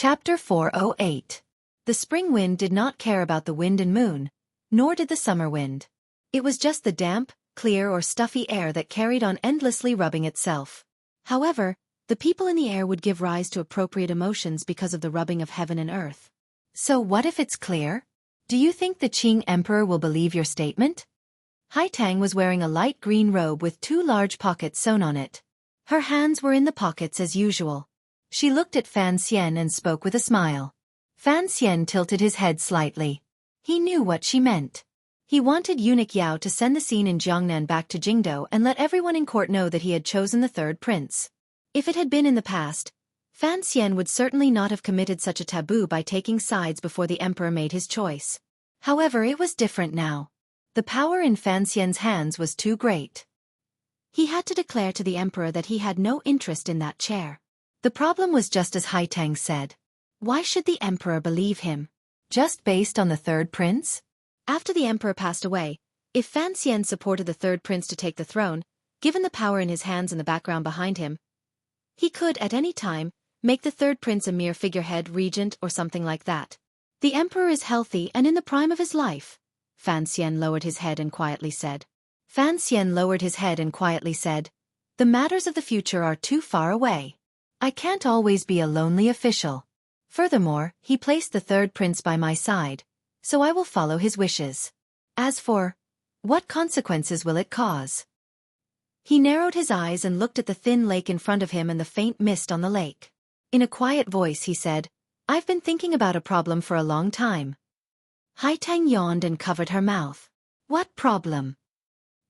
Chapter 408. The spring wind did not care about the wind and moon, nor did the summer wind. It was just the damp, clear or stuffy air that carried on endlessly rubbing itself. However, the people in the air would give rise to appropriate emotions because of the rubbing of heaven and earth. So what if it's clear? Do you think the Qing Emperor will believe your statement? Haitang was wearing a light green robe with 2 large pockets sewn on it. Her hands were in the pockets as usual. She looked at Fan Xian and spoke with a smile. Fan Xian tilted his head slightly. He knew what she meant. He wanted Eunuch Yao to send the scene in Jiangnan back to Jingdo and let everyone in court know that he had chosen the third prince. If it had been in the past, Fan Xian would certainly not have committed such a taboo by taking sides before the emperor made his choice. However, it was different now. The power in Fan Xian's hands was too great. He had to declare to the emperor that he had no interest in that chair. The problem was just as Haitang said. Why should the emperor believe him? Just based on the third prince? After the emperor passed away, if Fan Xian supported the third prince to take the throne, given the power in his hands and the background behind him, he could, at any time, make the third prince a mere figurehead, regent, or something like that. The emperor is healthy and in the prime of his life. Fan Xian lowered his head and quietly said. The matters of the future are too far away. I can't always be a lonely official. Furthermore, he placed the third prince by my side, so I will follow his wishes. As for, what consequences will it cause? He narrowed his eyes and looked at the thin lake in front of him and the faint mist on the lake. In a quiet voice he said, I've been thinking about a problem for a long time. Haitang yawned and covered her mouth. What problem?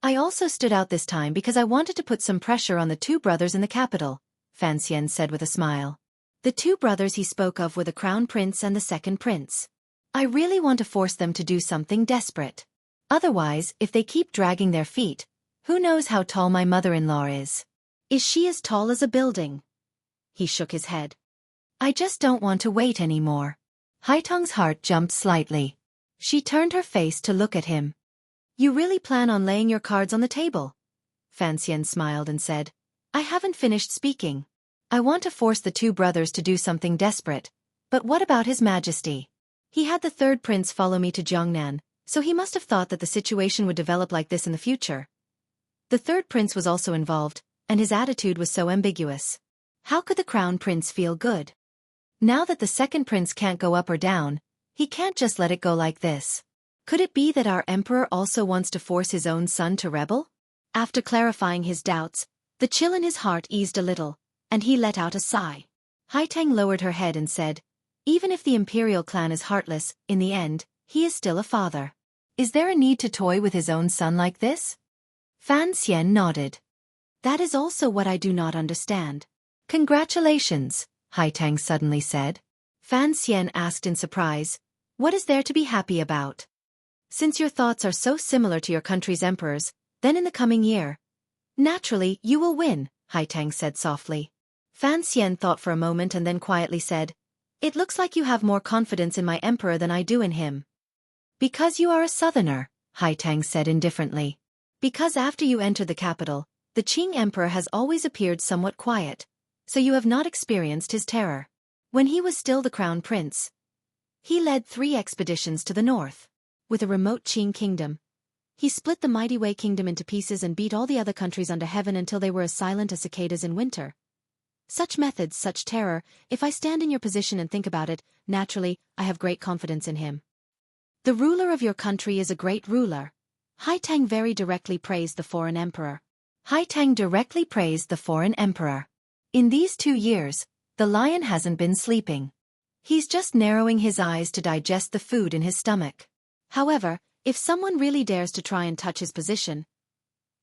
I also stood out this time because I wanted to put some pressure on the 2 brothers in the capital, Fan Xian said with a smile. The 2 brothers he spoke of were the crown prince and the second prince. I really want to force them to do something desperate. Otherwise, if they keep dragging their feet, who knows how tall my mother-in-law is? Is she as tall as a building? He shook his head. I just don't want to wait anymore. Haitang's heart jumped slightly. She turned her face to look at him. You really plan on laying your cards on the table? Fan Xian smiled and said, I haven't finished speaking. I want to force the 2 brothers to do something desperate, but what about His Majesty? He had the third prince follow me to Jiangnan, so he must have thought that the situation would develop like this in the future. The third prince was also involved, and his attitude was so ambiguous. How could the crown prince feel good? Now that the second prince can't go up or down, he can't just let it go like this. Could it be that our emperor also wants to force his own son to rebel? After clarifying his doubts, the chill in his heart eased a little, and he let out a sigh. Haitang lowered her head and said, even if the imperial clan is heartless, in the end, he is still a father. Is there a need to toy with his own son like this? Fan Xian nodded. That is also what I do not understand. Congratulations, Haitang suddenly said. Fan Xian asked in surprise, what is there to be happy about? Since your thoughts are so similar to your country's emperors, then in the coming year, naturally, you will win, Haitang said softly. Fan Xian thought for a moment and then quietly said, it looks like you have more confidence in my emperor than I do in him. Because you are a southerner, Haitang said indifferently. Because after you entered the capital, the Qing emperor has always appeared somewhat quiet, so you have not experienced his terror. When he was still the crown prince, he led 3 expeditions to the north. With a remote Qing kingdom, he split the mighty Wei kingdom into pieces and beat all the other countries under heaven until they were as silent as cicadas in winter. Such methods, such terror, if I stand in your position and think about it, naturally, I have great confidence in him. The ruler of your country is a great ruler. Haitang very directly praised the foreign emperor. In these 2 years, the lion hasn't been sleeping. He's just narrowing his eyes to digest the food in his stomach. However, if someone really dares to try and touch his position,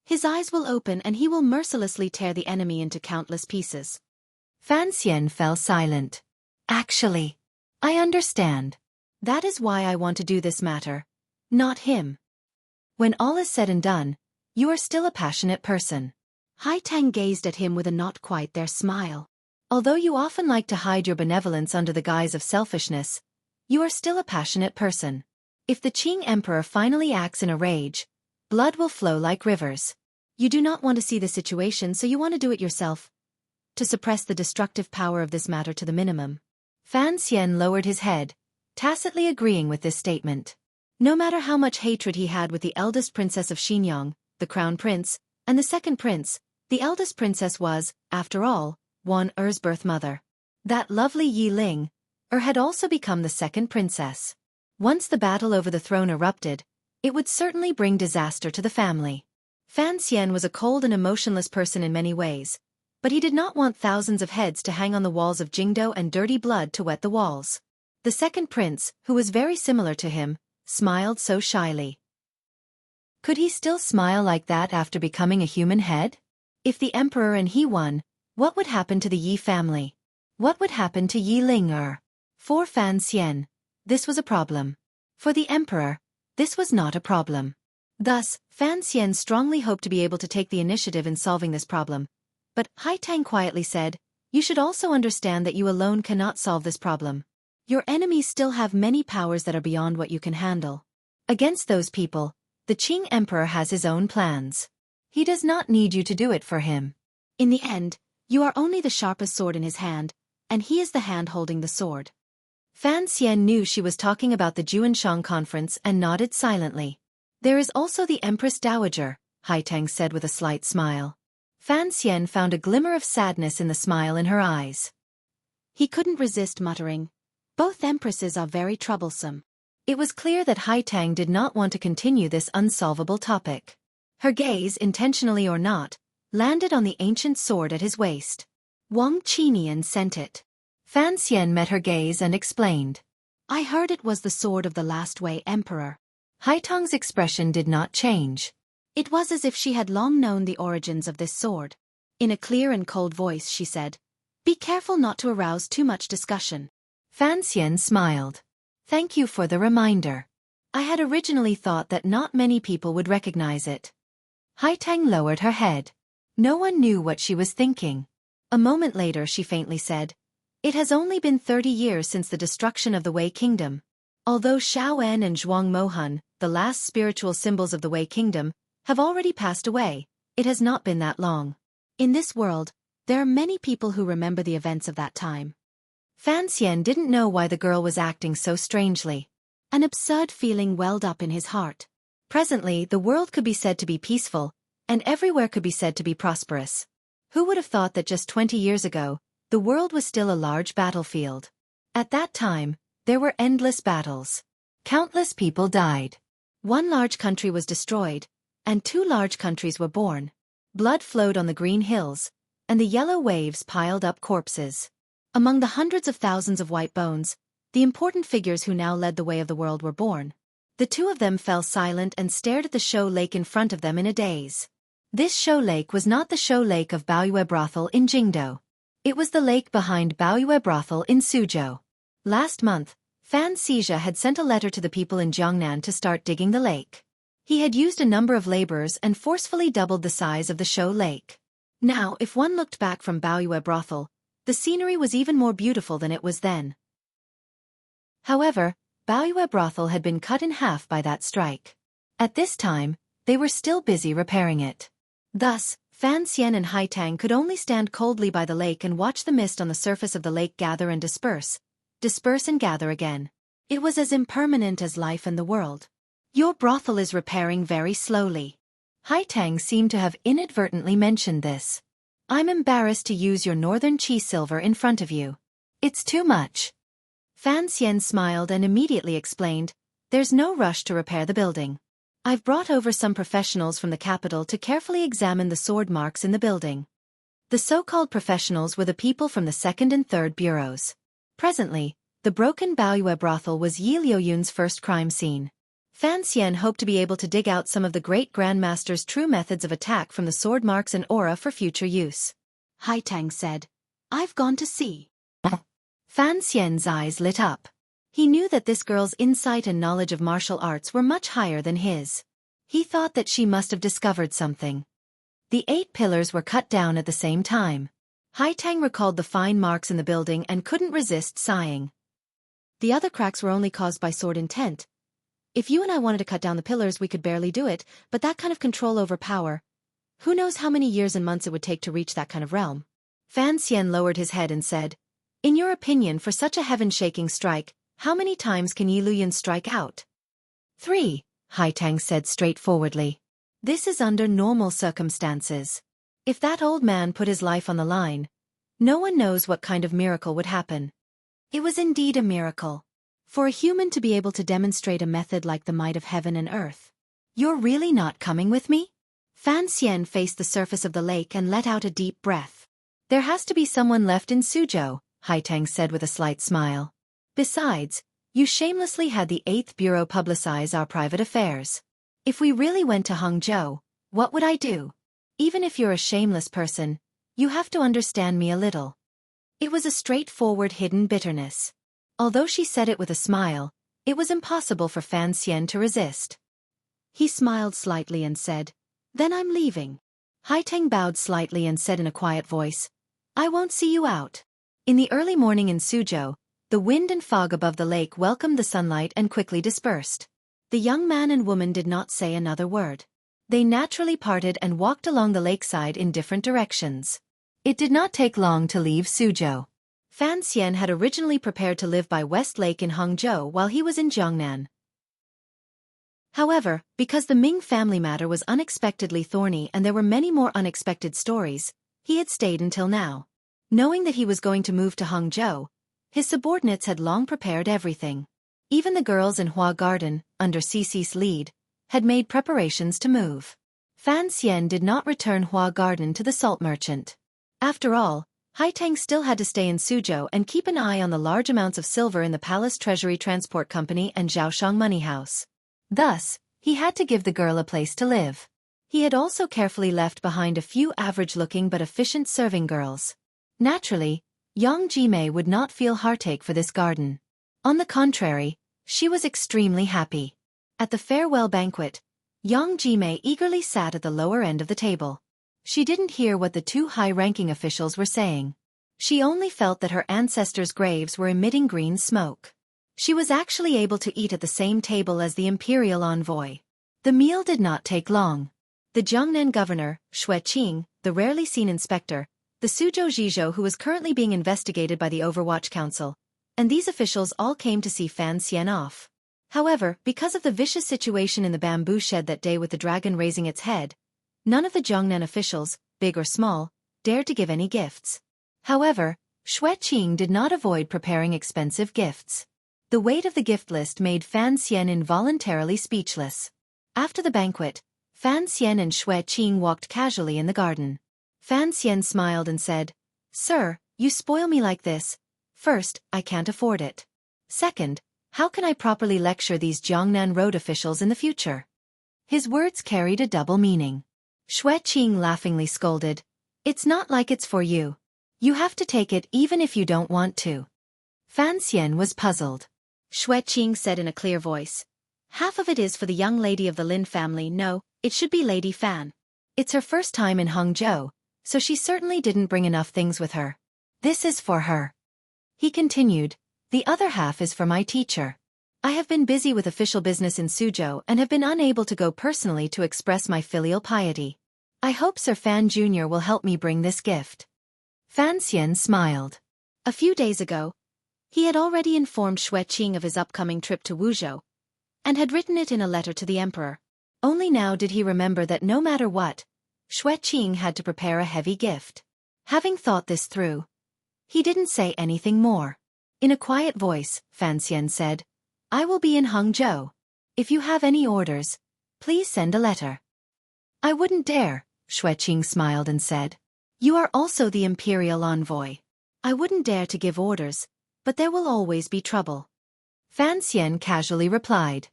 his eyes will open and he will mercilessly tear the enemy into countless pieces. Fan Xian fell silent. Actually, I understand. That is why I want to do this matter, not him. When all is said and done, you are still a passionate person. Haitang gazed at him with a not quite there smile. Although you often like to hide your benevolence under the guise of selfishness, you are still a passionate person. If the Qing emperor finally acts in a rage, blood will flow like rivers. You do not want to see the situation, so you want to do it yourself, to suppress the destructive power of this matter to the minimum. Fan Xian lowered his head, tacitly agreeing with this statement. No matter how much hatred he had with the eldest princess of Xinyang, the crown prince, and the second prince, the eldest princess was, after all, Wan Er's birth mother. That lovely Yi Ling had also become the second princess. Once the battle over the throne erupted, it would certainly bring disaster to the family. Fan Xian was a cold and emotionless person in many ways, but he did not want thousands of heads to hang on the walls of Jingdo and dirty blood to wet the walls. The second prince, who was very similar to him, smiled so shyly. Could he still smile like that after becoming a human head? If the emperor and he won, what would happen to the Yi family? What would happen to Yi Ling? For Fan Xian, this was a problem. For the emperor, this was not a problem. Thus, Fan Xian strongly hoped to be able to take the initiative in solving this problem. But Haitang quietly said, "You should also understand that you alone cannot solve this problem. Your enemies still have many powers that are beyond what you can handle. Against those people, the Qing emperor has his own plans. He does not need you to do it for him. In the end, you are only the sharpest sword in his hand, and he is the hand holding the sword." Fan Xian knew she was talking about the Juanshang conference and nodded silently. "There is also the Empress Dowager," Haitang said with a slight smile. Fan Xian found a glimmer of sadness in the smile in her eyes. He couldn't resist muttering, "Both empresses are very troublesome." It was clear that Haitang did not want to continue this unsolvable topic. Her gaze, intentionally or not, landed on the ancient sword at his waist. Wang Qinian sent it. Fan Xian met her gaze and explained, "I heard it was the sword of the last Wei emperor." Haitang's expression did not change. It was as if she had long known the origins of this sword. In a clear and cold voice she said, "Be careful not to arouse too much discussion." Fan Xian smiled. "Thank you for the reminder. I had originally thought that not many people would recognize it." Haitang lowered her head. No one knew what she was thinking. A moment later she faintly said, "It has only been 30 years since the destruction of the Wei kingdom. Although Shaoan and Zhuang Mohan, the last spiritual symbols of the Wei kingdom, have already passed away, it has not been that long. In this world, there are many people who remember the events of that time." Fan Xian didn't know why the girl was acting so strangely. An absurd feeling welled up in his heart. Presently, the world could be said to be peaceful, and everywhere could be said to be prosperous. Who would have thought that just 20 years ago, the world was still a large battlefield? At that time, there were endless battles. Countless people died. One large country was destroyed, and 2 large countries were born. Blood flowed on the green hills, and the yellow waves piled up corpses. Among the hundreds of thousands of white bones, the important figures who now led the way of the world were born. The 2 of them fell silent and stared at the show lake in front of them in a daze. This show lake was not the show lake of Baoyue brothel in Jingdo. It was the lake behind Baoyue brothel in Suzhou. Last month, Fan Xizha had sent a letter to the people in Jiangnan to start digging the lake. He had used a number of laborers and forcefully doubled the size of the show lake. Now, if one looked back from Baoyue brothel, the scenery was even more beautiful than it was then. However, Baoyue brothel had been cut in half by that strike. At this time, they were still busy repairing it. Thus, Fan Xian and Haitang could only stand coldly by the lake and watch the mist on the surface of the lake gather and disperse and gather again. It was as impermanent as life and the world. "Your brothel is repairing very slowly." Haitang seemed to have inadvertently mentioned this. "I'm embarrassed to use your northern chi silver in front of you. It's too much." Fan Xian smiled and immediately explained, "There's no rush to repair the building. I've brought over some professionals from the capital to carefully examine the sword marks in the building." The so-called professionals were the people from the 2nd and 3rd bureaus. Presently, the broken Baoyue brothel was Yi Liuyun's first crime scene. Fan Xian hoped to be able to dig out some of the great grandmaster's true methods of attack from the sword marks and aura for future use. Haitang said, "I've gone to see." Fan Xian's eyes lit up. He knew that this girl's insight and knowledge of martial arts were much higher than his. He thought that she must have discovered something. The 8 pillars were cut down at the same time. Haitang recalled the fine marks in the building and couldn't resist sighing. "The other cracks were only caused by sword intent. If you and I wanted to cut down the pillars, we could barely do it, but that kind of control over power. Who knows how many years and months it would take to reach that kind of realm?" Fan Xian lowered his head and said, In your opinion, for such a heaven-shaking strike, how many times can Yi Luyan strike out? 3, Haitang said straightforwardly. This is under normal circumstances. If that old man put his life on the line, no one knows what kind of miracle would happen. It was indeed a miracle. For a human to be able to demonstrate a method like the might of heaven and earth. You're really not coming with me? Fan Xian faced the surface of the lake and let out a deep breath. There has to be someone left in Suzhou, Haitang said with a slight smile. Besides, you shamelessly had the 8th Bureau publicize our private affairs. If we really went to Hangzhou, what would I do? Even if you're a shameless person, you have to understand me a little. It was a straightforward hidden bitterness. Although she said it with a smile, it was impossible for Fan Xian to resist. He smiled slightly and said, Then I'm leaving. Haitang bowed slightly and said in a quiet voice, I won't see you out. In the early morning in Suzhou, the wind and fog above the lake welcomed the sunlight and quickly dispersed. The young man and woman did not say another word. They naturally parted and walked along the lakeside in different directions. It did not take long to leave Suzhou. Fan Xian had originally prepared to live by West Lake in Hangzhou while he was in Jiangnan. However, because the Ming family matter was unexpectedly thorny and there were many more unexpected stories, he had stayed until now. Knowing that he was going to move to Hangzhou, his subordinates had long prepared everything. Even the girls in Hua Garden, under Cici's lead, had made preparations to move. Fan Xian did not return Hua Garden to the salt merchant. After all, Haitang still had to stay in Suzhou and keep an eye on the large amounts of silver in the Palace Treasury Transport Company and Zhaoshang Money House. Thus, he had to give the girl a place to live. He had also carefully left behind a few average-looking but efficient serving girls. Naturally, Yang Jimei would not feel heartache for this garden. On the contrary, she was extremely happy. At the farewell banquet, Yang Jimei eagerly sat at the lower end of the table. She didn't hear what the 2 high-ranking officials were saying. She only felt that her ancestors' graves were emitting green smoke. She was actually able to eat at the same table as the imperial envoy. The meal did not take long. The Jiangnan governor, Xueqi, the rarely seen inspector, the Suzhou Zhizhou who was currently being investigated by the Overwatch Council, and these officials all came to see Fan Xian off. However, because of the vicious situation in the bamboo shed that day with the dragon raising its head, none of the Jiangnan officials, big or small, dared to give any gifts. However, Xueqi did not avoid preparing expensive gifts. The weight of the gift list made Fan Xian involuntarily speechless. After the banquet, Fan Xian and Xueqi walked casually in the garden. Fan Xian smiled and said, Sir, you spoil me like this. First, I can't afford it. Second, how can I properly lecture these Jiangnan road officials in the future? His words carried a double meaning. Xueqi laughingly scolded, It's not like it's for you. You have to take it even if you don't want to. Fan Xian was puzzled. Xueqi said in a clear voice, Half of it is for the young lady of the Lin family. No, it should be Lady Fan. It's her first time in Hangzhou, so she certainly didn't bring enough things with her. This is for her. He continued, The other half is for my teacher. I have been busy with official business in Suzhou and have been unable to go personally to express my filial piety. I hope Sir Fan Jr. will help me bring this gift. Fan Xian smiled. A few days ago, he had already informed Xueqi of his upcoming trip to Wuzhou, and had written it in a letter to the emperor. Only now did he remember that no matter what, Xueqi had to prepare a heavy gift. Having thought this through, he didn't say anything more. In a quiet voice, Fan Xian said, I will be in Hangzhou. If you have any orders, please send a letter. I wouldn't dare, Xueqi smiled and said. You are also the imperial envoy. I wouldn't dare to give orders, but there will always be trouble. Fan Xian casually replied.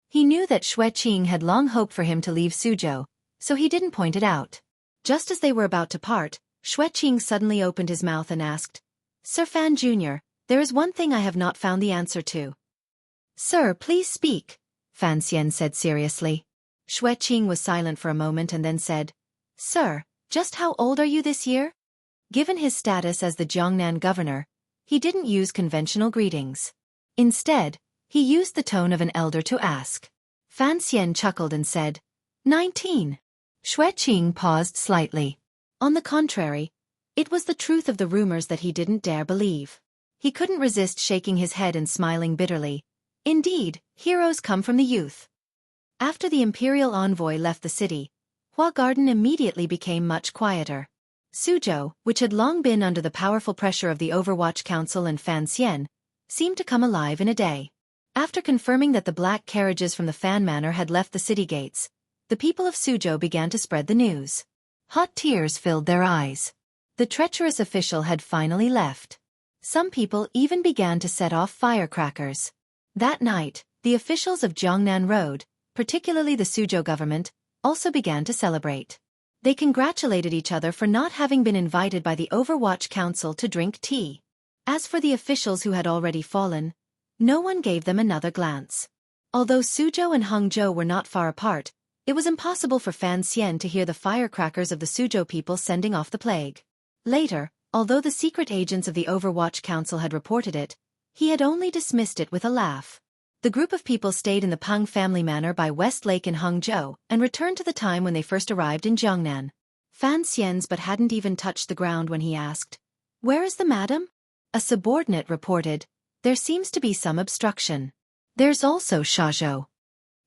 He knew that Xueqi had long hoped for him to leave Suzhou, so he didn't point it out. Just as they were about to part, Xueqi suddenly opened his mouth and asked, Sir Fan Jr., there is one thing I have not found the answer to. Sir, please speak, Fan Xian said seriously. Xueqi was silent for a moment and then said, Sir, just how old are you this year? Given his status as the Jiangnan governor, he didn't use conventional greetings. Instead, he used the tone of an elder to ask. Fan Xian chuckled and said, 19. Xueqi paused slightly. On the contrary, It was the truth of the rumors that he didn't dare believe. He couldn't resist shaking his head and smiling bitterly. Indeed, heroes come from the youth. After the imperial envoy left the city, Hua Garden immediately became much quieter. Suzhou, which had long been under the powerful pressure of the Overwatch Council and Fan Xian, seemed to come alive in a day. After confirming that the black carriages from the Fan Manor had left the city gates, the people of Suzhou began to spread the news. Hot tears filled their eyes. The treacherous official had finally left. Some people even began to set off firecrackers. That night, the officials of Jiangnan Road, particularly the Suzhou government, also began to celebrate. They congratulated each other for not having been invited by the Overwatch Council to drink tea. As for the officials who had already fallen, no one gave them another glance. Although Suzhou and Hangzhou were not far apart, it was impossible for Fan Xian to hear the firecrackers of the Suzhou people sending off the plague. Later, although the secret agents of the Overwatch Council had reported it, he had only dismissed it with a laugh. The group of people stayed in the Peng family manor by West Lake in Hangzhou and returned to the time when they first arrived in Jiangnan. Fan Xian's but hadn't even touched the ground when he asked, "Where is the madam?" A subordinate reported, "There seems to be some obstruction. There's also Xiaozhou."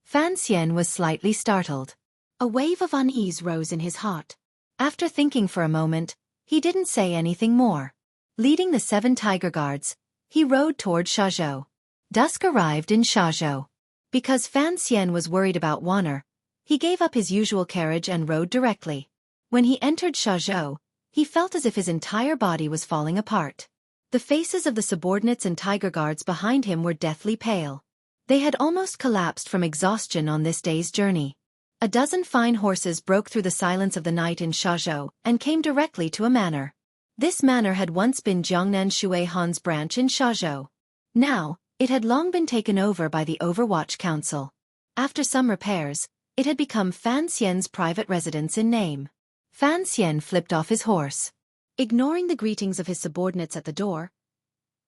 Fan Xian was slightly startled. A wave of unease rose in his heart. After thinking for a moment, he didn't say anything more. Leading the 7 tiger guards, he rode toward Xiaozhou. Dusk arrived in Xiaozhou. Because Fan Xian was worried about Wanner, he gave up his usual carriage and rode directly. When he entered Xiaozhou, he felt as if his entire body was falling apart. The faces of the subordinates and tiger guards behind him were deathly pale. They had almost collapsed from exhaustion on this day's journey. A dozen fine horses broke through the silence of the night in Xiaozhou and came directly to a manor. This manor had once been Jiangnan Shui Han's branch in Xiaozhou. Now, it had long been taken over by the Overwatch Council. After some repairs, it had become Fan Xian's private residence in name. Fan Xian flipped off his horse. Ignoring the greetings of his subordinates at the door,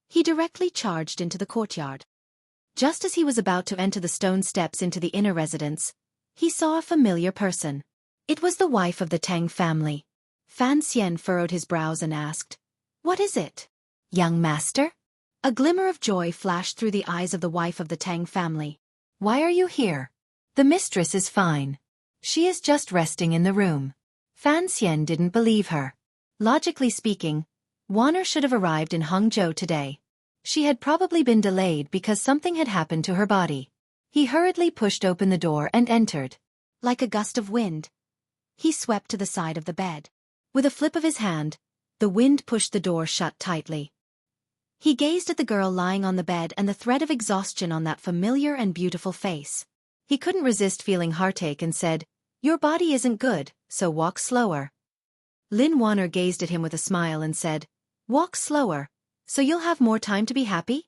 he directly charged into the courtyard. Just as he was about to enter the stone steps into the inner residence, he saw a familiar person. It was the wife of the Tang family. Fan Xian furrowed his brows and asked, "What is it, young master?" A glimmer of joy flashed through the eyes of the wife of the Tang family. "Why are you here?" "The mistress is fine. She is just resting in the room." Fan Xian didn't believe her. Logically speaking, Wanner should have arrived in Hangzhou today. She had probably been delayed because something had happened to her body. He hurriedly pushed open the door and entered. Like a gust of wind, he swept to the side of the bed. With a flip of his hand, the wind pushed the door shut tightly. He gazed at the girl lying on the bed and the threat of exhaustion on that familiar and beautiful face. He couldn't resist feeling heartache and said, "Your body isn't good, so walk slower." Lin Wanner gazed at him with a smile and said, "Walk slower, so you'll have more time to be happy?"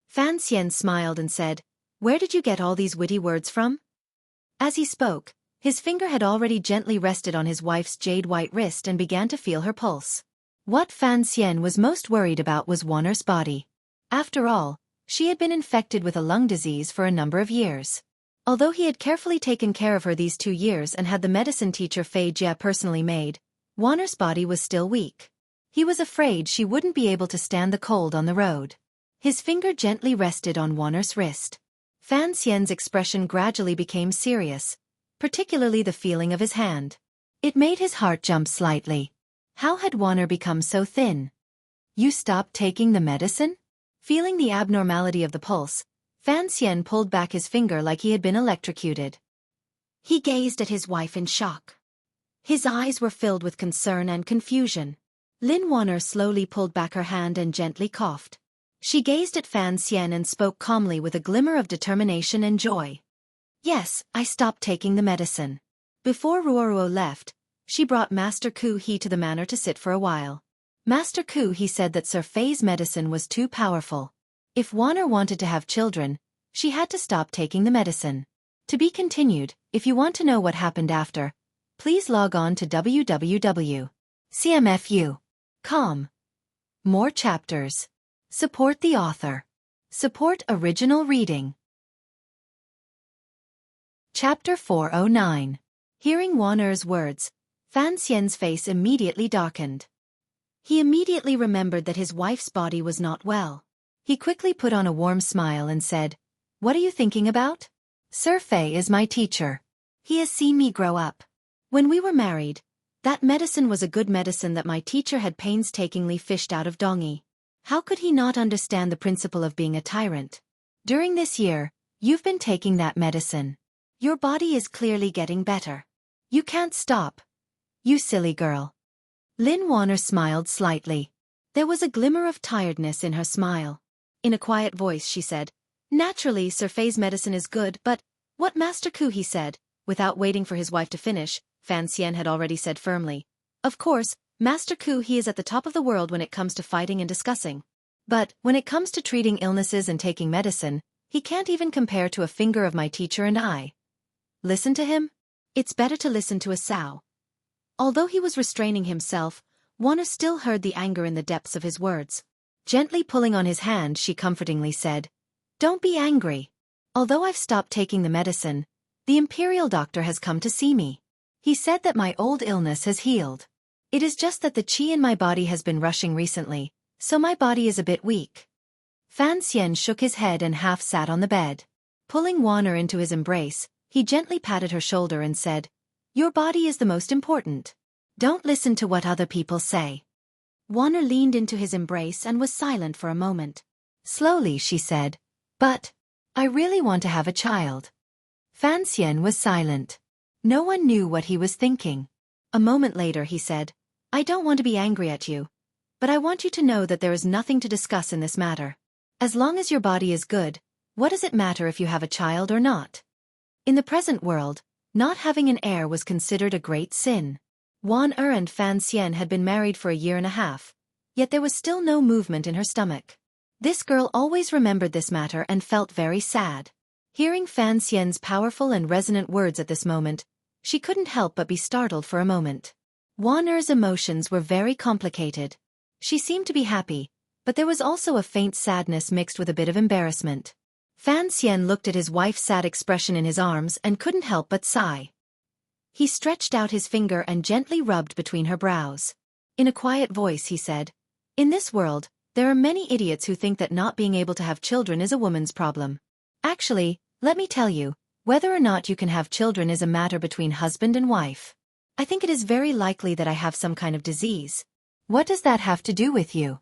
Fan Xian smiled and said, "Where did you get all these witty words from?" As he spoke, his finger had already gently rested on his wife's jade-white wrist and began to feel her pulse. What Fan Xian was most worried about was Wanner's body. After all, she had been infected with a lung disease for a number of years. Although he had carefully taken care of her these 2 years and had the medicine teacher Fei Jie personally made, Wanner's body was still weak. He was afraid she wouldn't be able to stand the cold on the road. His finger gently rested on Wanner's wrist. Fan Xian's expression gradually became serious, particularly the feeling of his hand. It made his heart jump slightly. How had Wanner become so thin? "You stopped taking the medicine?" Feeling the abnormality of the pulse, Fan Xian pulled back his finger like he had been electrocuted. He gazed at his wife in shock. His eyes were filled with concern and confusion. Lin Wanner slowly pulled back her hand and gently coughed. She gazed at Fan Xian and spoke calmly with a glimmer of determination and joy. "Yes, I stopped taking the medicine." Before Ruoruo left, she brought Master Ku He to the manor to sit for a while. Master Ku He said that Sir Fei's medicine was too powerful. If Wanner wanted to have children, she had to stop taking the medicine. To be continued. If you want to know what happened after, please log on to www.cmfu.com. More chapters. Support the author. Support original reading. Chapter 409. Hearing Wanner's words, Fan Xian's face immediately darkened. He immediately remembered that his wife's body was not well. He quickly put on a warm smile and said, "What are you thinking about? Xueqi is my teacher. He has seen me grow up. When we were married, that medicine was a good medicine that my teacher had painstakingly fished out of Dongi. How could he not understand the principle of being a tyrant? During this year, you've been taking that medicine. Your body is clearly getting better. You can't stop. You silly girl." Lin Warner smiled slightly. There was a glimmer of tiredness in her smile. In a quiet voice she said, "Naturally, Xueqi's medicine is good, but what Master Ku he said," without waiting for his wife to finish, Fan Xian had already said firmly. "Of course, Master Ku he is at the top of the world when it comes to fighting and discussing. But, when it comes to treating illnesses and taking medicine, he can't even compare to a finger of my teacher and I. Listen to him? It's better to listen to a sow." Although he was restraining himself, Warner still heard the anger in the depths of his words. Gently pulling on his hand, she comfortingly said, "Don't be angry. Although I've stopped taking the medicine, the imperial doctor has come to see me. He said that my old illness has healed. It is just that the qi in my body has been rushing recently, so my body is a bit weak." Fan Xian shook his head and half sat on the bed. Pulling Warner into his embrace, he gently patted her shoulder and said, "Your body is the most important. Don't listen to what other people say." Warner leaned into his embrace and was silent for a moment. Slowly she said, "But I really want to have a child." Fan Xian was silent. No one knew what he was thinking. A moment later he said, "I don't want to be angry at you, but I want you to know that there is nothing to discuss in this matter. As long as your body is good, what does it matter if you have a child or not?" In the present world, not having an heir was considered a great sin. Warner and Fan Xian had been married for a year and a half, yet there was still no movement in her stomach. This girl always remembered this matter and felt very sad. Hearing Fan Xian's powerful and resonant words at this moment, she couldn't help but be startled for a moment. Warner's emotions were very complicated. She seemed to be happy, but there was also a faint sadness mixed with a bit of embarrassment. Fan Xian looked at his wife's sad expression in his arms and couldn't help but sigh. He stretched out his finger and gently rubbed between her brows. In a quiet voice he said, "In this world, there are many idiots who think that not being able to have children is a woman's problem. Actually, let me tell you, whether or not you can have children is a matter between husband and wife. I think it is very likely that I have some kind of disease. What does that have to do with you?"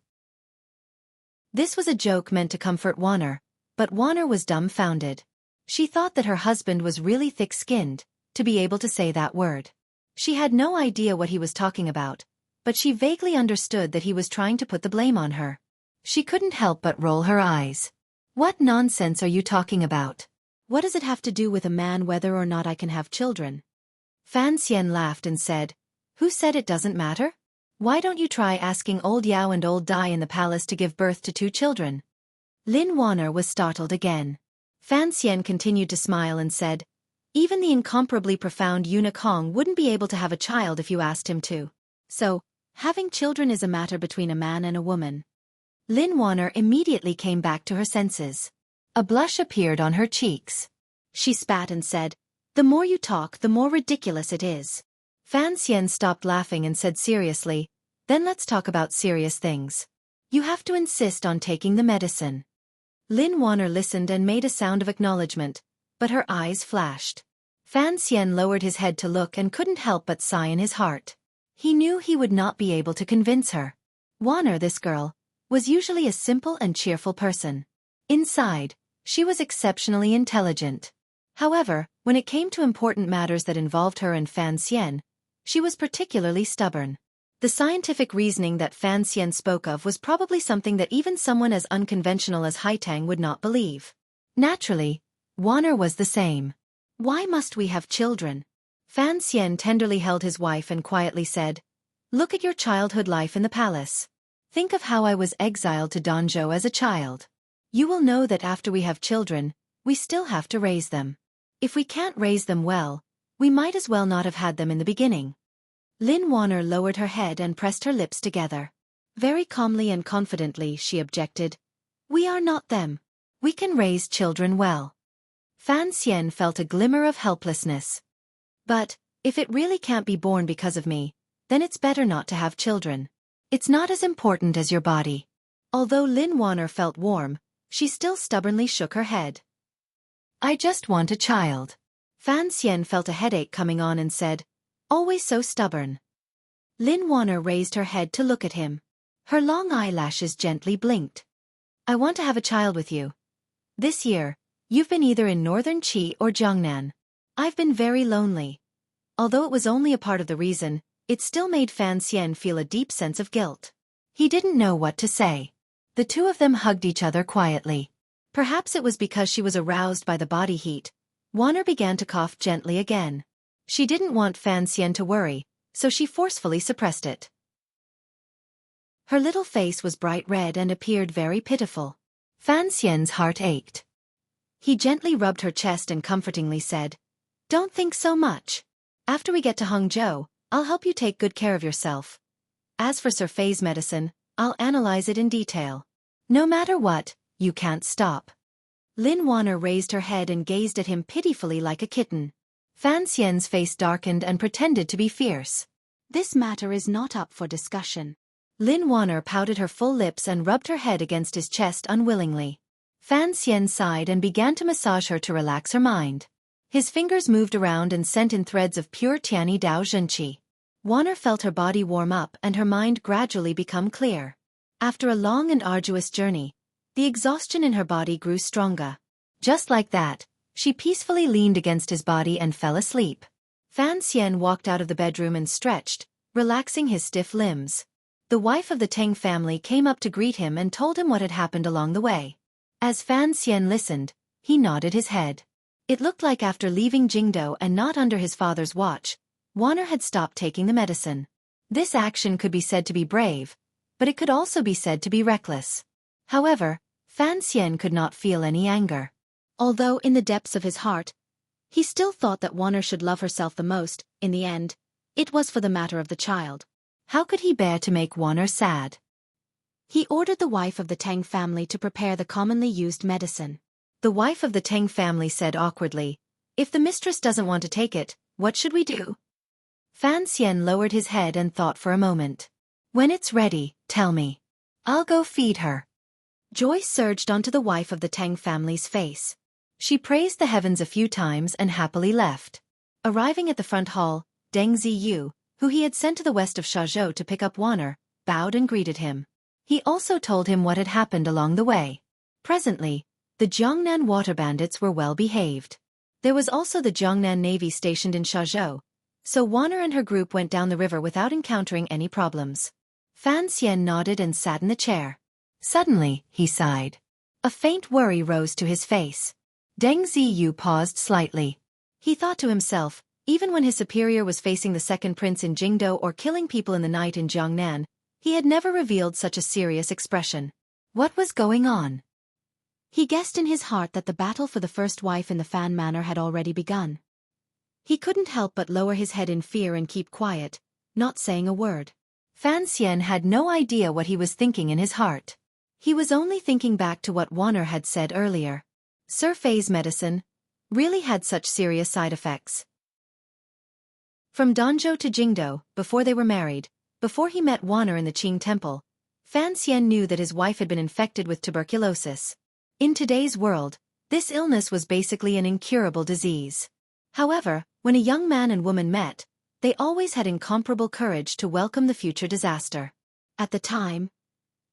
This was a joke meant to comfort Warner, but Warner was dumbfounded. She thought that her husband was really thick-skinned, to be able to say that word. She had no idea what he was talking about, but she vaguely understood that he was trying to put the blame on her. She couldn't help but roll her eyes. "What nonsense are you talking about? What does it have to do with a man whether or not I can have children?" Fan Xian laughed and said, "Who said it doesn't matter? Why don't you try asking old Yao and old Dai in the palace to give birth to 2 children? Lin Warner was startled again. Fan Xian continued to smile and said, "Even the incomparably profound eunuch Hong wouldn't be able to have a child if you asked him to. So, having children is a matter between a man and a woman." Lin Warner immediately came back to her senses. A blush appeared on her cheeks. She spat and said, "The more you talk, the more ridiculous it is." Fan Xian stopped laughing and said seriously, "Then let's talk about serious things. You have to insist on taking the medicine." Lin Warner listened and made a sound of acknowledgement, but her eyes flashed. Fan Xian lowered his head to look and couldn't help but sigh in his heart. He knew he would not be able to convince her. Warner, this girl, was usually a simple and cheerful person. Inside, she was exceptionally intelligent. However, when it came to important matters that involved her and Fan Xian, she was particularly stubborn. The scientific reasoning that Fan Xian spoke of was probably something that even someone as unconventional as Haitang would not believe. Naturally, Warner was the same. "Why must we have children?" Fan Xian tenderly held his wife and quietly said, "Look at your childhood life in the palace. Think of how I was exiled to Danzhou as a child. You will know that after we have children, we still have to raise them. If we can't raise them well, we might as well not have had them in the beginning." Lin Warner lowered her head and pressed her lips together. Very calmly and confidently she objected, "We are not them. We can raise children well." Fan Xian felt a glimmer of helplessness. "But, if it really can't be born because of me, then it's better not to have children. It's not as important as your body. Although Lin Wanner felt warm, she still stubbornly shook her head. I just want a child. Fan Xian felt a headache coming on and said, always so stubborn. Lin Wanner raised her head to look at him. Her long eyelashes gently blinked. I want to have a child with you. This year, you've been either in northern Qi or Jiangnan. I've been very lonely. Although it was only a part of the reason, it still made Fan Xian feel a deep sense of guilt. He didn't know what to say. The two of them hugged each other quietly. Perhaps it was because she was aroused by the body heat. Wanner began to cough gently again. She didn't want Fan Xian to worry, so she forcefully suppressed it. Her little face was bright red and appeared very pitiful. Fan Xian's heart ached. He gently rubbed her chest and comfortingly said, don't think so much. After we get to Hangzhou, I'll help you take good care of yourself. As for Xueqi's medicine, I'll analyze it in detail. No matter what, you can't stop. Lin Wanner raised her head and gazed at him pitifully like a kitten. Fan Xian's face darkened and pretended to be fierce. This matter is not up for discussion. Lin Wanner pouted her full lips and rubbed her head against his chest unwillingly. Fan Xian sighed and began to massage her to relax her mind. His fingers moved around and sent in threads of pure Tiani Dao Zhenqi. Wanner felt her body warm up and her mind gradually become clear. After a long and arduous journey, the exhaustion in her body grew stronger. Just like that, she peacefully leaned against his body and fell asleep. Fan Xian walked out of the bedroom and stretched, relaxing his stiff limbs. The wife of the Teng family came up to greet him and told him what had happened along the way. As Fan Xian listened, he nodded his head. It looked like after leaving Jingdou and not under his father's watch, Wanner had stopped taking the medicine. This action could be said to be brave, but it could also be said to be reckless. However, Fan Xian could not feel any anger. Although in the depths of his heart, he still thought that Wanner should love herself the most. In the end, it was for the matter of the child. How could he bear to make Wanner sad? He ordered the wife of the Teng family to prepare the commonly used medicine. The wife of the Teng family said awkwardly, if the mistress doesn't want to take it, what should we do? Fan Xian lowered his head and thought for a moment. When it's ready, tell me. I'll go feed her. Joy surged onto the wife of the Teng family's face. She praised the heavens a few times and happily left. Arriving at the front hall, Deng Ziyu, who he had sent to the west of Shazhou to pick up Wanner, bowed and greeted him. He also told him what had happened along the way. Presently, the Jiangnan water bandits were well behaved. There was also the Jiangnan Navy stationed in Shazhou, so Wanner and her group went down the river without encountering any problems. Fan Xian nodded and sat in the chair. Suddenly, he sighed. A faint worry rose to his face. Deng Ziyu paused slightly. He thought to himself, even when his superior was facing the second prince in Jingdou or killing people in the night in Jiangnan, he had never revealed such a serious expression. What was going on? He guessed in his heart that the battle for the first wife in the Fan Manor had already begun. He couldn't help but lower his head in fear and keep quiet, not saying a word. Fan Xian had no idea what he was thinking in his heart. He was only thinking back to what Wanner had said earlier. Xueqi's medicine really had such serious side effects. From Danzhou to Jingdou, before they were married, before he met Wanner in the Qing temple, Fan Xian knew that his wife had been infected with tuberculosis. In today's world, this illness was basically an incurable disease. However, when a young man and woman met, they always had incomparable courage to welcome the future disaster. At the time,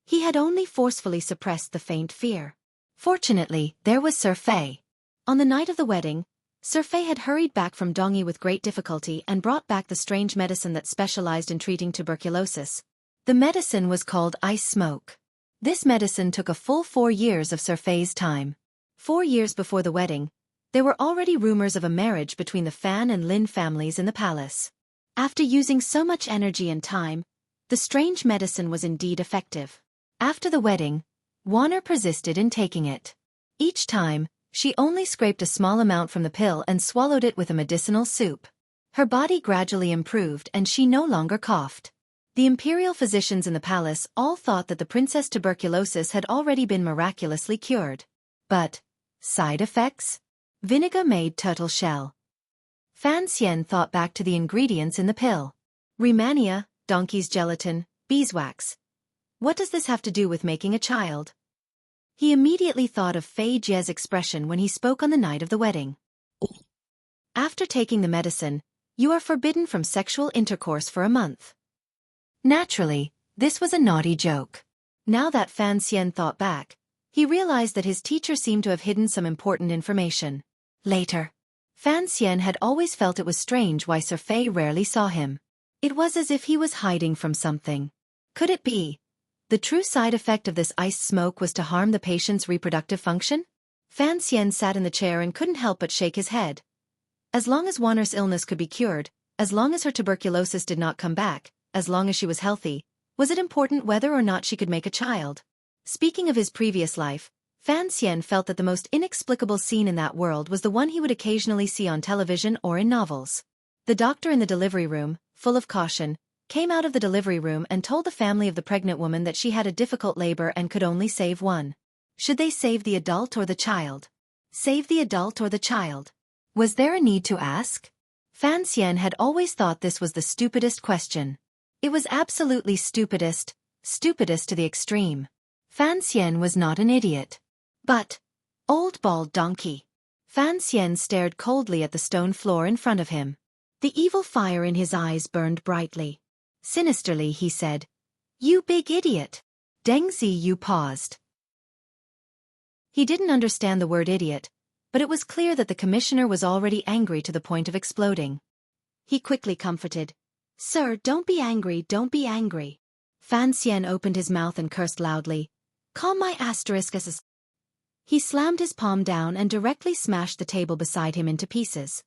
he had only forcefully suppressed the faint fear. Fortunately, there was Xueqi. On the night of the wedding, Xueqi had hurried back from Dongyi with great difficulty and brought back the strange medicine that specialized in treating tuberculosis. The medicine was called ice smoke. This medicine took a full 4 years of Xueqi's time. 4 years before the wedding, there were already rumors of a marriage between the Fan and Lin families in the palace. After using so much energy and time, the strange medicine was indeed effective. After the wedding, Wanner persisted in taking it. Each time, she only scraped a small amount from the pill and swallowed it with a medicinal soup. Her body gradually improved and she no longer coughed. The imperial physicians in the palace all thought that the princess tuberculosis had already been miraculously cured. But, side effects? Vinegar made turtle shell. Fan Xian thought back to the ingredients in the pill. Rehmannia, donkey's gelatin, Beeswax. What does this have to do with making a child? He immediately thought of Fei Jie's expression when he spoke on the night of the wedding. After taking the medicine, you are forbidden from sexual intercourse for a month. Naturally, this was a naughty joke. Now that Fan Xian thought back, he realized that his teacher seemed to have hidden some important information. Later, Fan Xian had always felt it was strange why Sir Fei rarely saw him. It was as if he was hiding from something. Could it be? The true side effect of this iced smoke was to harm the patient's reproductive function? Fan Xian sat in the chair and couldn't help but shake his head. As long as Wanner's illness could be cured, as long as her tuberculosis did not come back, as long as she was healthy, was it important whether or not she could make a child? Speaking of his previous life, Fan Xian felt that the most inexplicable scene in that world was the one he would occasionally see on television or in novels. The doctor in the delivery room, full of caution, came out of the delivery room and told the family of the pregnant woman that she had a difficult labor and could only save one. Should they save the adult or the child? Save the adult or the child? Was there a need to ask? Fan Xian had always thought this was the stupidest question. It was absolutely stupidest to the extreme. Fan Xian was not an idiot. But, old bald donkey. Fan Xian stared coldly at the stone floor in front of him. The evil fire in his eyes burned brightly. Sinisterly he said, "You big idiot." Deng Ziyu paused. He didn't understand the word idiot, but it was clear that the commissioner was already angry to the point of exploding. He quickly comforted, "Sir, don't be angry, don't be angry." Fan Xian opened his mouth and cursed loudly. "Calm my asterisk as." He slammed his palm down and directly smashed the table beside him into pieces.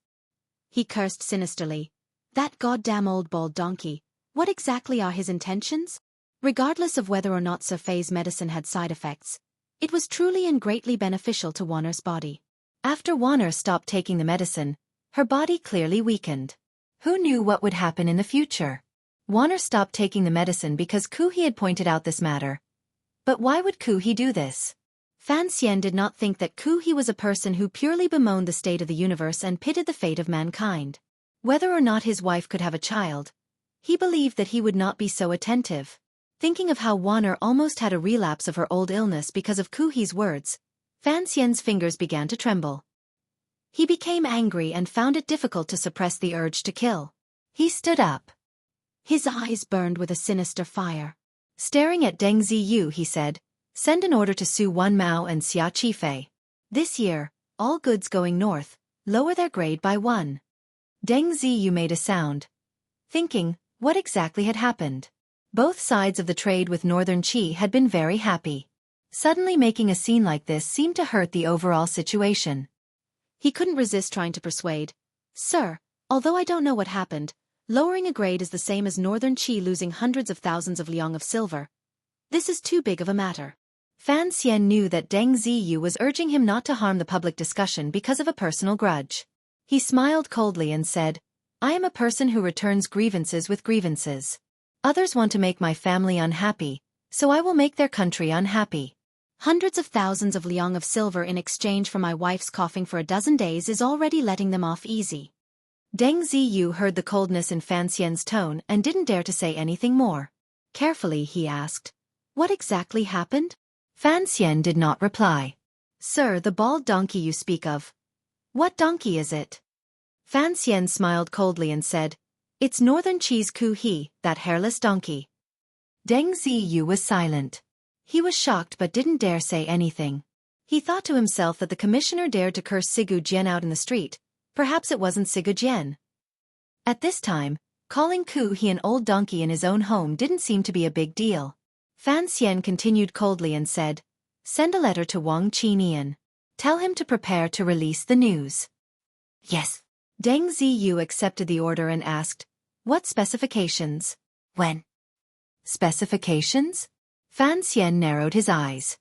He cursed sinisterly. That goddamn old bald donkey. What exactly are his intentions? Regardless of whether or not Sir Fei's medicine had side effects, it was truly and greatly beneficial to Wanner's body. After Wanner stopped taking the medicine, her body clearly weakened. Who knew what would happen in the future? Wanner stopped taking the medicine because Xueqi had pointed out this matter. But why would Xueqi do this? Fan Xian did not think that Xueqi was a person who purely bemoaned the state of the universe and pitted the fate of mankind. Whether or not his wife could have a child, he believed that he would not be so attentive. Thinking of how Wanner almost had a relapse of her old illness because of Xueqi's words, Fan Xian's fingers began to tremble. He became angry and found it difficult to suppress the urge to kill. He stood up. His eyes burned with a sinister fire. Staring at Deng Ziyu, he said, "Send an order to Su Wanmao and Xia Qifei. This year, all goods going north, lower their grade by 1. Deng Ziyu made a sound, thinking, what exactly had happened? Both sides of the trade with Northern Qi had been very happy. Suddenly making a scene like this seemed to hurt the overall situation. He couldn't resist trying to persuade, "Sir, although I don't know what happened, lowering a grade is the same as Northern Qi losing hundreds of thousands of liang of silver. This is too big of a matter." Fan Xian knew that Deng Ziyu was urging him not to harm the public discussion because of a personal grudge. He smiled coldly and said, "I am a person who returns grievances with grievances. Others want to make my family unhappy, so I will make their country unhappy. Hundreds of thousands of liang of silver in exchange for my wife's coughing for a dozen days is already letting them off easy." Deng Ziyu heard the coldness in Fan Xian's tone and didn't dare to say anything more. Carefully he asked, "What exactly happened?" Fan Xian did not reply. "Sir, the bald donkey you speak of. What donkey is it?" Fan Xian smiled coldly and said, "It's Northern Qi's Xueqi, that hairless donkey." Deng Ziyu was silent. He was shocked but didn't dare say anything. He thought to himself that the commissioner dared to curse Sigu Jian out in the street. Perhaps it wasn't Sigu Jian. At this time, calling Xueqi an old donkey in his own home didn't seem to be a big deal. Fan Xian continued coldly and said, "Send a letter to Wang Qinian. Tell him to prepare to release the news." "Yes." Deng Ziyu accepted the order and asked, "What specifications? When?" "Specifications?" Fan Xian narrowed his eyes.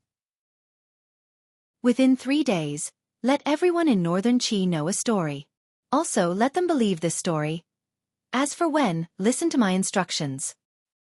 "Within 3 days, let everyone in Northern Qi know a story. Also let them believe this story. As for when, listen to my instructions."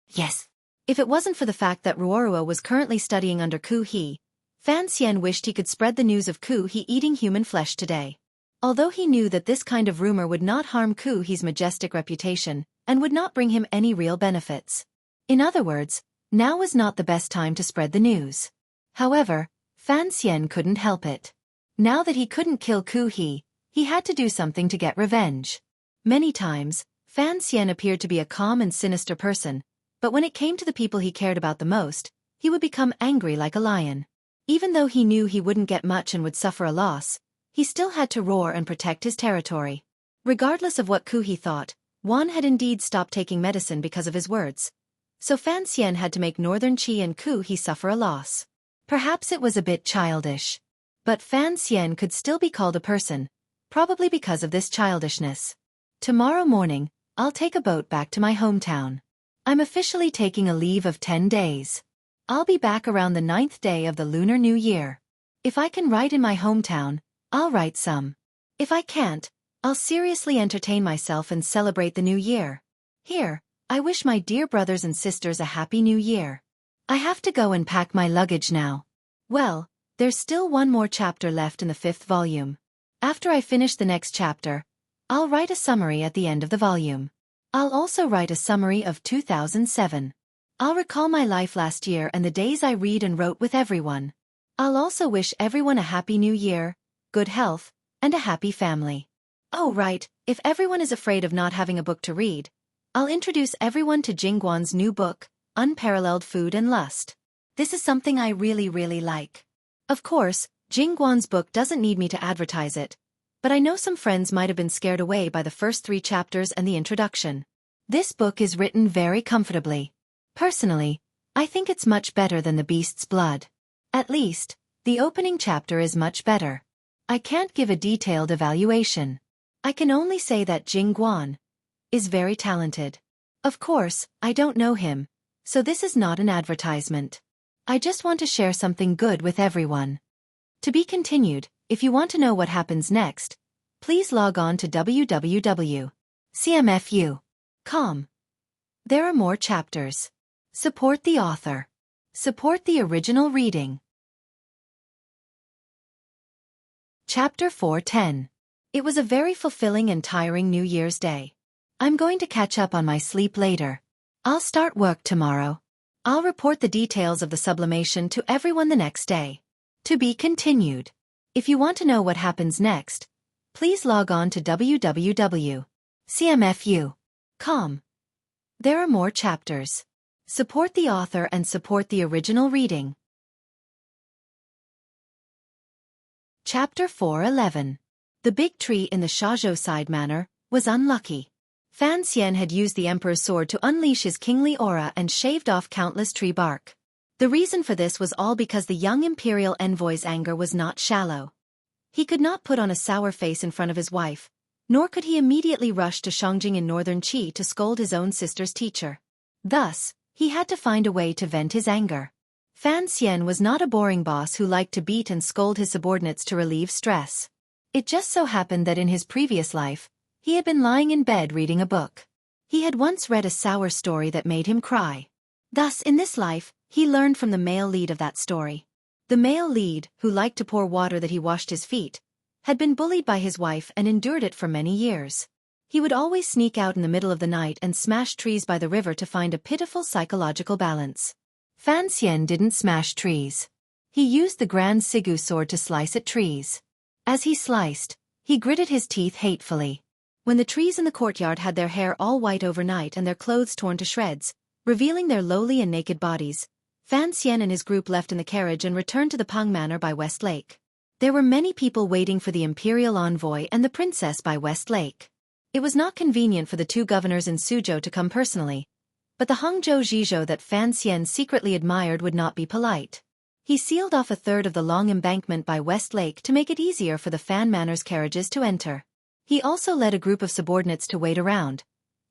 "Yes." If it wasn't for the fact that Ruorua was currently studying under Xueqi, Fan Xian wished he could spread the news of Xueqi eating human flesh today. Although he knew that this kind of rumor would not harm Xueqi's majestic reputation, and would not bring him any real benefits. In other words, now was not the best time to spread the news. However, Fan Xian couldn't help it. Now that he couldn't kill Xueqi, he had to do something to get revenge. Many times, Fan Xian appeared to be a calm and sinister person, but when it came to the people he cared about the most, he would become angry like a lion. Even though he knew he wouldn't get much and would suffer a loss, he still had to roar and protect his territory. Regardless of what Xueqi thought, Wan had indeed stopped taking medicine because of his words. So Fan Xian had to make Northern Qi and Xueqi suffer a loss. Perhaps it was a bit childish. But Fan Xian could still be called a person, probably because of this childishness. Tomorrow morning, I'll take a boat back to my hometown. I'm officially taking a leave of 10 days. I'll be back around the 9th day of the Lunar New Year. If I can write in my hometown, I'll write some. If I can't, I'll seriously entertain myself and celebrate the new year. Here, I wish my dear brothers and sisters a happy new year. I have to go and pack my luggage now. Well, there's still one more chapter left in the 5th volume. After I finish the next chapter, I'll write a summary at the end of the volume. I'll also write a summary of 2007. I'll recall my life last year and the days I read and wrote with everyone. I'll also wish everyone a happy new year, good health, and a happy family. Oh right, if everyone is afraid of not having a book to read, I'll introduce everyone to Jingguan's new book, Unparalleled Food and Lust. This is something I really like. Of course, Jingguan's book doesn't need me to advertise it, but I know some friends might have been scared away by the first 3 chapters and the introduction. This book is written very comfortably. Personally, I think it's much better than The Beast's Blood. At least, the opening chapter is much better. I can't give a detailed evaluation. I can only say that Jingguan is very talented. Of course, I don't know him, so this is not an advertisement. I just want to share something good with everyone. To be continued, if you want to know what happens next, please log on to www.cmfu.com. There are more chapters. Support the author. Support the original reading. Chapter 410. It was a very fulfilling and tiring New Year's Day. I'm going to catch up on my sleep later. I'll start work tomorrow. I'll report the details of the sublimation to everyone the next day. To be continued. If you want to know what happens next, please log on to www.cmfu.com. There are more chapters. Support the author and support the original reading. Chapter 411. The big tree in the Shazhou side manor was unlucky. Fan Xian had used the Emperor's sword to unleash his kingly aura and shaved off countless tree bark. The reason for this was all because the young imperial envoy's anger was not shallow. He could not put on a sour face in front of his wife, nor could he immediately rush to Shangjing in northern Qi to scold his own sister's teacher. Thus, he had to find a way to vent his anger. Fan Xian was not a boring boss who liked to beat and scold his subordinates to relieve stress. It just so happened that in his previous life, he had been lying in bed reading a book. He had once read a sour story that made him cry. Thus, in this life, he learned from the male lead of that story. The male lead, who liked to pour water that he washed his feet, had been bullied by his wife and endured it for many years. He would always sneak out in the middle of the night and smash trees by the river to find a pitiful psychological balance. Fan Xian didn't smash trees. He used the Grand Sigu sword to slice at trees. As he sliced, he gritted his teeth hatefully. When the trees in the courtyard had their hair all white overnight and their clothes torn to shreds, revealing their lowly and naked bodies, Fan Xian and his group left in the carriage and returned to the Peng Manor by West Lake. There were many people waiting for the imperial envoy and the princess by West Lake. It was not convenient for the 2 governors in Suzhou to come personally, but the Hangzhou Zhizhou that Fan Xian secretly admired would not be polite. He sealed off a third of the long embankment by West Lake to make it easier for the Fan Manor's carriages to enter. He also led a group of subordinates to wait around,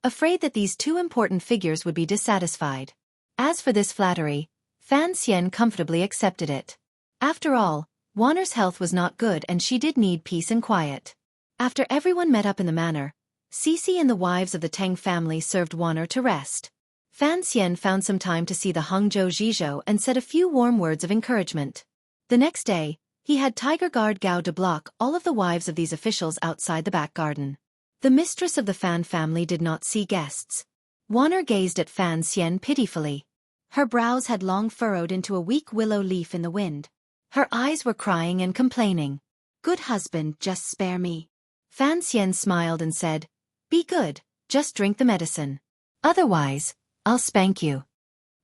afraid that these 2 important figures would be dissatisfied. As for this flattery, Fan Xian comfortably accepted it. After all, Wanner's health was not good and she did need peace and quiet. After everyone met up in the manor, Cece and the wives of the Teng family served Wanner to rest. Fan Xian found some time to see the Hangzhou Zhizhou and said a few warm words of encouragement. The next day, he had Tiger Guard Gao de block all of the wives of these officials outside the back garden. The mistress of the Fan family did not see guests. Wanner gazed at Fan Xian pitifully. Her brows had long furrowed into a weak willow leaf in the wind. Her eyes were crying and complaining. "Good husband, just spare me." Fan Xian smiled and said, "Be good, just drink the medicine. Otherwise, I'll spank you."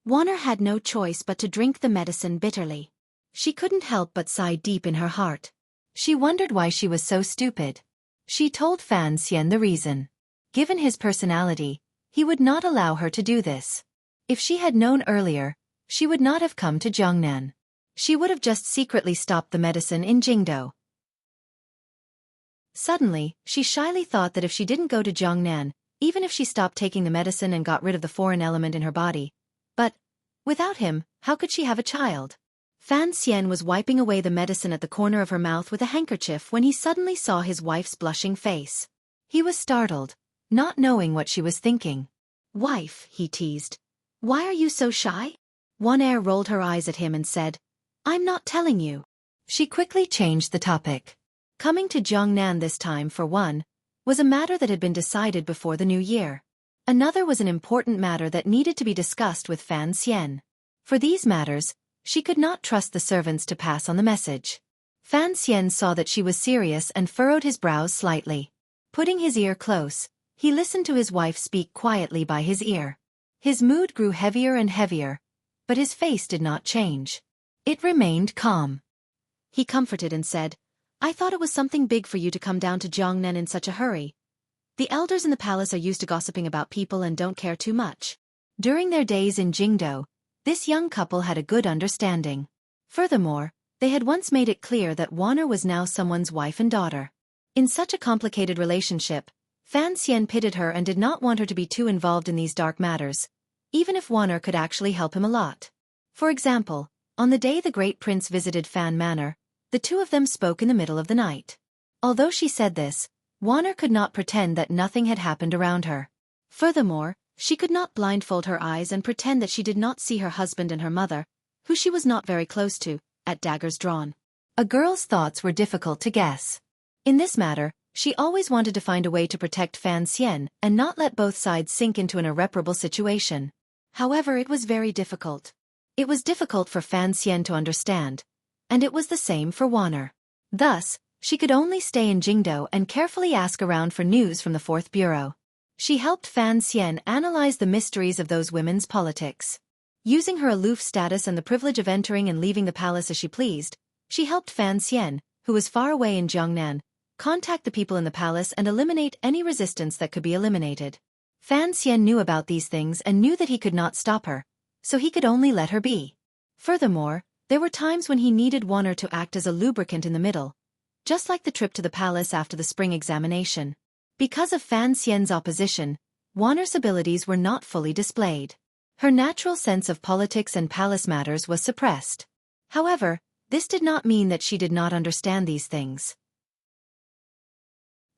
Wanner had no choice but to drink the medicine bitterly. She couldn't help but sigh deep in her heart. She wondered why she was so stupid. She told Fan Xian the reason. Given his personality, he would not allow her to do this. If she had known earlier, she would not have come to Jiangnan. She would have just secretly stopped the medicine in Jingdo. Suddenly, she shyly thought that if she didn't go to Jiangnan, even if she stopped taking the medicine and got rid of the foreign element in her body, but without him, how could she have a child? Fan Xian was wiping away the medicine at the corner of her mouth with a handkerchief when he suddenly saw his wife's blushing face. He was startled, not knowing what she was thinking. "Wife," he teased, "why are you so shy?" Wanner rolled her eyes at him and said, "I'm not telling you." She quickly changed the topic. Coming to Jiangnan this time, for one, was a matter that had been decided before the new year. Another was an important matter that needed to be discussed with Fan Xian. For these matters, she could not trust the servants to pass on the message. Fan Xian saw that she was serious and furrowed his brows slightly. Putting his ear close, he listened to his wife speak quietly by his ear. His mood grew heavier and heavier, but his face did not change. It remained calm. He comforted and said, "I thought it was something big for you to come down to Jiangnan in such a hurry. The elders in the palace are used to gossiping about people and don't care too much." During their days in Jingdo, this young couple had a good understanding. Furthermore, they had once made it clear that Wanner was now someone's wife and daughter. In such a complicated relationship, Fan Xian pitied her and did not want her to be too involved in these dark matters, even if Wanner could actually help him a lot. For example, on the day the great prince visited Fan Manor, the two of them spoke in the middle of the night. Although she said this, Wanner could not pretend that nothing had happened around her. Furthermore, she could not blindfold her eyes and pretend that she did not see her husband and her mother, who she was not very close to, at daggers drawn. A girl's thoughts were difficult to guess. In this matter, she always wanted to find a way to protect Fan Xian and not let both sides sink into an irreparable situation. However, it was very difficult. It was difficult for Fan Xian to understand, and it was the same for Wanner. Thus, she could only stay in Jingdo and carefully ask around for news from the Fourth Bureau. She helped Fan Xian analyze the mysteries of those women's politics. Using her aloof status and the privilege of entering and leaving the palace as she pleased, she helped Fan Xian, who was far away in Jiangnan, contact the people in the palace and eliminate any resistance that could be eliminated. Fan Xian knew about these things and knew that he could not stop her, so he could only let her be. Furthermore, there were times when he needed Wanner to act as a lubricant in the middle, just like the trip to the palace after the spring examination. Because of Fan Xian's opposition, Wanner's abilities were not fully displayed. Her natural sense of politics and palace matters was suppressed. However, this did not mean that she did not understand these things.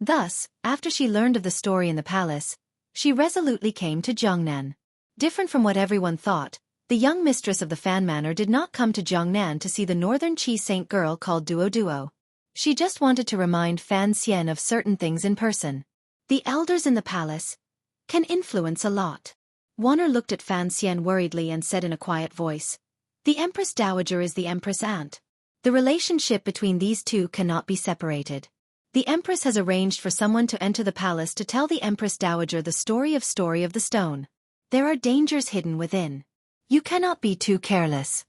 Thus, after she learned of the story in the palace, she resolutely came to Jiangnan. Different from what everyone thought, the young mistress of the Fan Manor did not come to Jiangnan to see the northern Qi Saint girl called Duo. She just wanted to remind Fan Xian of certain things in person. The elders in the palace can influence a lot. Wanner looked at Fan Xian worriedly and said in a quiet voice, "The Empress Dowager is the Empress Aunt. The relationship between these two cannot be separated. The Empress has arranged for someone to enter the palace to tell the Empress Dowager the story of the stone. There are dangers hidden within. You cannot be too careless."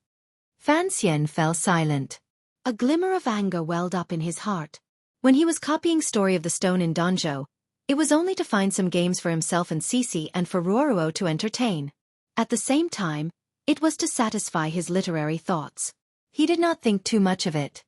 Fan Xian fell silent. A glimmer of anger welled up in his heart. When he was copying Story of the Stone in Danzhou, it was only to find some games for himself and Cece and for Ruoruo to entertain. At the same time, it was to satisfy his literary thoughts. He did not think too much of it.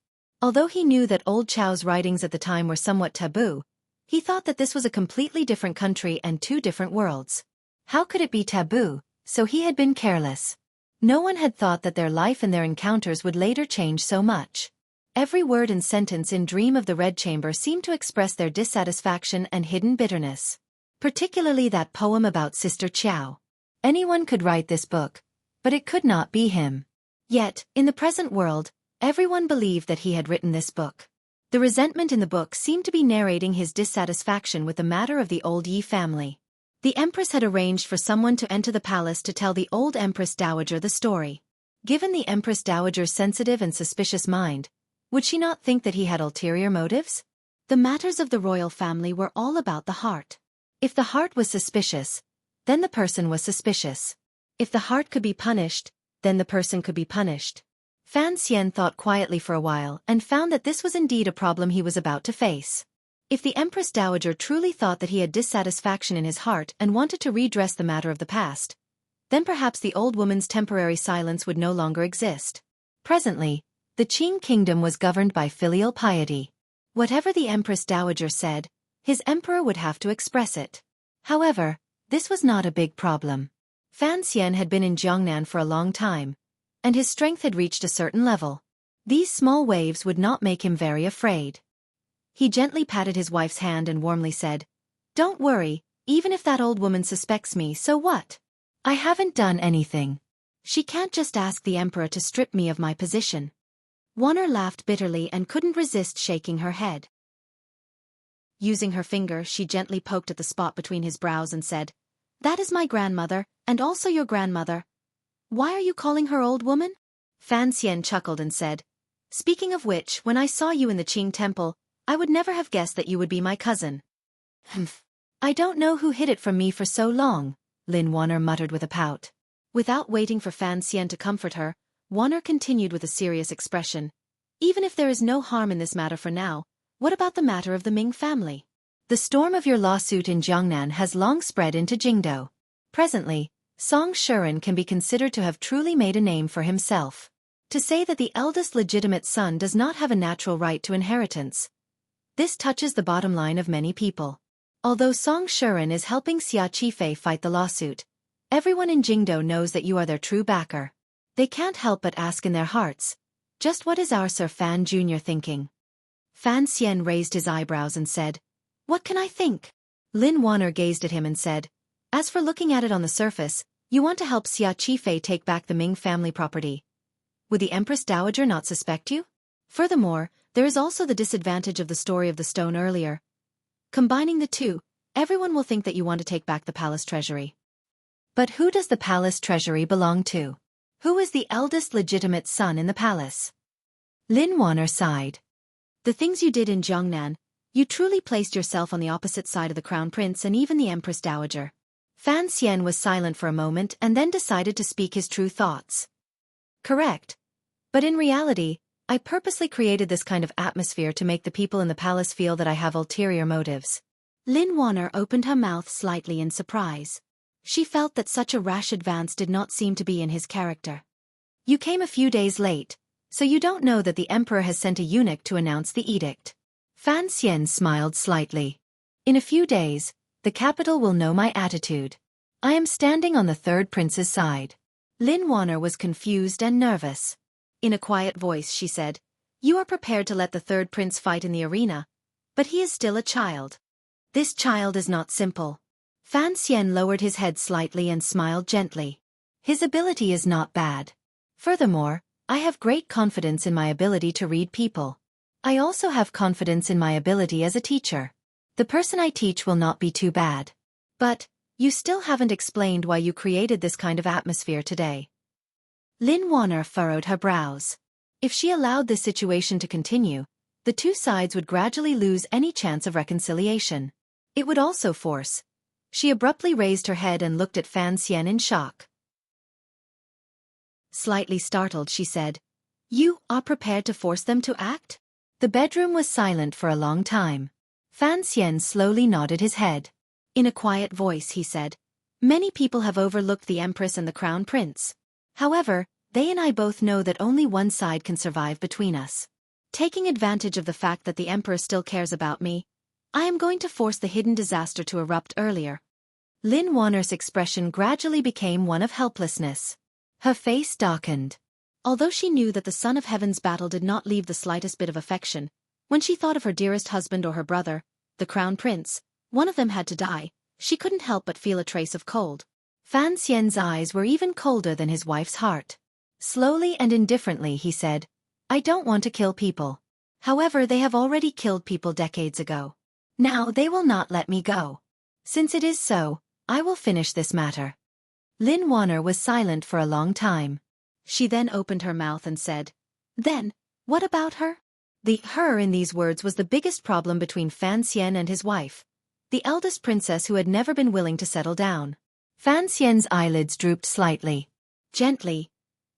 Although he knew that old Chao's writings at the time were somewhat taboo, he thought that this was a completely different country and two different worlds. How could it be taboo? So he had been careless. No one had thought that their life and their encounters would later change so much. Every word and sentence in Dream of the Red Chamber seemed to express their dissatisfaction and hidden bitterness. Particularly that poem about Sister Qiao. Anyone could write this book, but it could not be him. Yet, in the present world, everyone believed that he had written this book. The resentment in the book seemed to be narrating his dissatisfaction with the matter of the old Yi family. The empress had arranged for someone to enter the palace to tell the old empress dowager the story. Given the empress dowager's sensitive and suspicious mind, would she not think that he had ulterior motives? The matters of the royal family were all about the heart. If the heart was suspicious, then the person was suspicious. If the heart could be punished, then the person could be punished. Fan Xian thought quietly for a while and found that this was indeed a problem he was about to face. If the Empress Dowager truly thought that he had dissatisfaction in his heart and wanted to redress the matter of the past, then perhaps the old woman's temporary silence would no longer exist. Presently, the Qing kingdom was governed by filial piety. Whatever the Empress Dowager said, his emperor would have to express it. However, this was not a big problem. Fan Xian had been in Jiangnan for a long time, and his strength had reached a certain level. These small waves would not make him very afraid. He gently patted his wife's hand and warmly said, "Don't worry, even if that old woman suspects me, so what? I haven't done anything. She can't just ask the emperor to strip me of my position." Warner laughed bitterly and couldn't resist shaking her head. Using her finger, she gently poked at the spot between his brows and said, "That is my grandmother, and also your grandmother. Why are you calling her old woman?" Fan Xian chuckled and said, "Speaking of which, when I saw you in the Qing temple, I would never have guessed that you would be my cousin." "Humph. I don't know who hid it from me for so long," Lin Warner muttered with a pout. Without waiting for Fan Xian to comfort her, Warner continued with a serious expression. "Even if there is no harm in this matter for now, what about the matter of the Ming family? The storm of your lawsuit in Jiangnan has long spread into Jingdou. Presently, Song Shuren can be considered to have truly made a name for himself. To say that the eldest legitimate son does not have a natural right to inheritance. This touches the bottom line of many people. Although Song Shuren is helping Xueqi fight the lawsuit, everyone in Jingdou knows that you are their true backer. They can't help but ask in their hearts, just what is our Sir Fan Jr. thinking?" Fan Xian raised his eyebrows and said, "What can I think?" Lin Warner gazed at him and said, "As for looking at it on the surface, you want to help Xueqi take back the Ming family property. Would the Empress Dowager not suspect you? Furthermore, there is also the disadvantage of the story of the stone earlier. Combining the two, everyone will think that you want to take back the palace treasury." "But who does the palace treasury belong to? Who is the eldest legitimate son in the palace?" Lin Warner sighed. "The things you did in Jiangnan, you truly placed yourself on the opposite side of the Crown Prince and even the Empress Dowager." Fan Xian was silent for a moment and then decided to speak his true thoughts. "Correct. But in reality, I purposely created this kind of atmosphere to make the people in the palace feel that I have ulterior motives." Lin Warner opened her mouth slightly in surprise. She felt that such a rash advance did not seem to be in his character. "You came a few days late, so you don't know that the emperor has sent a eunuch to announce the edict." Fan Xian smiled slightly. "In a few days, the capital will know my attitude. I am standing on the third prince's side." Lin Warner was confused and nervous. In a quiet voice she said, "You are prepared to let the third prince fight in the arena, but he is still a child. This child is not simple." Fan Xian lowered his head slightly and smiled gently. "His ability is not bad. Furthermore, I have great confidence in my ability to read people. I also have confidence in my ability as a teacher. The person I teach will not be too bad. But, you still haven't explained why you created this kind of atmosphere today." Lin Warner furrowed her brows. If she allowed this situation to continue, the two sides would gradually lose any chance of reconciliation. It would also force. She abruptly raised her head and looked at Fan Xian in shock. Slightly startled, she said, "You are prepared to force them to act?" The bedroom was silent for a long time. Fan Xian slowly nodded his head. In a quiet voice he said, "Many people have overlooked the Empress and the Crown Prince. However, they and I both know that only one side can survive between us. Taking advantage of the fact that the Emperor still cares about me, I am going to force the hidden disaster to erupt earlier." Lin Warner's expression gradually became one of helplessness. Her face darkened. Although she knew that the Son of Heaven's battle did not leave the slightest bit of affection, when she thought of her dearest husband or her brother, the Crown Prince, one of them had to die, she couldn't help but feel a trace of cold. Fan Xian's eyes were even colder than his wife's heart. Slowly and indifferently he said, "I don't want to kill people. However, they have already killed people decades ago. Now they will not let me go. Since it is so, I will finish this matter. Lin Wanner was silent for a long time. She then opened her mouth and said, "Then, what about her?" The her in these words was the biggest problem between Fan Xian and his wife, the eldest princess who had never been willing to settle down. Fan Xian's eyelids drooped slightly. Gently,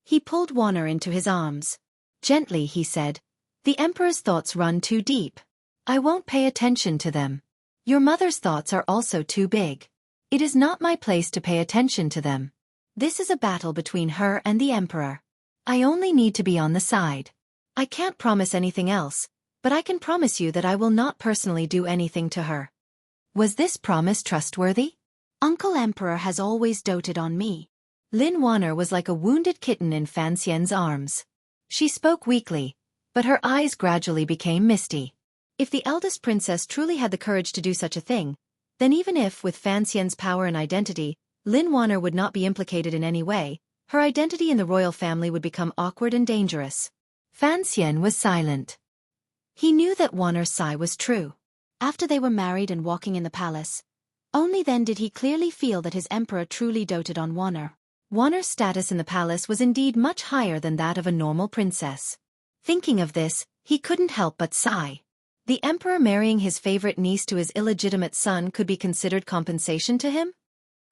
he pulled Wanner into his arms. Gently, he said, "The Emperor's thoughts run too deep. I won't pay attention to them. Your mother's thoughts are also too big. It is not my place to pay attention to them. This is a battle between her and the Emperor. I only need to be on the side. I can't promise anything else, but I can promise you that I will not personally do anything to her." Was this promise trustworthy? Uncle Emperor has always doted on me. Lin Wanner was like a wounded kitten in Fan Xian's arms. She spoke weakly, but her eyes gradually became misty. If the eldest princess truly had the courage to do such a thing, then even if, with Fan Xian's power and identity, Lin Wanner would not be implicated in any way, her identity in the royal family would become awkward and dangerous. Fan Xian was silent. He knew that Wanner's sigh was true. After they were married and walking in the palace, only then did he clearly feel that his emperor truly doted on Wanner. Wanner's status in the palace was indeed much higher than that of a normal princess. Thinking of this, he couldn't help but sigh. The emperor marrying his favorite niece to his illegitimate son could be considered compensation to him?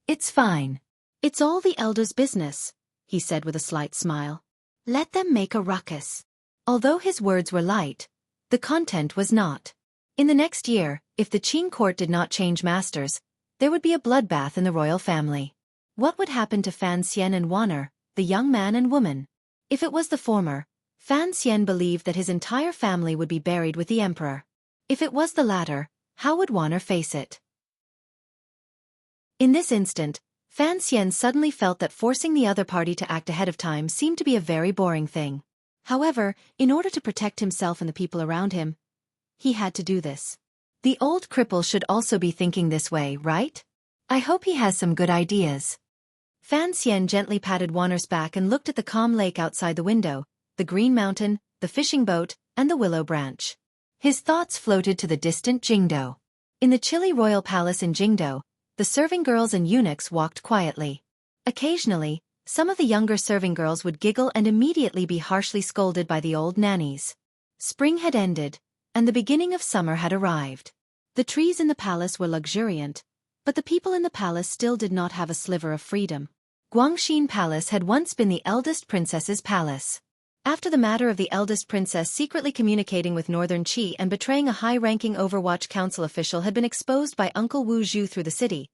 "It's fine. It's all the elders' business," he said with a slight smile. "Let them make a ruckus." Although his words were light, the content was not. In the next year, if the Qing court did not change masters, there would be a bloodbath in the royal family. What would happen to Fan Xian and Wanner, the young man and woman? If it was the former, Fan Xian believed that his entire family would be buried with the emperor. If it was the latter, how would Wanner face it? In this instant, Fan Xian suddenly felt that forcing the other party to act ahead of time seemed to be a very boring thing. However, in order to protect himself and the people around him, he had to do this. The old cripple should also be thinking this way, right? I hope he has some good ideas. Fan Xian gently patted Wanner's back and looked at the calm lake outside the window, the green mountain, the fishing boat, and the willow branch. His thoughts floated to the distant Jingdo. In the chilly royal palace in Jingdo, the serving girls and eunuchs walked quietly. Occasionally, some of the younger serving girls would giggle and immediately be harshly scolded by the old nannies. Spring had ended, and the beginning of summer had arrived. The trees in the palace were luxuriant, but the people in the palace still did not have a sliver of freedom. Guangxin Palace had once been the eldest princess's palace. After the matter of the eldest princess secretly communicating with Northern Qi and betraying a high-ranking Overwatch Council official had been exposed by Uncle Wu Zhu through the city,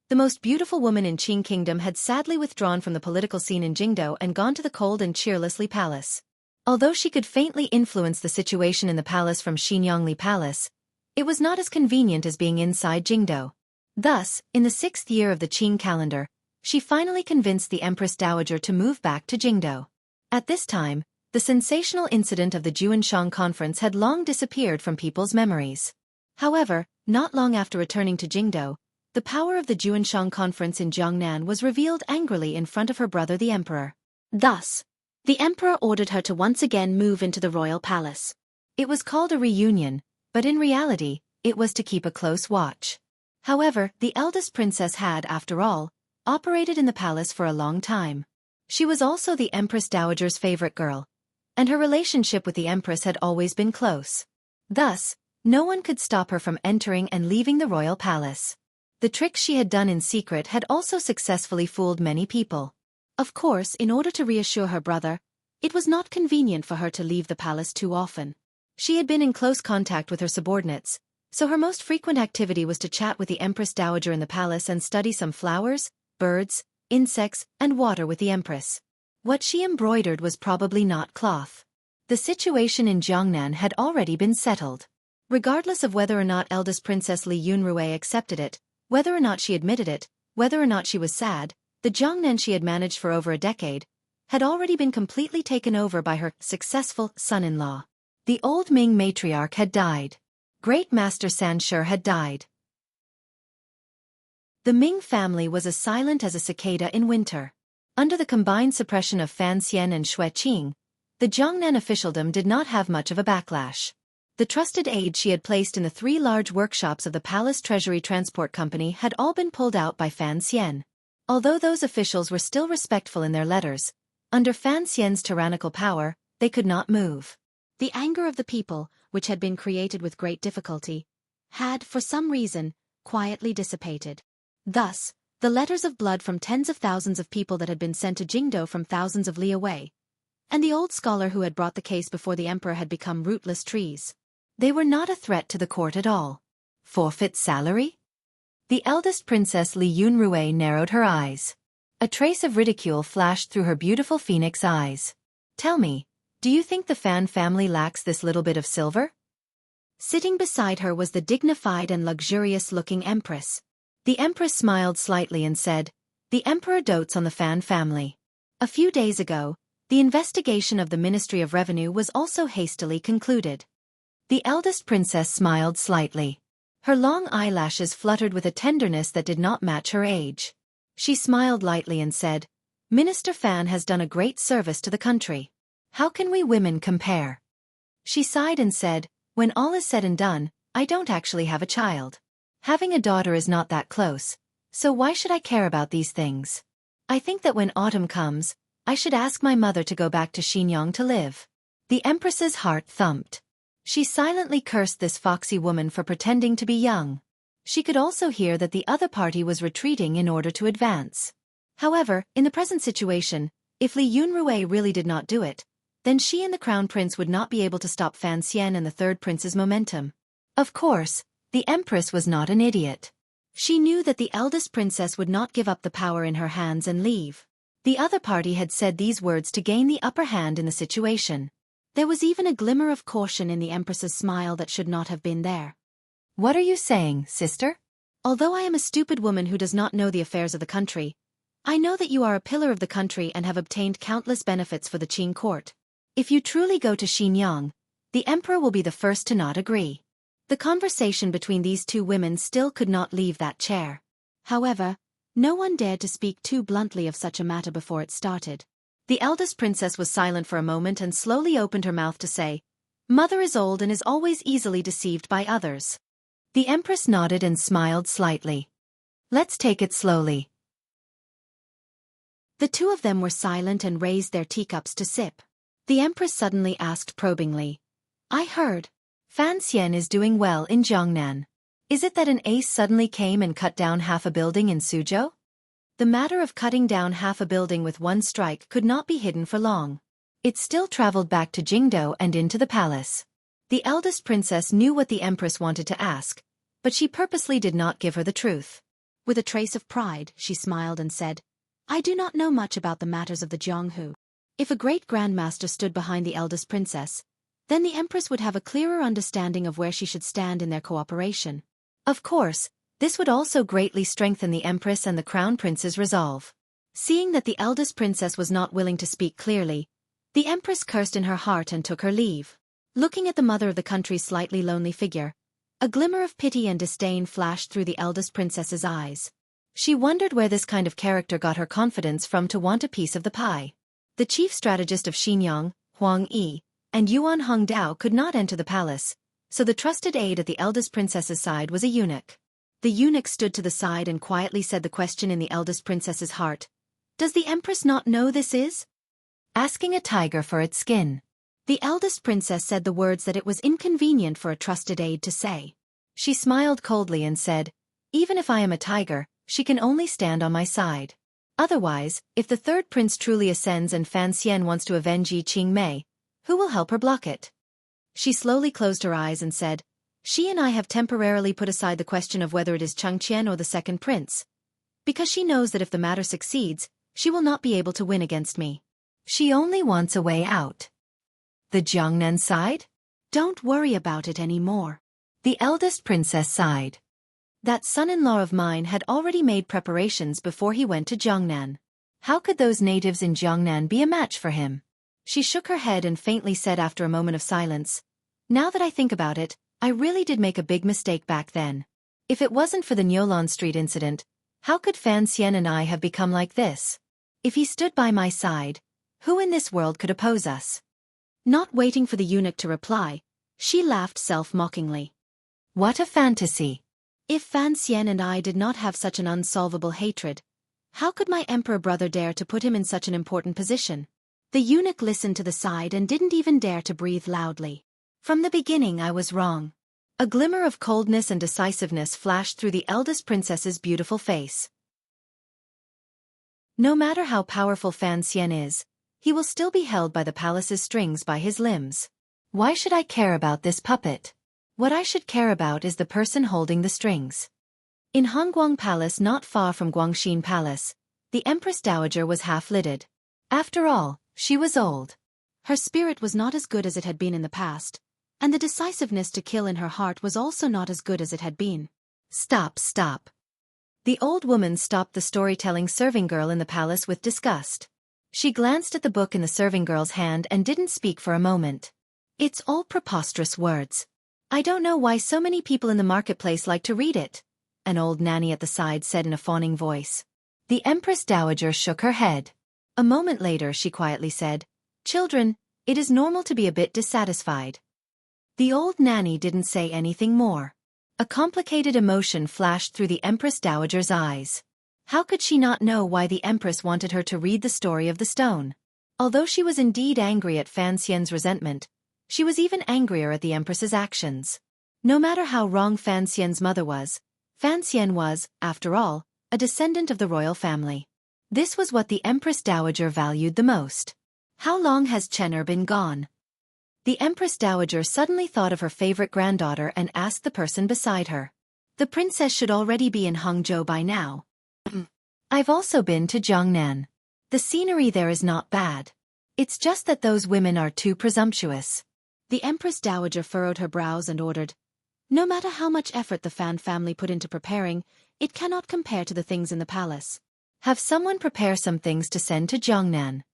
the most beautiful woman in Qing Kingdom had sadly withdrawn from the political scene in Jingdo and gone to the cold and cheerless Li Palace. Although she could faintly influence the situation in the palace from Xinyangli Palace, it was not as convenient as being inside Jingdo. Thus, in the 6th year of the Qing calendar, she finally convinced the Empress Dowager to move back to Jingdo. At this time, the sensational incident of the Juanshang Conference had long disappeared from people's memories. However, not long after returning to Jingdo, the power of the Juanshang Conference in Jiangnan was revealed angrily in front of her brother the emperor. Thus, the emperor ordered her to once again move into the royal palace. It was called a reunion, but in reality, it was to keep a close watch. However, the eldest princess had, after all, operated in the palace for a long time. She was also the Empress Dowager's favorite girl, and her relationship with the Empress had always been close. Thus, no one could stop her from entering and leaving the royal palace. The tricks she had done in secret had also successfully fooled many people. Of course, in order to reassure her brother, it was not convenient for her to leave the palace too often. She had been in close contact with her subordinates, so her most frequent activity was to chat with the Empress Dowager in the palace and study some flowers, birds, insects, and water with the Empress. What she embroidered was probably not cloth. The situation in Jiangnan had already been settled. Regardless of whether or not eldest Princess Li Yunrui accepted it, whether or not she admitted it, whether or not she was sad, the Jiangnan she had managed for over a decade had already been completely taken over by her successful son-in-law. The old Ming matriarch had died. Great Master Sanshi had died. The Ming family was as silent as a cicada in winter. Under the combined suppression of Fan Xian and Xueqi, the Jiangnan officialdom did not have much of a backlash. The trusted aid she had placed in the 3 large workshops of the Palace Treasury Transport Company had all been pulled out by Fan Xian. Although those officials were still respectful in their letters, under Fan Xian's tyrannical power, they could not move. The anger of the people, which had been created with great difficulty, had, for some reason, quietly dissipated. Thus, the letters of blood from tens of thousands of people that had been sent to Jingdo from thousands of li away, and the old scholar who had brought the case before the emperor had become rootless trees. They were not a threat to the court at all. Forfeit salary? The eldest princess Li Yunrui narrowed her eyes. A trace of ridicule flashed through her beautiful phoenix eyes. Tell me, do you think the Fan family lacks this little bit of silver? Sitting beside her was the dignified and luxurious-looking empress. The empress smiled slightly and said, "The emperor dotes on the Fan family. A few days ago, the investigation of the Ministry of Revenue was also hastily concluded." The eldest princess smiled slightly. Her long eyelashes fluttered with a tenderness that did not match her age. She smiled lightly and said, "Minister Fan has done a great service to the country. How can we women compare?" She sighed and said, "When all is said and done, I don't actually have a child. Having a daughter is not that close, so why should I care about these things? I think that when autumn comes, I should ask my mother to go back to Xinjiang to live." The empress's heart thumped. She silently cursed this foxy woman for pretending to be young. She could also hear that the other party was retreating in order to advance. However, in the present situation, if Li Yunrui really did not do it, then she and the crown prince would not be able to stop Fan Xian and the third prince's momentum. Of course, the empress was not an idiot. She knew that the eldest princess would not give up the power in her hands and leave. The other party had said these words to gain the upper hand in the situation. There was even a glimmer of caution in the empress's smile that should not have been there. "What are you saying, sister? Although I am a stupid woman who does not know the affairs of the country, I know that you are a pillar of the country and have obtained countless benefits for the Qing court. If you truly go to Xinjiang, the emperor will be the first to not agree." The conversation between these two women still could not leave that chair. However, no one dared to speak too bluntly of such a matter before it started. The eldest princess was silent for a moment and slowly opened her mouth to say, "Mother is old and is always easily deceived by others." The empress nodded and smiled slightly. "Let's take it slowly." The two of them were silent and raised their teacups to sip. The empress suddenly asked probingly, "I heard Fan Xian is doing well in Jiangnan. Is it that an ace suddenly came and cut down half a building in Suzhou?" The matter of cutting down half a building with one strike could not be hidden for long. It still traveled back to Jingdo and into the palace. The eldest princess knew what the empress wanted to ask, but she purposely did not give her the truth. With a trace of pride, she smiled and said, "I do not know much about the matters of the Jianghu. If a great grandmaster stood behind the eldest princess, then the empress would have a clearer understanding of where she should stand in their cooperation. Of course, this would also greatly strengthen the empress and the crown prince's resolve." Seeing that the eldest princess was not willing to speak clearly, the empress cursed in her heart and took her leave. Looking at the mother of the country's slightly lonely figure, a glimmer of pity and disdain flashed through the eldest princess's eyes. She wondered where this kind of character got her confidence from to want a piece of the pie. The chief strategist of Xinjiang, Huang Yi, and Yuan Hongdao could not enter the palace, so the trusted aide at the eldest princess's side was a eunuch. The eunuch stood to the side and quietly said the question in the eldest princess's heart. "Does the empress not know this is asking a tiger for its skin?" The eldest princess said the words that it was inconvenient for a trusted aide to say. She smiled coldly and said, "Even if I am a tiger, she can only stand on my side. Otherwise, if the third prince truly ascends and Fan Xian wants to avenge Yi Qingmei, who will help her block it?" She slowly closed her eyes and said, "She and I have temporarily put aside the question of whether it is Chengqian or the second prince, because she knows that if the matter succeeds, she will not be able to win against me. She only wants a way out." "The Jiangnan side?" "Don't worry about it anymore." The eldest princess sighed. That son-in-law of mine had already made preparations before he went to Jiangnan. How could those natives in Jiangnan be a match for him? She shook her head and faintly said after a moment of silence, "Now that I think about it, I really did make a big mistake back then. If it wasn't for the Nyolan Street incident, how could Fan Xian and I have become like this? If he stood by my side, who in this world could oppose us?" Not waiting for the eunuch to reply, She laughed self-mockingly. What a fantasy! If Fan Xian and I did not have such an unsolvable hatred, how could my emperor brother dare to put him in such an important position? The eunuch listened to the side and didn't even dare to breathe loudly. From the beginning I was wrong. A glimmer of coldness and decisiveness flashed through the eldest princess's beautiful face. No matter how powerful Fan Xian is, he will still be held by the palace's strings by his limbs. Why should I care about this puppet? What I should care about is the person holding the strings. In Hongguang Palace, not far from Guangxin Palace, the Empress Dowager was half-lidded. After all, she was old. Her spirit was not as good as it had been in the past, and the decisiveness to kill in her heart was also not as good as it had been. Stop. The old woman stopped the storytelling serving girl in the palace with disgust. She glanced at the book in the serving girl's hand and didn't speak for a moment. It's all preposterous words. I don't know why so many people in the marketplace like to read it, an old nanny at the side said in a fawning voice. The Empress Dowager shook her head. A moment later she quietly said, "Children, it is normal to be a bit dissatisfied." The old nanny didn't say anything more. A complicated emotion flashed through the Empress Dowager's eyes. How could she not know why the Empress wanted her to read the story of the stone? Although she was indeed angry at Fan Xian's resentment, she was even angrier at the Empress's actions. No matter how wrong Fan Xian's mother was, Fan Xian was, after all, a descendant of the royal family. This was what the Empress Dowager valued the most. How long has Chen been gone? The Empress Dowager suddenly thought of her favorite granddaughter and asked the person beside her. The princess should already be in Hangzhou by now. I've also been to Jiangnan. The scenery there is not bad. It's just that those women are too presumptuous. The Empress Dowager furrowed her brows and ordered, "No matter how much effort the Fan family put into preparing, it cannot compare to the things in the palace. Have someone prepare some things to send to Jiangnan."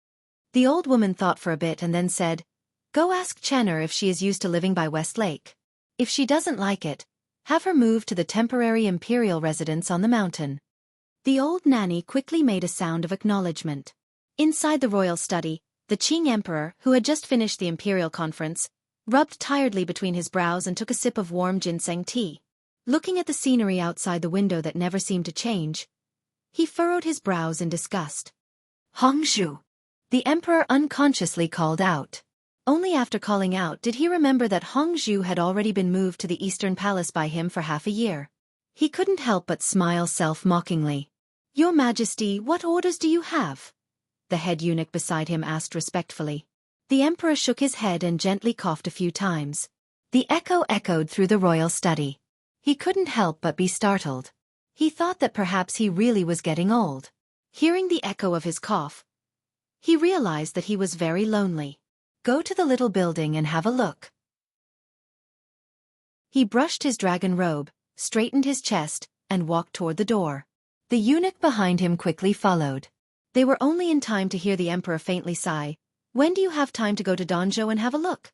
The old woman thought for a bit and then said, "Go ask Chenner if she is used to living by West Lake. If she doesn't like it, have her move to the temporary imperial residence on the mountain." The old nanny quickly made a sound of acknowledgement. Inside the royal study, the Qing emperor, who had just finished the imperial conference, rubbed tiredly between his brows and took a sip of warm ginseng tea. Looking at the scenery outside the window that never seemed to change, he furrowed his brows in disgust. "Hongzhou," the emperor unconsciously called out. Only after calling out did he remember that Hongzhou had already been moved to the Eastern Palace by him for half a year. He couldn't help but smile self-mockingly. "Your Majesty, what orders do you have?" the head eunuch beside him asked respectfully. The emperor shook his head and gently coughed a few times. The echo echoed through the royal study. He couldn't help but be startled. He thought that perhaps he really was getting old. Hearing the echo of his cough, he realized that he was very lonely. "Go to the little building and have a look." He brushed his dragon robe, straightened his chest, and walked toward the door. The eunuch behind him quickly followed. They were only in time to hear the emperor faintly sigh, "When do you have time to go to Danzhou and have a look?"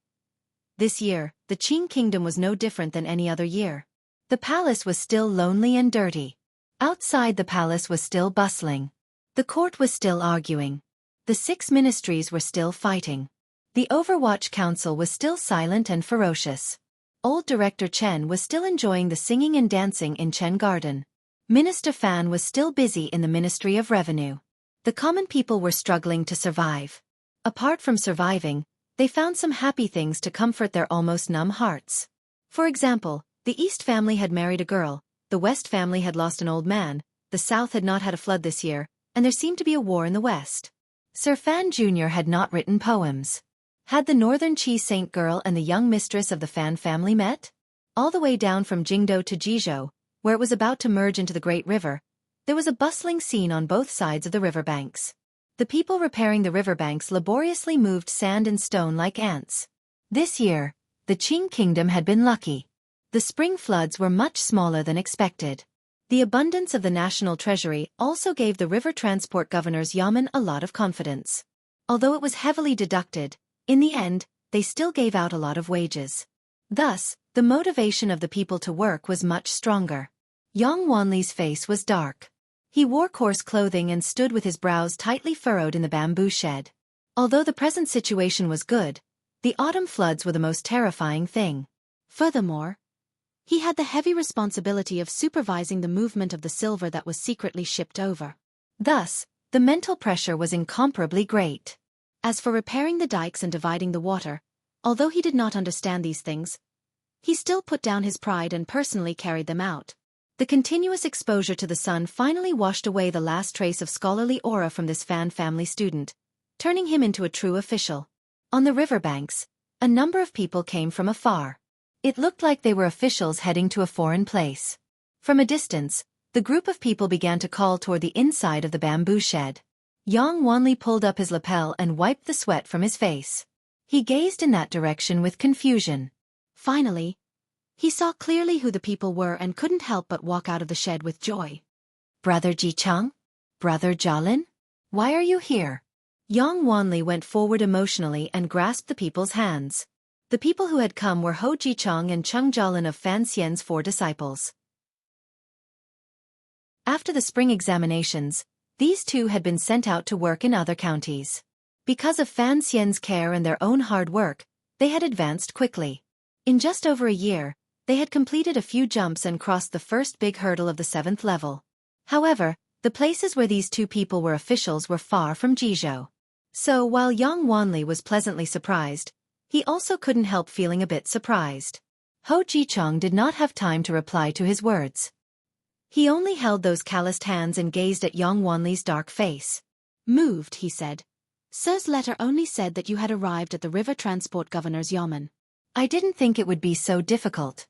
This year, the Qing kingdom was no different than any other year. The palace was still lonely and dirty. Outside the palace was still bustling. The court was still arguing. The 6 ministries were still fighting. The Overwatch Council was still silent and ferocious. Old Director Chen was still enjoying the singing and dancing in Chen Garden. Minister Fan was still busy in the Ministry of Revenue. The common people were struggling to survive. Apart from surviving, they found some happy things to comfort their almost numb hearts. For example, the East family had married a girl, the West family had lost an old man, the South had not had a flood this year, and there seemed to be a war in the West. Sir Fan Jr. had not written poems. Had the Northern Qi Saint girl and the young mistress of the Fan family met? All the way down from Jingdou to Jizhou, where it was about to merge into the Great River, there was a bustling scene on both sides of the riverbanks. The people repairing the riverbanks laboriously moved sand and stone like ants. This year, the Qing kingdom had been lucky. The spring floods were much smaller than expected. The abundance of the national treasury also gave the river transport governor's yamen a lot of confidence. Although it was heavily deducted, in the end, they still gave out a lot of wages. Thus, the motivation of the people to work was much stronger. Yang Wanli's face was dark. He wore coarse clothing and stood with his brows tightly furrowed in the bamboo shed. Although the present situation was good, The autumn floods were the most terrifying thing. Furthermore, he had the heavy responsibility of supervising the movement of the silver that was secretly shipped over. Thus, the mental pressure was incomparably great. As for repairing the dikes and dividing the water, although he did not understand these things, he still put down his pride and personally carried them out. The continuous exposure to the sun finally washed away the last trace of scholarly aura from this Fan family student, turning him into a true official. On the riverbanks, a number of people came from afar. It looked like they were officials heading to a foreign place. From a distance, the group of people began to call toward the inside of the bamboo shed. Yang Wanli pulled up his lapel and wiped the sweat from his face. He gazed in that direction with confusion. Finally, he saw clearly who the people were and couldn't help but walk out of the shed with joy. Brother Jicheng? Brother Jialin? Why are you here? Yang Wanli went forward emotionally and grasped the people's hands. The people who had come were Ho Jicheng and Cheng Jialin of Fan Xian's 4 disciples. After the spring examinations, these two had been sent out to work in other counties. Because of Fan Xian's care and their own hard work, they had advanced quickly. In just over a year, they had completed a few jumps and crossed the first big hurdle of the 7th level. However, the places where these two people were officials were far from Jizhou. So while Yang Wanli was pleasantly surprised, he also couldn't help feeling a bit surprised. Ho Jicheng did not have time to reply to his words. He only held those calloused hands and gazed at Yang Wanli's dark face. Moved, he said. Sir's letter only said that you had arrived at the river transport governor's yamen. I didn't think it would be so difficult.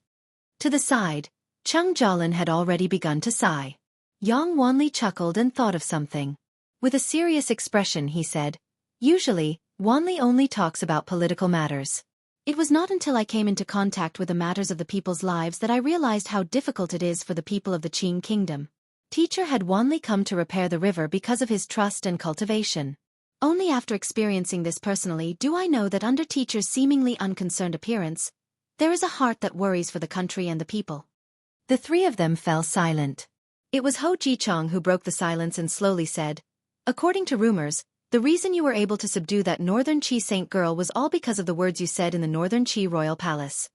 To the side, Cheng Jialin had already begun to sigh. Yang Wanli chuckled and thought of something. With a serious expression he said, Usually, Wanli only talks about political matters. It was not until I came into contact with the matters of the people's lives that I realized how difficult it is for the people of the Qing kingdom. Teacher had Wanli come to repair the river because of his trust and cultivation. Only after experiencing this personally do I know that under teacher's seemingly unconcerned appearance, there is a heart that worries for the country and the people. The three of them fell silent. It was Ho Jicheng who broke the silence and slowly said, According to rumors, the reason you were able to subdue that Northern Qi saint girl was all because of the words you said in the Northern Qi royal palace.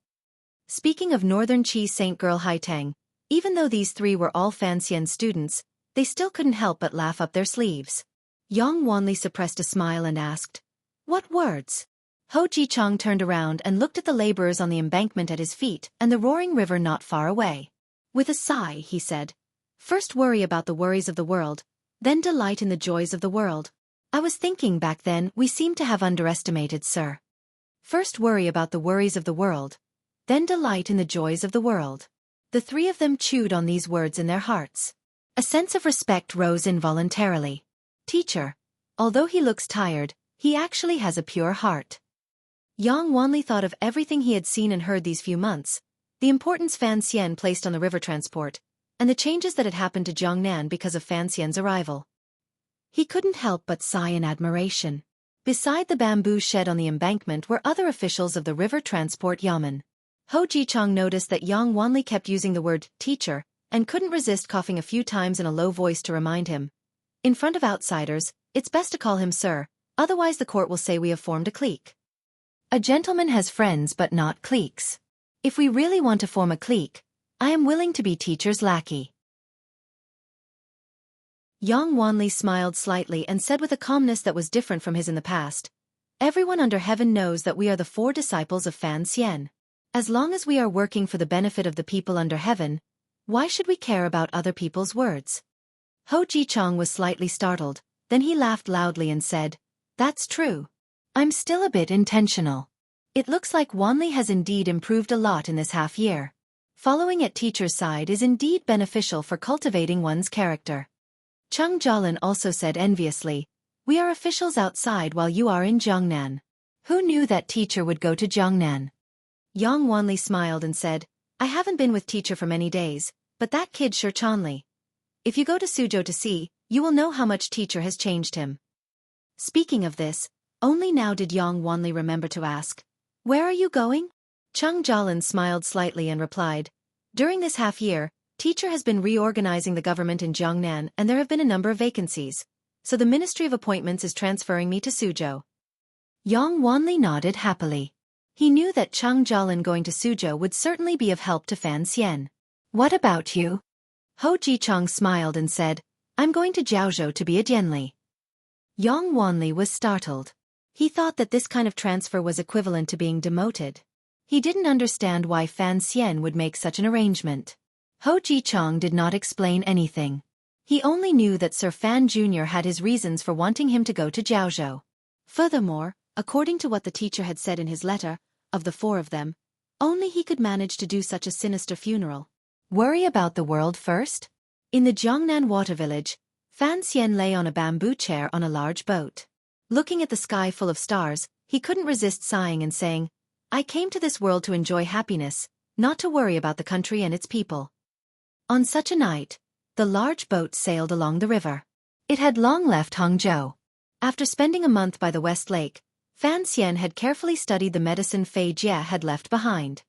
Speaking of Northern Qi saint girl Haitang, even though these three were all Fan Xian students, they still couldn't help but laugh up their sleeves. Yang Wanli suppressed a smile and asked, What words? Ho Jicheng turned around and looked at the laborers on the embankment at his feet and the roaring river not far away. With a sigh, he said, First worry about the worries of the world, then delight in the joys of the world. I was thinking back then we seem to have underestimated Sir. First worry about the worries of the world, then delight in the joys of the world. The three of them chewed on these words in their hearts. A sense of respect rose involuntarily. Teacher, although he looks tired, he actually has a pure heart. Yang Wanli thought of everything he had seen and heard these few months, the importance Fan Xian placed on the river transport, and the changes that had happened to Jiangnan because of Fan Xian's arrival. He couldn't help but sigh in admiration. Beside the bamboo shed on the embankment were other officials of the river transport yamen. Ho Jicheng noticed that Yang Wanli kept using the word teacher and couldn't resist coughing a few times in a low voice to remind him. In front of outsiders, it's best to call him sir, otherwise the court will say we have formed a clique. A gentleman has friends but not cliques. If we really want to form a clique, I am willing to be teacher's lackey. Yang Wanli smiled slightly and said with a calmness that was different from his in the past, Everyone under heaven knows that we are the 4 disciples of Fan Xian. As long as we are working for the benefit of the people under heaven, why should we care about other people's words? Ho Jicheng was slightly startled, then he laughed loudly and said, That's true. I'm still a bit intentional. It looks like Wanli has indeed improved a lot in this half year. Following at teacher's side is indeed beneficial for cultivating one's character. Cheng Jialin also said enviously, We are officials outside while you are in Jiangnan. Who knew that teacher would go to Jiangnan? Yang Wanli smiled and said, I haven't been with teacher for many days, but that kid sure Chanli. If you go to Suzhou to see, you will know how much teacher has changed him. Speaking of this, only now did Yang Wanli remember to ask, Where are you going? Cheng Jialin smiled slightly and replied, During this half year, teacher has been reorganizing the government in Jiangnan and there have been a number of vacancies, so the Ministry of Appointments is transferring me to Suzhou. Yang Wanli nodded happily. He knew that Chang Jialin going to Suzhou would certainly be of help to Fan Xian. What about you? Ho Jichang smiled and said, I'm going to Jiaozhou to be a Jianli. Yang Wanli was startled. He thought that this kind of transfer was equivalent to being demoted. He didn't understand why Fan Xian would make such an arrangement. Ho Jichang did not explain anything. He only knew that Sir Fan Jr. had his reasons for wanting him to go to Jiaozhou. Furthermore, according to what the teacher had said in his letter, of the four of them, only he could manage to do such a sinister funeral. Worry about the world first? In the Jiangnan water village, Fan Xian lay on a bamboo chair on a large boat. Looking at the sky full of stars, he couldn't resist sighing and saying, I came to this world to enjoy happiness, not to worry about the country and its people. On such a night, the large boat sailed along the river. It had long left Hangzhou. After spending a month by the West Lake, Fan Xian had carefully studied the medicine Fei Jie had left behind.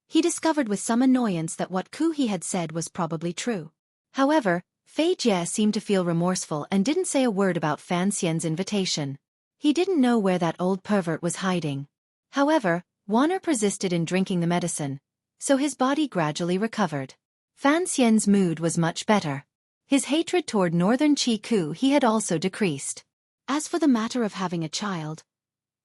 He discovered with some annoyance that what Ku he had said was probably true. However, Fei Jie seemed to feel remorseful and didn't say a word about Fan Xian's invitation. He didn't know where that old pervert was hiding. However, Wanner persisted in drinking the medicine, so his body gradually recovered. Fan Xian's mood was much better. His hatred toward Northern Qi Ku he had also decreased. As for the matter of having a child,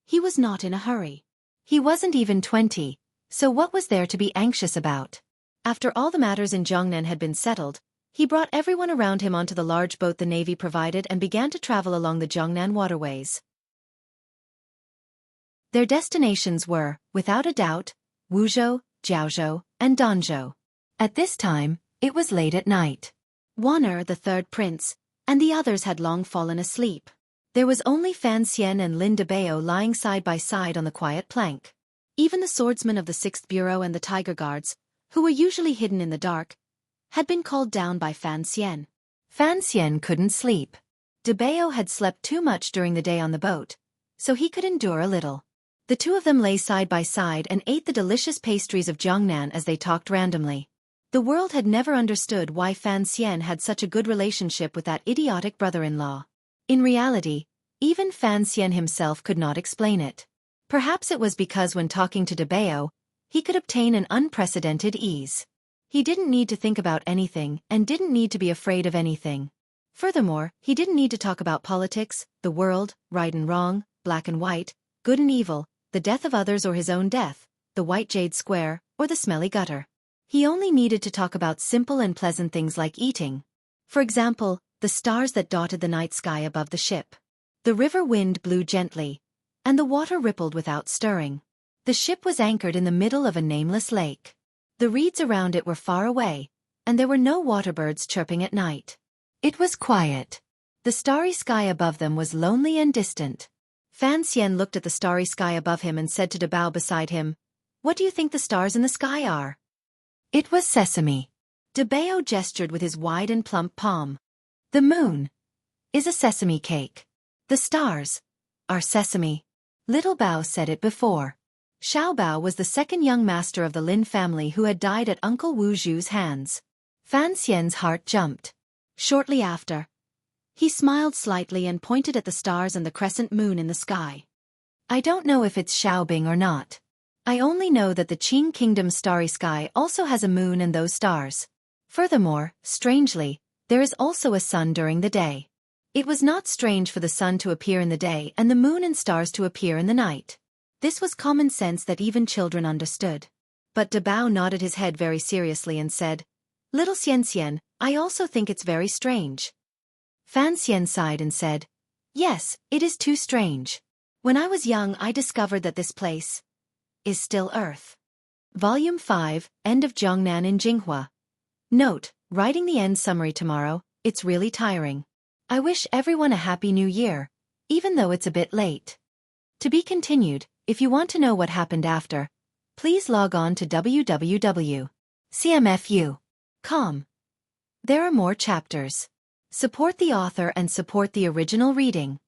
he was not in a hurry. He wasn't even 20, so what was there to be anxious about? After all the matters in Jiangnan had been settled, he brought everyone around him onto the large boat the Navy provided and began to travel along the Jiangnan waterways. Their destinations were, without a doubt, Wuzhou, Jiaozhou, and Danzhou. At this time, it was late at night. Wanner, the third prince, and the others had long fallen asleep. There was only Fan Xian and Lin Debao lying side by side on the quiet plank. Even the swordsmen of the 6th Bureau and the Tiger Guards, who were usually hidden in the dark, had been called down by Fan Xian. Fan Xian couldn't sleep. Debao had slept too much during the day on the boat, so he could endure a little. The two of them lay side by side and ate the delicious pastries of Jiangnan as they talked randomly. The world had never understood why Fan Xian had such a good relationship with that idiotic brother-in-law. In reality, even Fan Xian himself could not explain it. Perhaps it was because when talking to Debao, he could obtain an unprecedented ease. He didn't need to think about anything and didn't need to be afraid of anything. Furthermore, he didn't need to talk about politics, the world, right and wrong, black and white, good and evil, the death of others or his own death, the white jade square, or the smelly gutter. He only needed to talk about simple and pleasant things like eating. For example, the stars that dotted the night sky above the ship. The river wind blew gently, and the water rippled without stirring. The ship was anchored in the middle of a nameless lake. The reeds around it were far away, and there were no waterbirds chirping at night. It was quiet. The starry sky above them was lonely and distant. Fan Xian looked at the starry sky above him and said to Debao beside him, What do you think the stars in the sky are? It was sesame. Debao gestured with his wide and plump palm. The moon is a sesame cake. The stars are sesame. Little Bao said it before. Xiao Bao was the second young master of the Lin family who had died at Uncle Wu Zhu's hands. Fan Xian's heart jumped. Shortly after, he smiled slightly and pointed at the stars and the crescent moon in the sky. I don't know if it's Xiaobing or not. I only know that the Qing Kingdom's starry sky also has a moon and those stars. Furthermore, strangely, there is also a sun during the day. It was not strange for the sun to appear in the day and the moon and stars to appear in the night. This was common sense that even children understood. But Debao nodded his head very seriously and said, Little Xian Xian, I also think it's very strange. Fan Xian sighed and said, Yes, it is too strange. When I was young I discovered that this place is still Earth. Volume 5, End of Jiangnan in Jinghua. Note, writing the end summary tomorrow, it's really tiring. I wish everyone a happy new year, even though it's a bit late. To be continued. If you want to know what happened after, please log on to www.cmfu.com. There are more chapters. Support the author and support the original reading.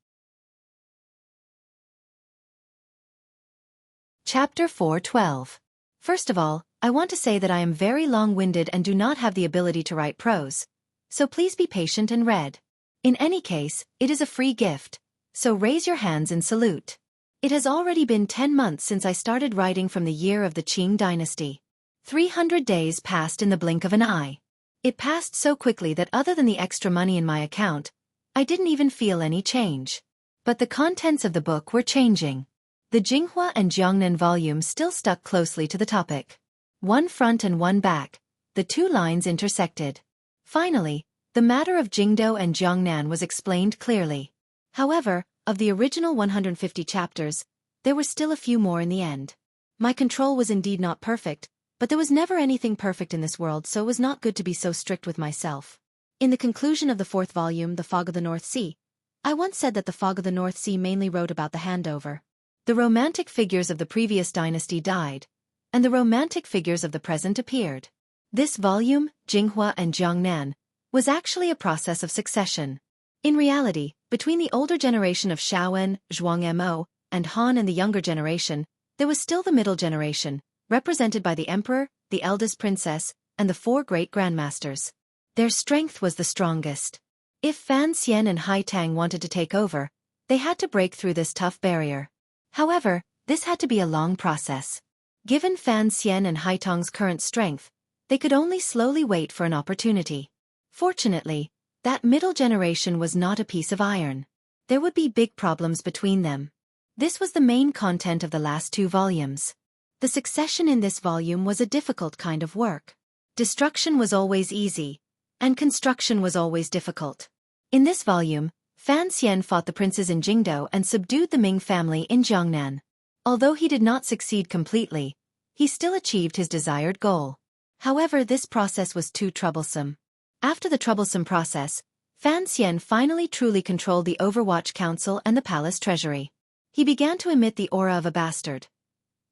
Chapter 4:12. First of all, I want to say that I am very long-winded and do not have the ability to write prose, so please be patient and read. In any case, it is a free gift, so raise your hands in salute. It has already been 10 months since I started writing from the year of the Qing dynasty. 300 days passed in the blink of an eye. It passed so quickly that other than the extra money in my account, I didn't even feel any change. But the contents of the book were changing. The Jinghua and Jiangnan volumes still stuck closely to the topic. One front and one back, the two lines intersected. Finally, the matter of Jingdo and Jiangnan was explained clearly. However, of the original 150 chapters, there were still a few more in the end. My control was indeed not perfect, but there was never anything perfect in this world, so it was not good to be so strict with myself. In the conclusion of the fourth volume, The Fog of the North Sea, I once said that The Fog of the North Sea mainly wrote about the handover. The romantic figures of the previous dynasty died, and the romantic figures of the present appeared. This volume, Jinghua and Jiangnan, was actually a process of succession. In reality, between the older generation of Shaowen, Zhuang-Mo, and Han and the younger generation, there was still the middle generation, represented by the emperor, the eldest princess, and the four great grandmasters. Their strength was the strongest. If Fan Xian and Hai Tang wanted to take over, they had to break through this tough barrier. However, this had to be a long process. Given Fan Xian and Hai Tang's current strength, they could only slowly wait for an opportunity. Fortunately, that middle generation was not a piece of iron. There would be big problems between them. This was the main content of the last two volumes. The succession in this volume was a difficult kind of work. Destruction was always easy, and construction was always difficult. In this volume, Fan Xian fought the princes in Jingdo and subdued the Ming family in Jiangnan. Although he did not succeed completely, he still achieved his desired goal. However, this process was too troublesome. After the troublesome process, Fan Xian finally truly controlled the Overwatch Council and the palace treasury. He began to emit the aura of a bastard.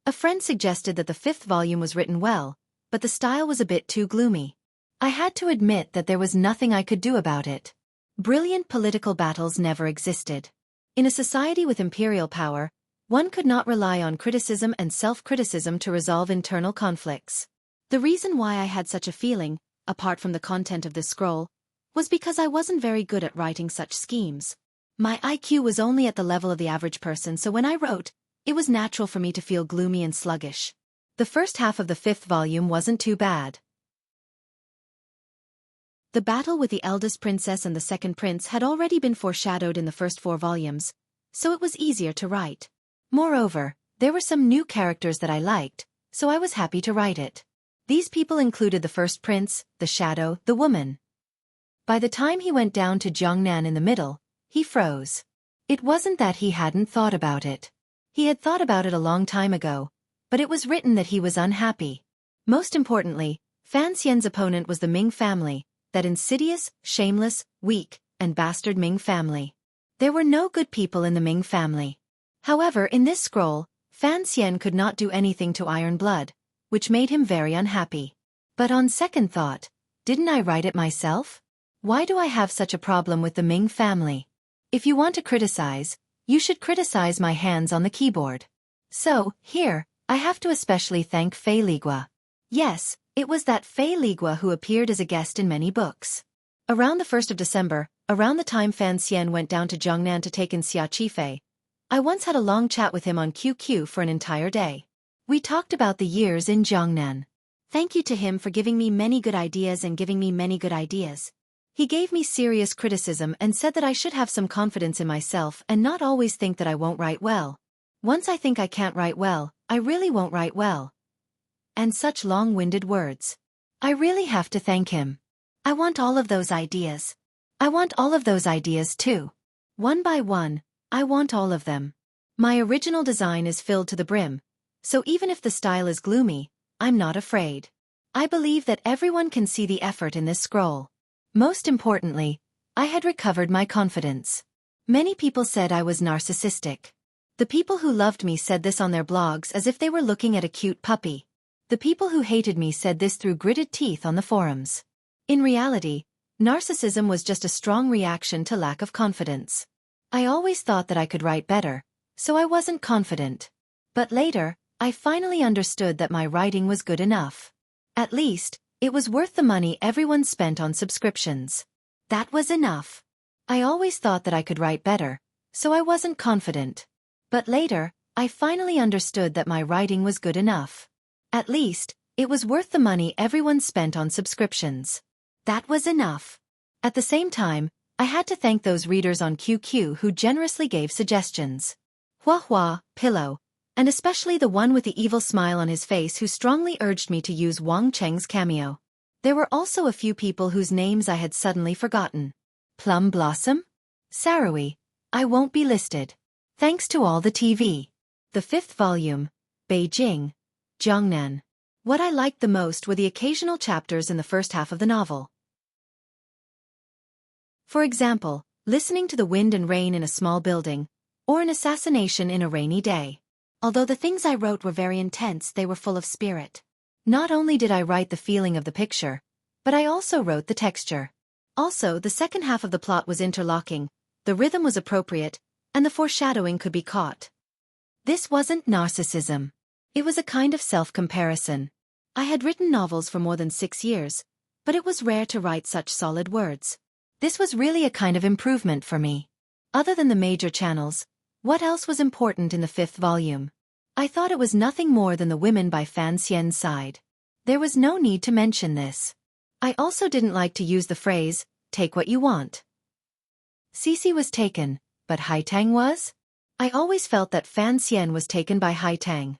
A friend suggested that the fifth volume was written well, but the style was a bit too gloomy. I had to admit that there was nothing I could do about it. Brilliant political battles never existed. In a society with imperial power, one could not rely on criticism and self-criticism to resolve internal conflicts. The reason why I had such a feeling, apart from the content of this scroll, was because I wasn't very good at writing such schemes. My IQ was only at the level of the average person, so when I wrote, it was natural for me to feel gloomy and sluggish. The first half of the fifth volume wasn't too bad. The battle with the eldest princess and the second prince had already been foreshadowed in the first 4 volumes, so it was easier to write. Moreover, there were some new characters that I liked, so I was happy to write it. These people included the first prince, the shadow, the woman. By the time he went down to Jiangnan in the middle, he froze. It wasn't that he hadn't thought about it. He had thought about it a long time ago, but it was written that he was unhappy. Most importantly, Fan Xian's opponent was the Ming family, that insidious, shameless, weak, and bastard Ming family. There were no good people in the Ming family. However, in this scroll, Fan Xian could not do anything to Iron Blood, which made him very unhappy. But on second thought, didn't I write it myself? Why do I have such a problem with the Ming family? If you want to criticize, you should criticize my hands on the keyboard. So, here, I have to especially thank Fei Ligua. Yes, it was that Fei Ligua who appeared as a guest in many books. Around the 1st of December, around the time Fan Xian went down to Jiangnan to take in Xueqi, I once had a long chat with him on QQ for an entire day. We talked about the years in Jiangnan. Thank you to him for giving me many good ideas and giving me many good ideas. He gave me serious criticism and said that I should have some confidence in myself and not always think that I won't write well. Once I think I can't write well, I really won't write well. And such long-winded words. I really have to thank him. I want all of those ideas. I want all of those ideas too. One by one, I want all of them. My original design is filled to the brim, so even if the style is gloomy, I'm not afraid. I believe that everyone can see the effort in this scroll. Most importantly, I had recovered my confidence. Many people said I was narcissistic. The people who loved me said this on their blogs as if they were looking at a cute puppy. The people who hated me said this through gritted teeth on the forums. In reality, narcissism was just a strong reaction to lack of confidence. I always thought that I could write better, so I wasn't confident. But later, I finally understood that my writing was good enough. At least, it was worth the money everyone spent on subscriptions. That was enough. I always thought that I could write better, so I wasn't confident. But later, I finally understood that my writing was good enough. At least, it was worth the money everyone spent on subscriptions. That was enough. At the same time, I had to thank those readers on QQ who generously gave suggestions. Hua Hua, Pillow, and especially the one with the evil smile on his face who strongly urged me to use Wang Cheng's cameo. There were also a few people whose names I had suddenly forgotten. Plum Blossom? Sarawi. I won't be listed. Thanks to all the TV. The 5th volume, Beijing, Jiangnan. What I liked the most were the occasional chapters in the first half of the novel. For example, listening to the wind and rain in a small building, or an assassination in a rainy day. Although the things I wrote were very intense, they were full of spirit. Not only did I write the feeling of the picture, but I also wrote the texture. Also, the second half of the plot was interlocking, the rhythm was appropriate, and the foreshadowing could be caught. This wasn't narcissism. It was a kind of self-comparison. I had written novels for more than 6 years, but it was rare to write such solid words. This was really a kind of improvement for me. Other than the major channels, what else was important in the 5th volume? I thought it was nothing more than the women by Fan Xian's side. There was no need to mention this. I also didn't like to use the phrase, take what you want. Cece was taken, but Haitang was? I always felt that Fan Xian was taken by Haitang.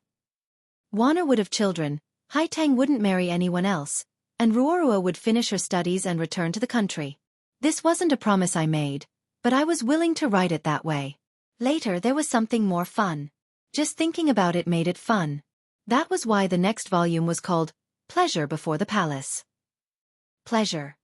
Wana would have children, Haitang wouldn't marry anyone else, and Ruorua would finish her studies and return to the country. This wasn't a promise I made, but I was willing to write it that way. Later there was something more fun. Just thinking about it made it fun. That was why the next volume was called Pleasure Before the Palace. Pleasure.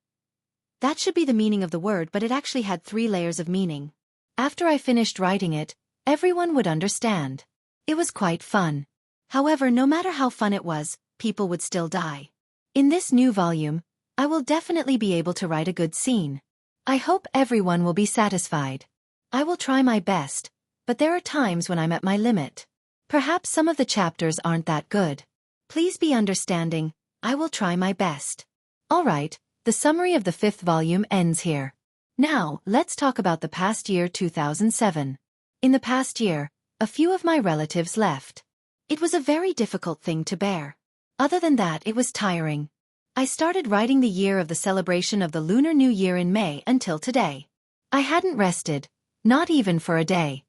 That should be the meaning of the word, but it actually had 3 layers of meaning. After I finished writing it, everyone would understand. It was quite fun. However, no matter how fun it was, people would still die. In this new volume, I will definitely be able to write a good scene. I hope everyone will be satisfied. I will try my best, but there are times when I'm at my limit. Perhaps some of the chapters aren't that good. Please be understanding, I will try my best. Alright, the summary of the 5th volume ends here. Now, let's talk about the past year 2007. In the past year, a few of my relatives left. It was a very difficult thing to bear. Other than that, it was tiring. I started writing the year of the celebration of the Lunar New Year in May until today. I hadn't rested, not even for a day.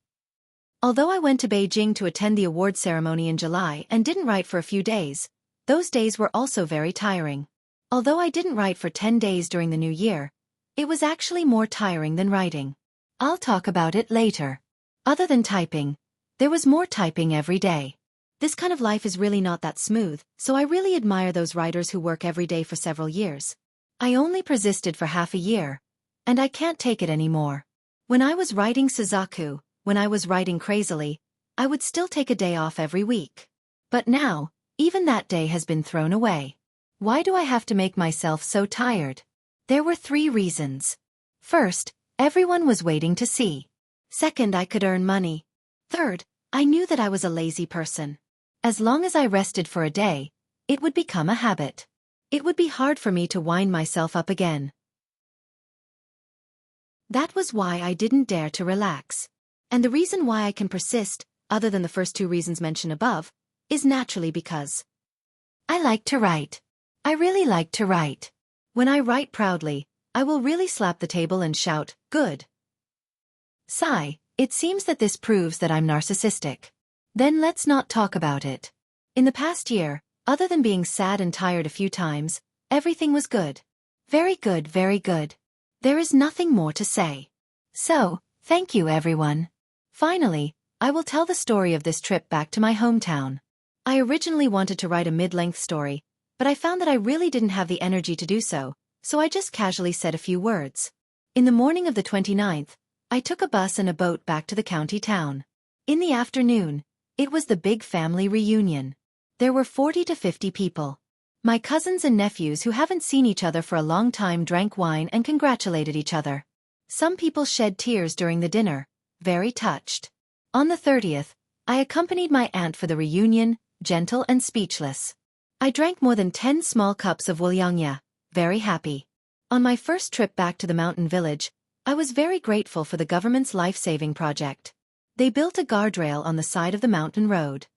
Although I went to Beijing to attend the award ceremony in July and didn't write for a few days, those days were also very tiring. Although I didn't write for 10 days during the New Year, it was actually more tiring than writing. I'll talk about it later. Other than typing, there was more typing every day. This kind of life is really not that smooth, so I really admire those writers who work every day for several years. I only persisted for half a year, and I can't take it anymore. When I was writing Suzaku, when I was writing crazily, I would still take a day off every week. But now, even that day has been thrown away. Why do I have to make myself so tired? There were 3 reasons. First, everyone was waiting to see. Second, I could earn money. Third, I knew that I was a lazy person. As long as I rested for a day, it would become a habit. It would be hard for me to wind myself up again. That was why I didn't dare to relax. And the reason why I can persist, other than the first 2 reasons mentioned above, is naturally because I like to write. I really like to write. When I write proudly, I will really slap the table and shout, "Good." Sigh, it seems that this proves that I'm narcissistic. Then let's not talk about it. In the past year, other than being sad and tired a few times, everything was good. Very good, very good. There is nothing more to say. So, thank you everyone. Finally, I will tell the story of this trip back to my hometown. I originally wanted to write a mid-length story, but I found that I really didn't have the energy to do so, so I just casually said a few words. In the morning of the 29th, I took a bus and a boat back to the county town. In the afternoon, it was the big family reunion. There were 40 to 50 people. My cousins and nephews who haven't seen each other for a long time drank wine and congratulated each other. Some people shed tears during the dinner, very touched. On the 30th, I accompanied my aunt for the reunion, gentle and speechless. I drank more than 10 small cups of wuliangya, very happy. On my first trip back to the mountain village, I was very grateful for the government's life-saving project. They built a guardrail on the side of the mountain road.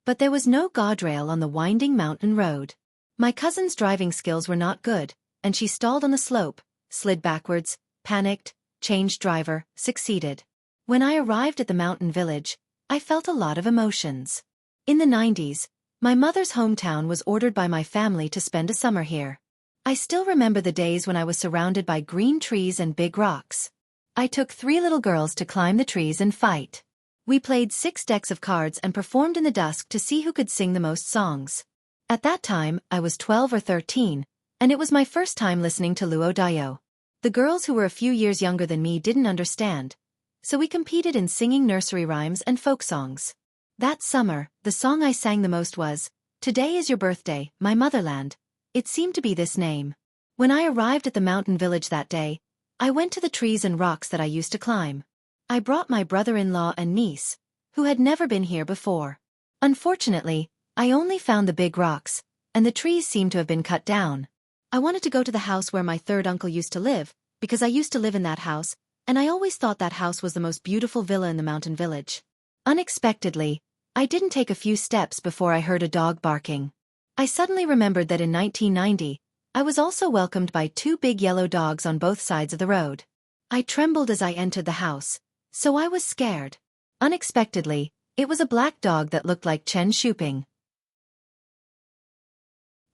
But there was no guardrail on the winding mountain road. My cousin's driving skills were not good, and she stalled on the slope, slid backwards, panicked, changed driver, succeeded. When I arrived at the mountain village, I felt a lot of emotions. In the 90s, my mother's hometown was ordered by my family to spend a summer here. I still remember the days when I was surrounded by green trees and big rocks. I took 3 little girls to climb the trees and fight. We played 6 decks of cards and performed in the dusk to see who could sing the most songs. At that time, I was 12 or 13, and it was my first time listening to Luo Dayo. The girls who were a few years younger than me didn't understand, so we competed in singing nursery rhymes and folk songs. That summer, the song I sang the most was, "Today is your birthday, my motherland." It seemed to be this name. When I arrived at the mountain village that day, I went to the trees and rocks that I used to climb. I brought my brother-in-law and niece, who had never been here before. Unfortunately, I only found the big rocks, and the trees seemed to have been cut down. I wanted to go to the house where my third uncle used to live, because I used to live in that house, and I always thought that house was the most beautiful villa in the mountain village. Unexpectedly, I didn't take a few steps before I heard a dog barking. I suddenly remembered that in 1990, I was also welcomed by 2 big yellow dogs on both sides of the road. I trembled as I entered the house, so I was scared. Unexpectedly, it was a black dog that looked like Chen Shuping.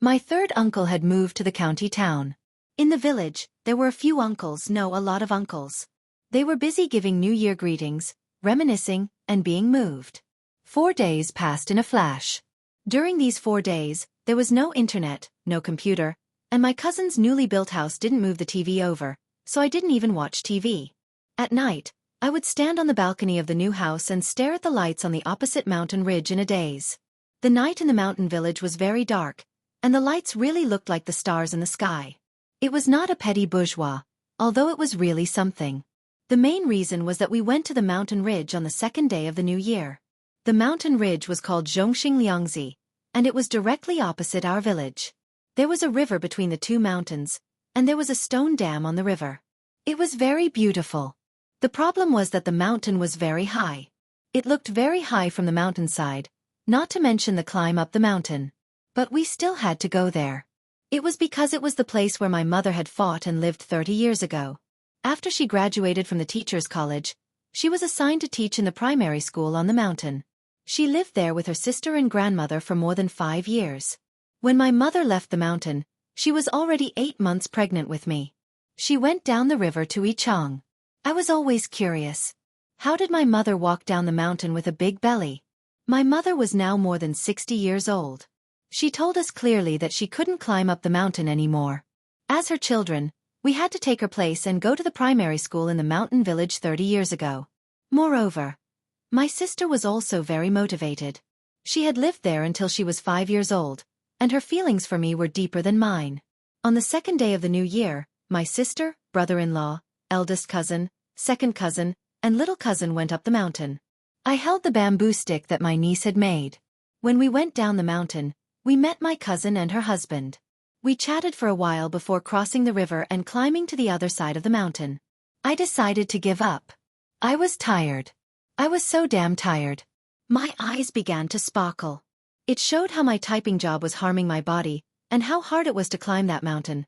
My third uncle had moved to the county town. In the village, there were a few uncles, no, a lot of uncles. They were busy giving New Year greetings, reminiscing, and being moved. 4 days passed in a flash. During these 4 days, there was no internet, no computer, and my cousin's newly built house didn't move the TV over, so I didn't even watch TV. At night, I would stand on the balcony of the new house and stare at the lights on the opposite mountain ridge in a daze. The night in the mountain village was very dark, and the lights really looked like the stars in the sky. It was not a petty bourgeois, although it was really something. The main reason was that we went to the mountain ridge on the second day of the new year. The mountain ridge was called Zhongxing Liangzi, and it was directly opposite our village. There was a river between the 2 mountains, and there was a stone dam on the river. It was very beautiful. The problem was that the mountain was very high. It looked very high from the mountainside, not to mention the climb up the mountain. But we still had to go there. It was because it was the place where my mother had fought and lived 30 years ago. After she graduated from the teacher's college, she was assigned to teach in the primary school on the mountain. She lived there with her sister and grandmother for more than 5 years. When my mother left the mountain, she was already 8 months pregnant with me. She went down the river to Yichang. I was always curious. How did my mother walk down the mountain with a big belly? My mother was now more than 60 years old. She told us clearly that she couldn't climb up the mountain anymore. As her children, we had to take her place and go to the primary school in the mountain village 30 years ago. Moreover, my sister was also very motivated. She had lived there until she was 5 years old, and her feelings for me were deeper than mine. On the second day of the new year, my sister, brother-in-law, eldest cousin, second cousin, and little cousin went up the mountain. I held the bamboo stick that my niece had made. When we went down the mountain, we met my cousin and her husband. We chatted for a while before crossing the river and climbing to the other side of the mountain. I decided to give up. I was tired. I was so damn tired. My eyes began to sparkle. It showed how my typing job was harming my body, and how hard it was to climb that mountain.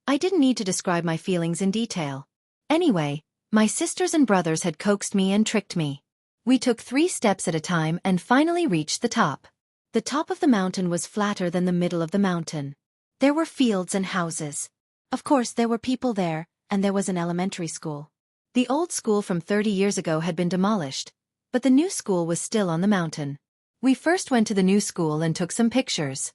I didn't need to describe my feelings in detail. Anyway, my sisters and brothers had coaxed me and tricked me. We took 3 steps at a time and finally reached the top. The top of the mountain was flatter than the middle of the mountain. There were fields and houses. Of course, there were people there, and there was an elementary school. The old school from 30 years ago had been demolished, but the new school was still on the mountain. We first went to the new school and took some pictures.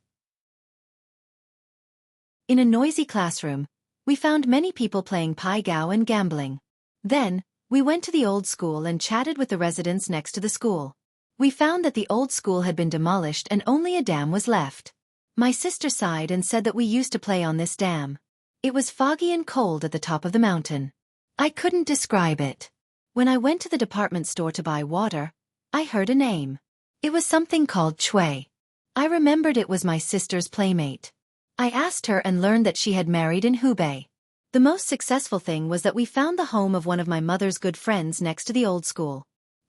In a noisy classroom, we found many people playing pai gao and gambling. Then, we went to the old school and chatted with the residents next to the school. We found that the old school had been demolished and only a dam was left. My sister sighed and said that we used to play on this dam. It was foggy and cold at the top of the mountain. I couldn't describe it. When I went to the department store to buy water, I heard a name. It was something called Xueqi. I remembered it was my sister's playmate. I asked her and learned that she had married in Hubei. The most successful thing was that we found the home of one of my mother's good friends next to the old school.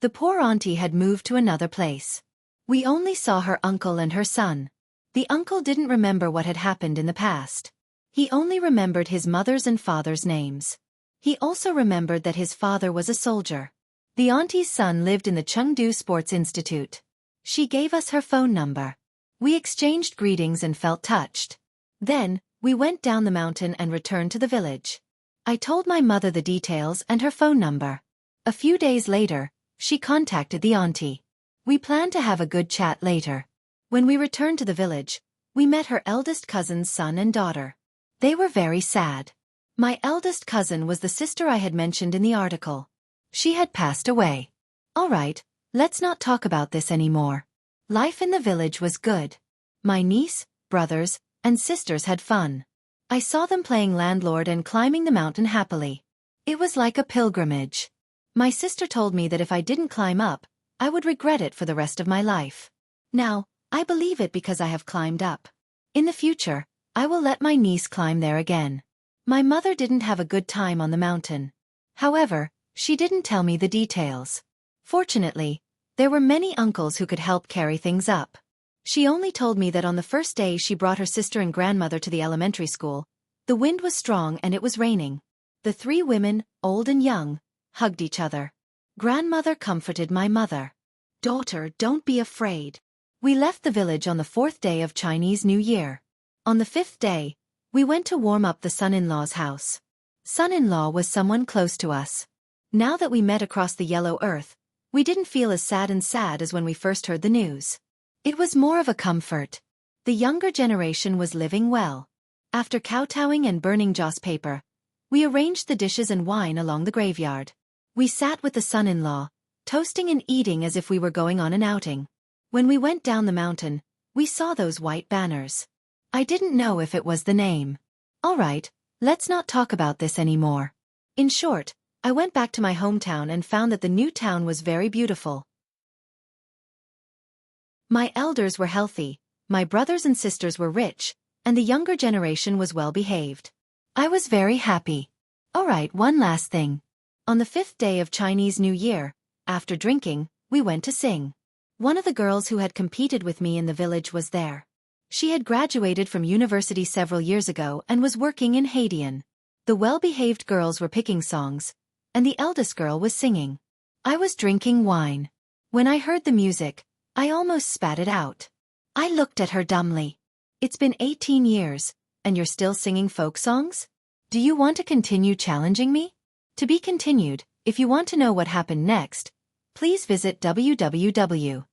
The poor auntie had moved to another place. We only saw her uncle and her son. The uncle didn't remember what had happened in the past. He only remembered his mother's and father's names. He also remembered that his father was a soldier. The auntie's son lived in the Chengdu Sports Institute. She gave us her phone number. We exchanged greetings and felt touched. Then, we went down the mountain and returned to the village. I told my mother the details and her phone number. A few days later, she contacted the auntie. We planned to have a good chat later. When we returned to the village, we met her eldest cousin's son and daughter. They were very sad. My eldest cousin was the sister I had mentioned in the article. She had passed away. All right, let's not talk about this anymore. Life in the village was good. My niece, brothers, and sisters had fun. I saw them playing landlord and climbing the mountain happily. It was like a pilgrimage. My sister told me that if I didn't climb up, I would regret it for the rest of my life. Now, I believe it because I have climbed up. In the future, I will let my niece climb there again. My mother didn't have a good time on the mountain. However, she didn't tell me the details. Fortunately, there were many uncles who could help carry things up. She only told me that on the first day she brought her sister and grandmother to the elementary school, the wind was strong and it was raining. The three women, old and young, hugged each other. Grandmother comforted my mother. "Daughter, don't be afraid." We left the village on the 4th day of Chinese New Year. On the 5th day, we went to warm up the son-in-law's house. Son-in-law was someone close to us. Now that we met across the yellow earth, we didn't feel as sad as when we first heard the news. It was more of a comfort. The younger generation was living well. After kowtowing and burning joss paper, we arranged the dishes and wine along the graveyard. We sat with the son-in-law, toasting and eating as if we were going on an outing. When we went down the mountain, we saw those white banners. I didn't know if it was the name. All right, let's not talk about this anymore. In short, I went back to my hometown and found that the new town was very beautiful. My elders were healthy, my brothers and sisters were rich, and the younger generation was well behaved. I was very happy. All right, one last thing. On the 5th day of Chinese New Year, after drinking, we went to sing. One of the girls who had competed with me in the village was there. She had graduated from university several years ago and was working in Haitian. The well-behaved girls were picking songs, and the eldest girl was singing. I was drinking wine. When I heard the music, I almost spat it out. I looked at her dumbly. It's been 18 years, and you're still singing folk songs? Do you want to continue challenging me? To be continued. If you want to know what happened next, please visit www.cmfu.com.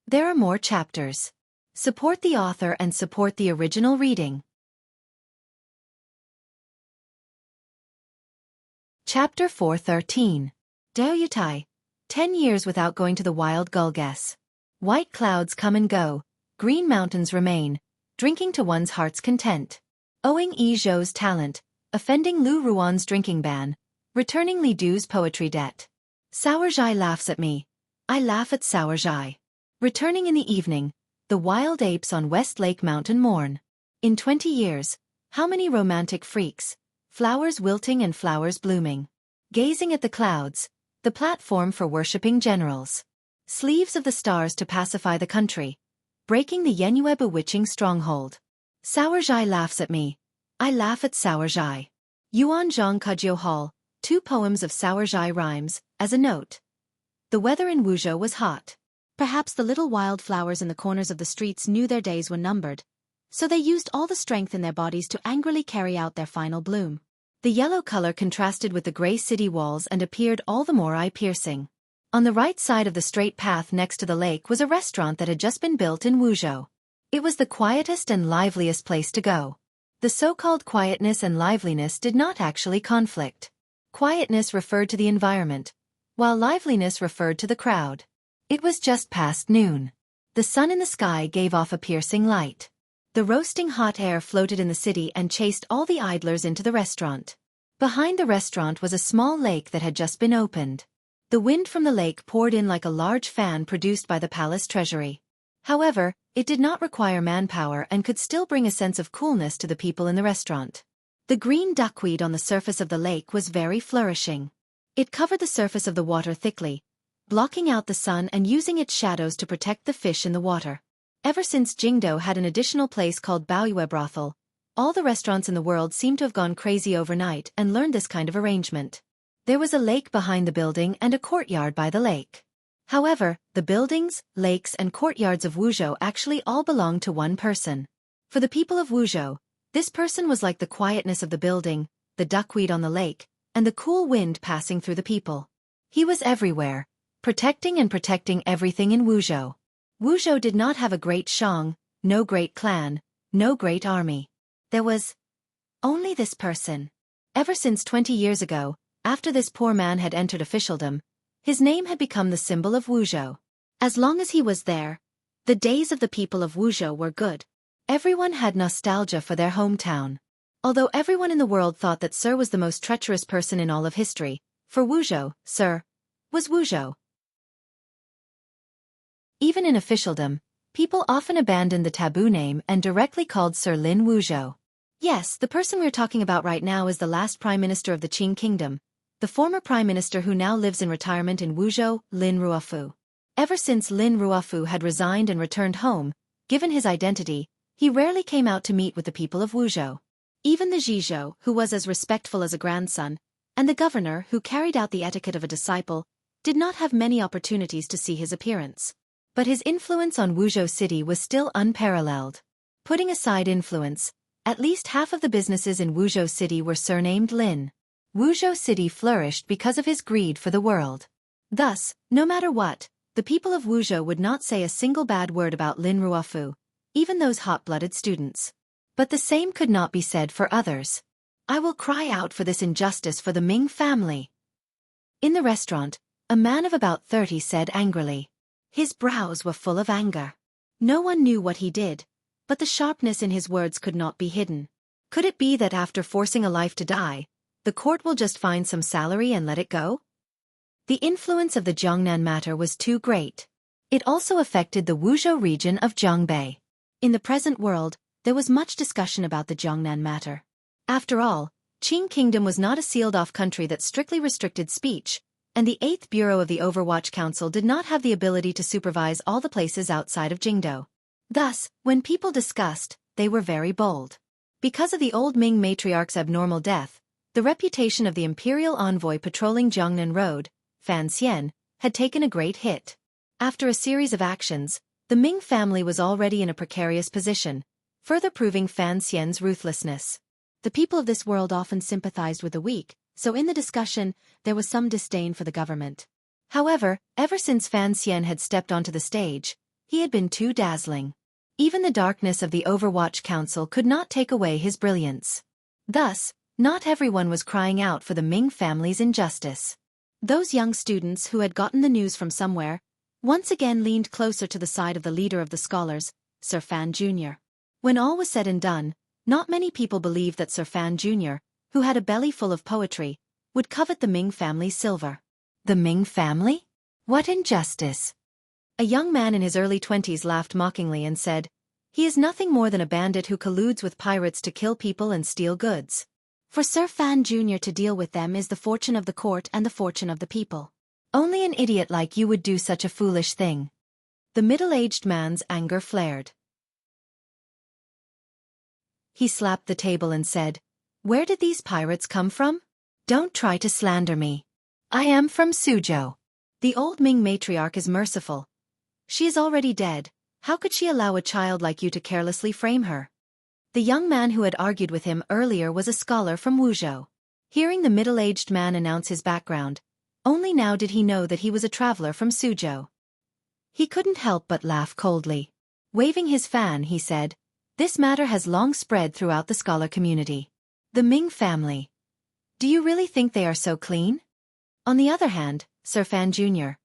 There are more chapters. Support the author and support the original reading. Chapter 413. Daoyutai. 10 years without going to the wild Gulges. White clouds come and go, green mountains remain, drinking to one's heart's content. Owing Yi Zhou's talent, offending Lu Ruan's drinking ban, returning Li Du's poetry debt. Saorzhai laughs at me. I laugh at Saorzhai. Returning in the evening, the wild apes on West Lake Mountain mourn. In 20 years, how many romantic freaks, flowers wilting and flowers blooming. Gazing at the clouds, the platform for worshipping generals. Sleeves of the stars to pacify the country, breaking the Yenue bewitching stronghold. Saorzhai laughs at me. I laugh at Saorzhai. Yuan Zhang Kujio Hall, 2 poems of Saorzhai rhymes, as a note. The weather in Wuzhou was hot. Perhaps the little wildflowers in the corners of the streets knew their days were numbered, so they used all the strength in their bodies to angrily carry out their final bloom. The yellow color contrasted with the gray city walls and appeared all the more eye-piercing. On the right side of the straight path next to the lake was a restaurant that had just been built in Wuzhou. It was the quietest and liveliest place to go. The so-called quietness and liveliness did not actually conflict. Quietness referred to the environment, while liveliness referred to the crowd. It was just past noon. The sun in the sky gave off a piercing light. The roasting hot air floated in the city and chased all the idlers into the restaurant. Behind the restaurant was a small lake that had just been opened. The wind from the lake poured in like a large fan produced by the palace treasury. However, it did not require manpower and could still bring a sense of coolness to the people in the restaurant. The green duckweed on the surface of the lake was very flourishing. It covered the surface of the water thickly, blocking out the sun and using its shadows to protect the fish in the water. Ever since Jingdo had an additional place called Baoyue Brothel, all the restaurants in the world seemed to have gone crazy overnight and learned this kind of arrangement. There was a lake behind the building and a courtyard by the lake. However, the buildings, lakes and courtyards of Wuzhou actually all belonged to one person. For the people of Wuzhou, this person was like the quietness of the building, the duckweed on the lake, and the cool wind passing through the people. He was everywhere, protecting everything in Wuzhou. Wuzhou did not have a great shang, no great clan, no great army. There was only this person. Ever since 20 years ago, after this poor man had entered officialdom, his name had become the symbol of Wuzhou. As long as he was there, the days of the people of Wuzhou were good. Everyone had nostalgia for their hometown. Although everyone in the world thought that Sir was the most treacherous person in all of history, for Wuzhou, Sir was Wuzhou. Even in officialdom, people often abandoned the taboo name and directly called Sir Lin Wuzhou. Yes, the person we're talking about right now is the last Prime Minister of the Qing Kingdom, the former Prime Minister who now lives in retirement in Wuzhou, Lin Ruofu. Ever since Lin Ruofu had resigned and returned home, given his identity, he rarely came out to meet with the people of Wuzhou. Even the Zhizhou, who was as respectful as a grandson, and the governor, who carried out the etiquette of a disciple, did not have many opportunities to see his appearance. But his influence on Wuzhou City was still unparalleled. Putting aside influence, at least half of the businesses in Wuzhou City were surnamed Lin. Wuzhou City flourished because of his greed for the world. Thus, no matter what, the people of Wuzhou would not say a single bad word about Lin Ruofu, even those hot-blooded students. But the same could not be said for others. I will cry out for this injustice for the Ming family. In the restaurant, a man of about 30 said angrily. His brows were full of anger. No one knew what he did, but the sharpness in his words could not be hidden. Could it be that after forcing a life to die, the court will just find some salary and let it go? The influence of the Jiangnan matter was too great. It also affected the Wuzhou region of Jiangbei. In the present world, there was much discussion about the Jiangnan matter. After all, Qing Kingdom was not a sealed-off country that strictly restricted speech, and the 8th Bureau of the Overwatch Council did not have the ability to supervise all the places outside of Jingdo. Thus, when people discussed, they were very bold. Because of the old Ming matriarch's abnormal death, the reputation of the imperial envoy patrolling Jiangnan Road, Fan Xian, had taken a great hit. After a series of actions, the Ming family was already in a precarious position, further proving Fan Xian's ruthlessness. The people of this world often sympathized with the weak, so in the discussion, there was some disdain for the government. However, ever since Fan Xian had stepped onto the stage, he had been too dazzling. Even the darkness of the Overwatch Council could not take away his brilliance. Thus, not everyone was crying out for the Ming family's injustice. Those young students who had gotten the news from somewhere, once again leaned closer to the side of the leader of the scholars, Sir Fan Jr. When all was said and done, not many people believed that Sir Fan Jr., who had a belly full of poetry, would covet the Ming family's silver. The Ming family? What injustice! A young man in his early 20s laughed mockingly and said, "He is nothing more than a bandit who colludes with pirates to kill people and steal goods. For Sir Fan Jr. to deal with them is the fortune of the court and the fortune of the people. Only an idiot like you would do such a foolish thing." The middle-aged man's anger flared. He slapped the table and said, "Where did these pirates come from? Don't try to slander me. I am from Suzhou. The old Ming matriarch is merciful. She is already dead. How could she allow a child like you to carelessly frame her?" The young man who had argued with him earlier was a scholar from Wuzhou. Hearing the middle-aged man announce his background, only now did he know that he was a traveler from Suzhou. He couldn't help but laugh coldly. Waving his fan, he said, "This matter has long spread throughout the scholar community. The Ming family. Do you really think they are so clean? On the other hand, Sir Fan Jr.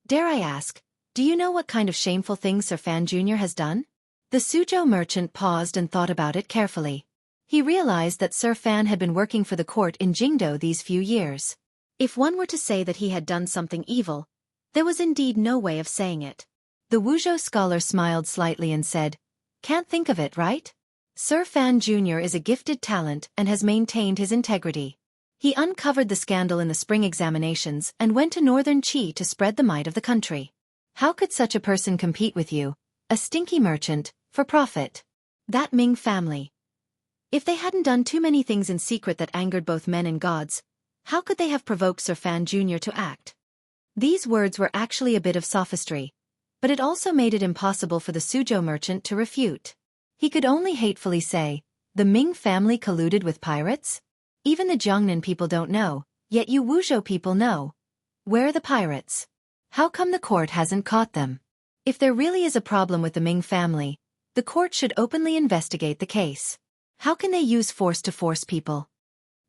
Dare I ask, do you know what kind of shameful things Sir Fan Jr. has done?" The Suzhou merchant paused and thought about it carefully. He realized that Sir Fan had been working for the court in Jingdo these few years. If one were to say that he had done something evil, there was indeed no way of saying it. The Wuzhou scholar smiled slightly and said, "Can't think of it, right? Sir Fan Jr. is a gifted talent and has maintained his integrity. He uncovered the scandal in the spring examinations and went to northern Qi to spread the might of the country. How could such a person compete with you, a stinky merchant, for profit? That Ming family. If they hadn't done too many things in secret that angered both men and gods, how could they have provoked Sir Fan Jr. to act? These words were actually a bit of sophistry, but it also made it impossible for the Suzhou merchant to refute. He could only hatefully say, "The Ming family colluded with pirates? Even the Jiangnan people don't know, yet you Wuzhou people know. Where are the pirates? How come the court hasn't caught them? If there really is a problem with the Ming family, the court should openly investigate the case. How can they use force to force people?"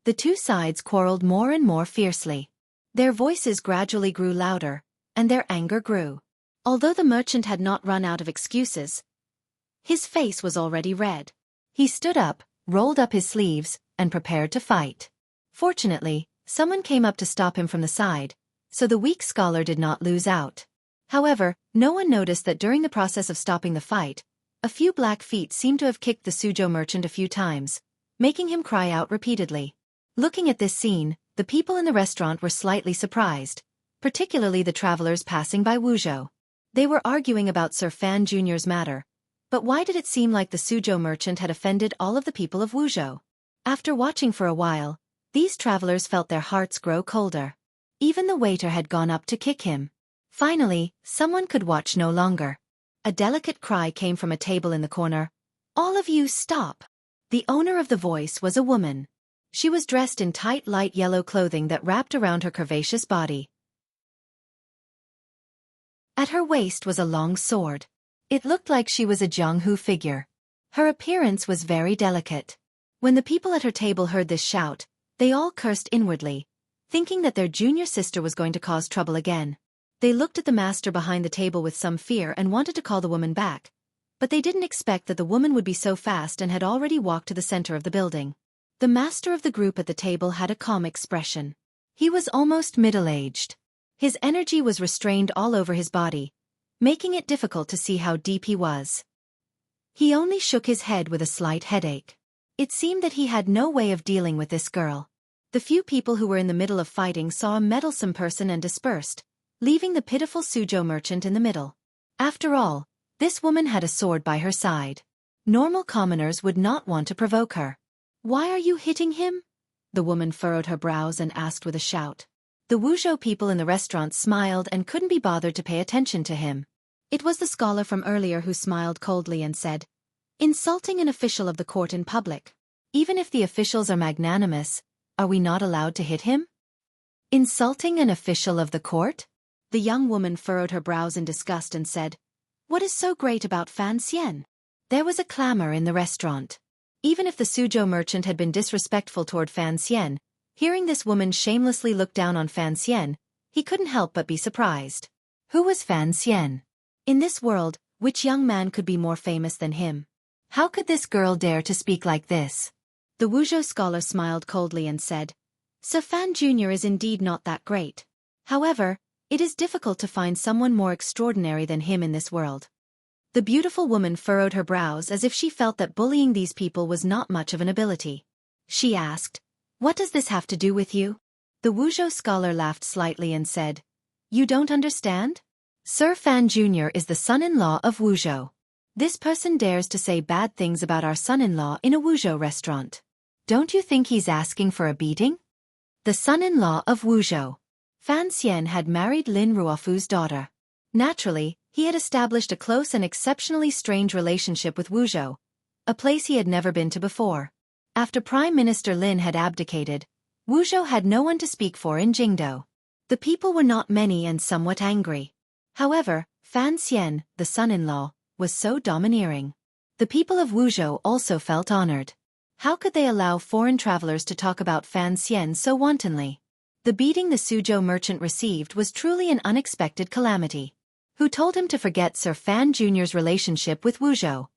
The two sides quarreled more and more fiercely. Their voices gradually grew louder, and their anger grew. Although the merchant had not run out of excuses, his face was already red. He stood up, rolled up his sleeves, and prepared to fight. Fortunately, someone came up to stop him from the side, so the weak scholar did not lose out. However, no one noticed that during the process of stopping the fight, a few black feet seemed to have kicked the Suzhou merchant a few times, making him cry out repeatedly. Looking at this scene, the people in the restaurant were slightly surprised, particularly the travelers passing by Wuzhou. They were arguing about Sir Fan Jr.'s matter, but why did it seem like the Suzhou merchant had offended all of the people of Wuzhou? After watching for a while, these travelers felt their hearts grow colder. Even the waiter had gone up to kick him. Finally, someone could watch no longer. A delicate cry came from a table in the corner. "All of you stop!" The owner of the voice was a woman. She was dressed in tight light yellow clothing that wrapped around her curvaceous body. At her waist was a long sword. It looked like she was a Jianghu figure. Her appearance was very delicate. When the people at her table heard this shout, they all cursed inwardly, thinking that their junior sister was going to cause trouble again. They looked at the master behind the table with some fear and wanted to call the woman back, but they didn't expect that the woman would be so fast and had already walked to the center of the building. The master of the group at the table had a calm expression. He was almost middle-aged. His energy was restrained all over his body, making it difficult to see how deep he was. He only shook his head with a slight headache. It seemed that he had no way of dealing with this girl. The few people who were in the middle of fighting saw a meddlesome person and dispersed, leaving the pitiful Suzhou merchant in the middle. After all, this woman had a sword by her side. Normal commoners would not want to provoke her. "Why are you hitting him?" The woman furrowed her brows and asked with a shout. The Wuzhou people in the restaurant smiled and couldn't be bothered to pay attention to him. It was the scholar from earlier who smiled coldly and said, "Insulting an official of the court in public. Even if the officials are magnanimous, are we not allowed to hit him?" "Insulting an official of the court?" The young woman furrowed her brows in disgust and said, "What is so great about Fan Xian?" There was a clamor in the restaurant. Even if the Suzhou merchant had been disrespectful toward Fan Xian, hearing this woman shamelessly look down on Fan Xian, he couldn't help but be surprised. Who was Fan Xian? In this world, which young man could be more famous than him? How could this girl dare to speak like this? The Wuzhou scholar smiled coldly and said, "Sir Fan Jr. is indeed not that great. However, it is difficult to find someone more extraordinary than him in this world." The beautiful woman furrowed her brows as if she felt that bullying these people was not much of an ability. She asked, "What does this have to do with you?" The Wuzhou scholar laughed slightly and said, "You don't understand? Sir Fan Jr. is the son-in-law of Wuzhou. This person dares to say bad things about our son-in-law in a Wuzhou restaurant. Don't you think he's asking for a beating?" The son-in-law of Wuzhou. Fan Xian had married Lin Ruofu's daughter. Naturally, he had established a close and exceptionally strange relationship with Wuzhou, a place he had never been to before. After Prime Minister Lin had abdicated, Wuzhou had no one to speak for in Jingdou. The people were not many and somewhat angry. However, Fan Xian, the son-in-law, was so domineering. The people of Wuzhou also felt honored. How could they allow foreign travelers to talk about Fan Xian so wantonly? The beating the Suzhou merchant received was truly an unexpected calamity. Who told him to forget Sir Fan Jr.'s relationship with Wuzhou?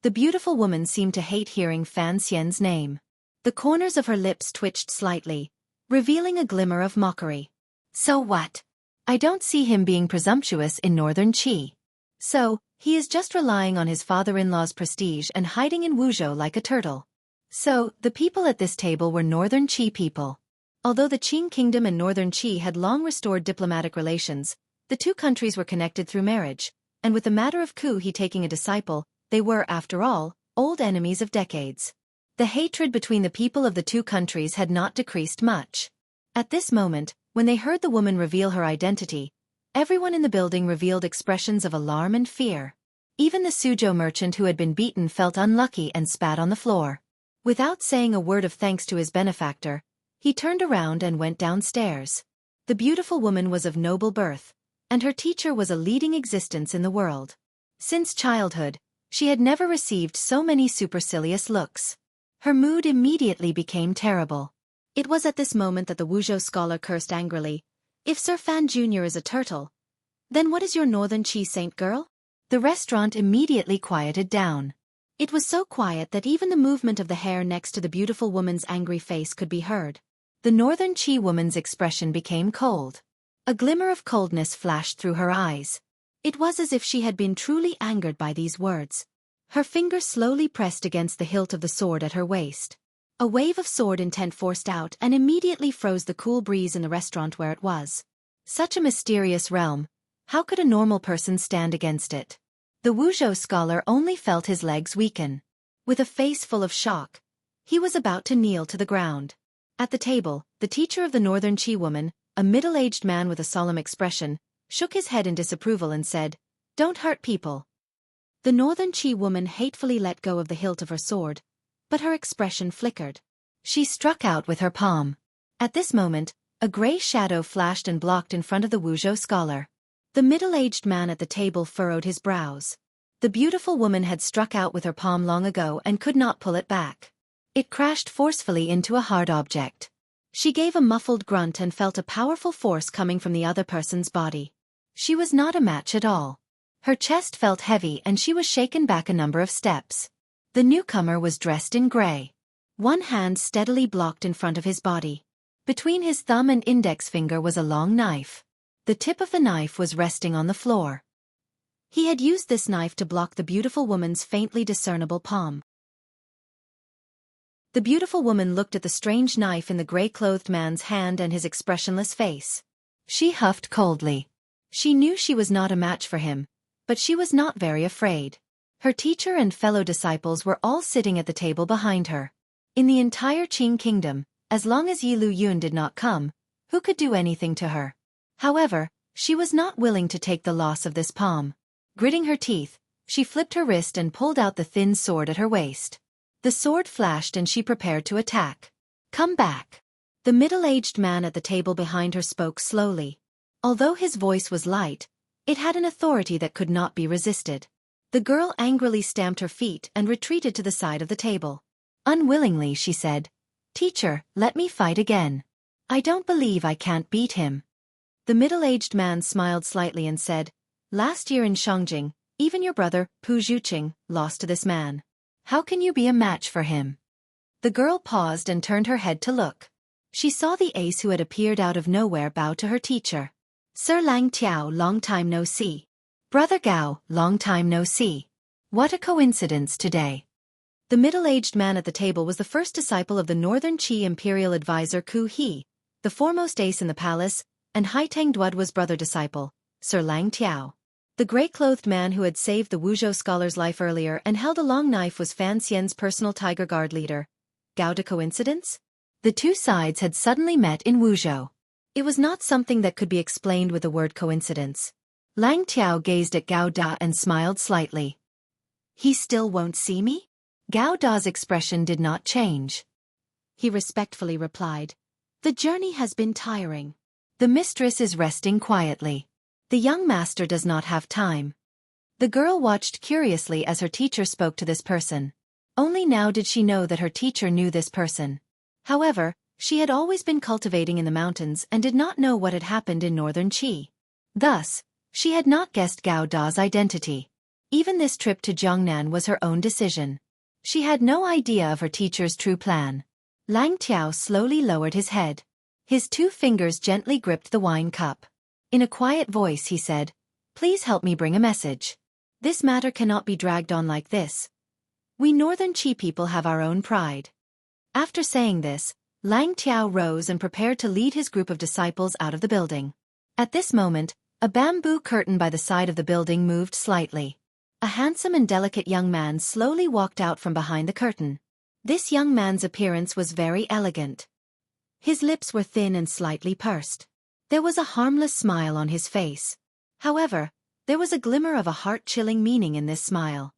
The beautiful woman seemed to hate hearing Fan Xian's name. The corners of her lips twitched slightly, revealing a glimmer of mockery. "So what? I don't see him being presumptuous in northern Qi. So, he is just relying on his father-in-law's prestige and hiding in Wuzhou like a turtle. So, the people at this table were Northern Qi people. Although the Qing kingdom and Northern Qi had long restored diplomatic relations, the two countries were connected through marriage, and with the matter of Xueqi taking a disciple, they were, after all, old enemies of decades. The hatred between the people of the two countries had not decreased much. At this moment, when they heard the woman reveal her identity, everyone in the building revealed expressions of alarm and fear. Even the Suzhou merchant who had been beaten felt unlucky and spat on the floor. Without saying a word of thanks to his benefactor, he turned around and went downstairs. The beautiful woman was of noble birth, and her teacher was a leading existence in the world. Since childhood, she had never received so many supercilious looks. Her mood immediately became terrible. It was at this moment that the Wuzhou scholar cursed angrily. If Sir Fan Jr. is a turtle, then what is your Northern Qi saint girl? The restaurant immediately quieted down. It was so quiet that even the movement of the hair next to the beautiful woman's angry face could be heard. The Northern Qi woman's expression became cold. A glimmer of coldness flashed through her eyes. It was as if she had been truly angered by these words. Her finger slowly pressed against the hilt of the sword at her waist. A wave of sword intent forced out and immediately froze the cool breeze in the restaurant where it was. Such a mysterious realm. How could a normal person stand against it? The Wuzhou scholar only felt his legs weaken. With a face full of shock, he was about to kneel to the ground. At the table, the teacher of the Northern Qi woman, a middle-aged man with a solemn expression, shook his head in disapproval and said, "Don't hurt people." The Northern Qi woman hatefully let go of the hilt of her sword, but her expression flickered. She struck out with her palm. At this moment, a gray shadow flashed and blocked in front of the Wuzhou scholar. The middle-aged man at the table furrowed his brows. The beautiful woman had struck out with her palm long ago and could not pull it back. It crashed forcefully into a hard object. She gave a muffled grunt and felt a powerful force coming from the other person's body. She was not a match at all. Her chest felt heavy and she was shaken back a number of steps. The newcomer was dressed in gray. One hand steadily blocked in front of his body. Between his thumb and index finger was a long knife. The tip of the knife was resting on the floor. He had used this knife to block the beautiful woman's faintly discernible palm. The beautiful woman looked at the strange knife in the gray-clothed man's hand and his expressionless face. She huffed coldly. She knew she was not a match for him, but she was not very afraid. Her teacher and fellow disciples were all sitting at the table behind her. In the entire Qing kingdom, as long as Yi Lu Yun did not come, who could do anything to her? However, she was not willing to take the loss of this palm. Gritting her teeth, she flipped her wrist and pulled out the thin sword at her waist. The sword flashed and she prepared to attack. "Come back." The middle-aged man at the table behind her spoke slowly. Although his voice was light, it had an authority that could not be resisted. The girl angrily stamped her feet and retreated to the side of the table. Unwillingly she said, "Teacher, let me fight again. I don't believe I can't beat him." The middle-aged man smiled slightly and said, "Last year in Shangjing, even your brother, Pu Zhuqing, lost to this man. How can you be a match for him?" The girl paused and turned her head to look. She saw the ace who had appeared out of nowhere bow to her teacher. "Sir Lang Tiao, long time no see. Brother Gao, long time no see. What a coincidence today." The middle-aged man at the table was the first disciple of the Northern Qi imperial advisor Ku He, the foremost ace in the palace, and Haiteng Duodwa's brother disciple, Sir Lang Tiao. The gray-clothed man who had saved the Wuzhou scholar's life earlier and held a long knife was Fan Xian's personal Tiger Guard leader. Gao de coincidence? The two sides had suddenly met in Wuzhou. It was not something that could be explained with the word coincidence. Lang Tiao gazed at Gao Da and smiled slightly. "He still won't see me?" Gao Da's expression did not change. He respectfully replied, "The journey has been tiring. The mistress is resting quietly. The young master does not have time." The girl watched curiously as her teacher spoke to this person. Only now did she know that her teacher knew this person. However, she had always been cultivating in the mountains and did not know what had happened in Northern Qi. Thus, she had not guessed Gao Da's identity. Even this trip to Jiangnan was her own decision. She had no idea of her teacher's true plan. Lang Tiao slowly lowered his head. His two fingers gently gripped the wine cup. In a quiet voice he said, "Please help me bring a message. This matter cannot be dragged on like this. We Northern Qi people have our own pride. After saying this, Lang Tiao rose and prepared to lead his group of disciples out of the building. At this moment, a bamboo curtain by the side of the building moved slightly. A handsome and delicate young man slowly walked out from behind the curtain. This young man's appearance was very elegant. His lips were thin and slightly pursed. There was a harmless smile on his face. However, there was a glimmer of a heart-chilling meaning in this smile.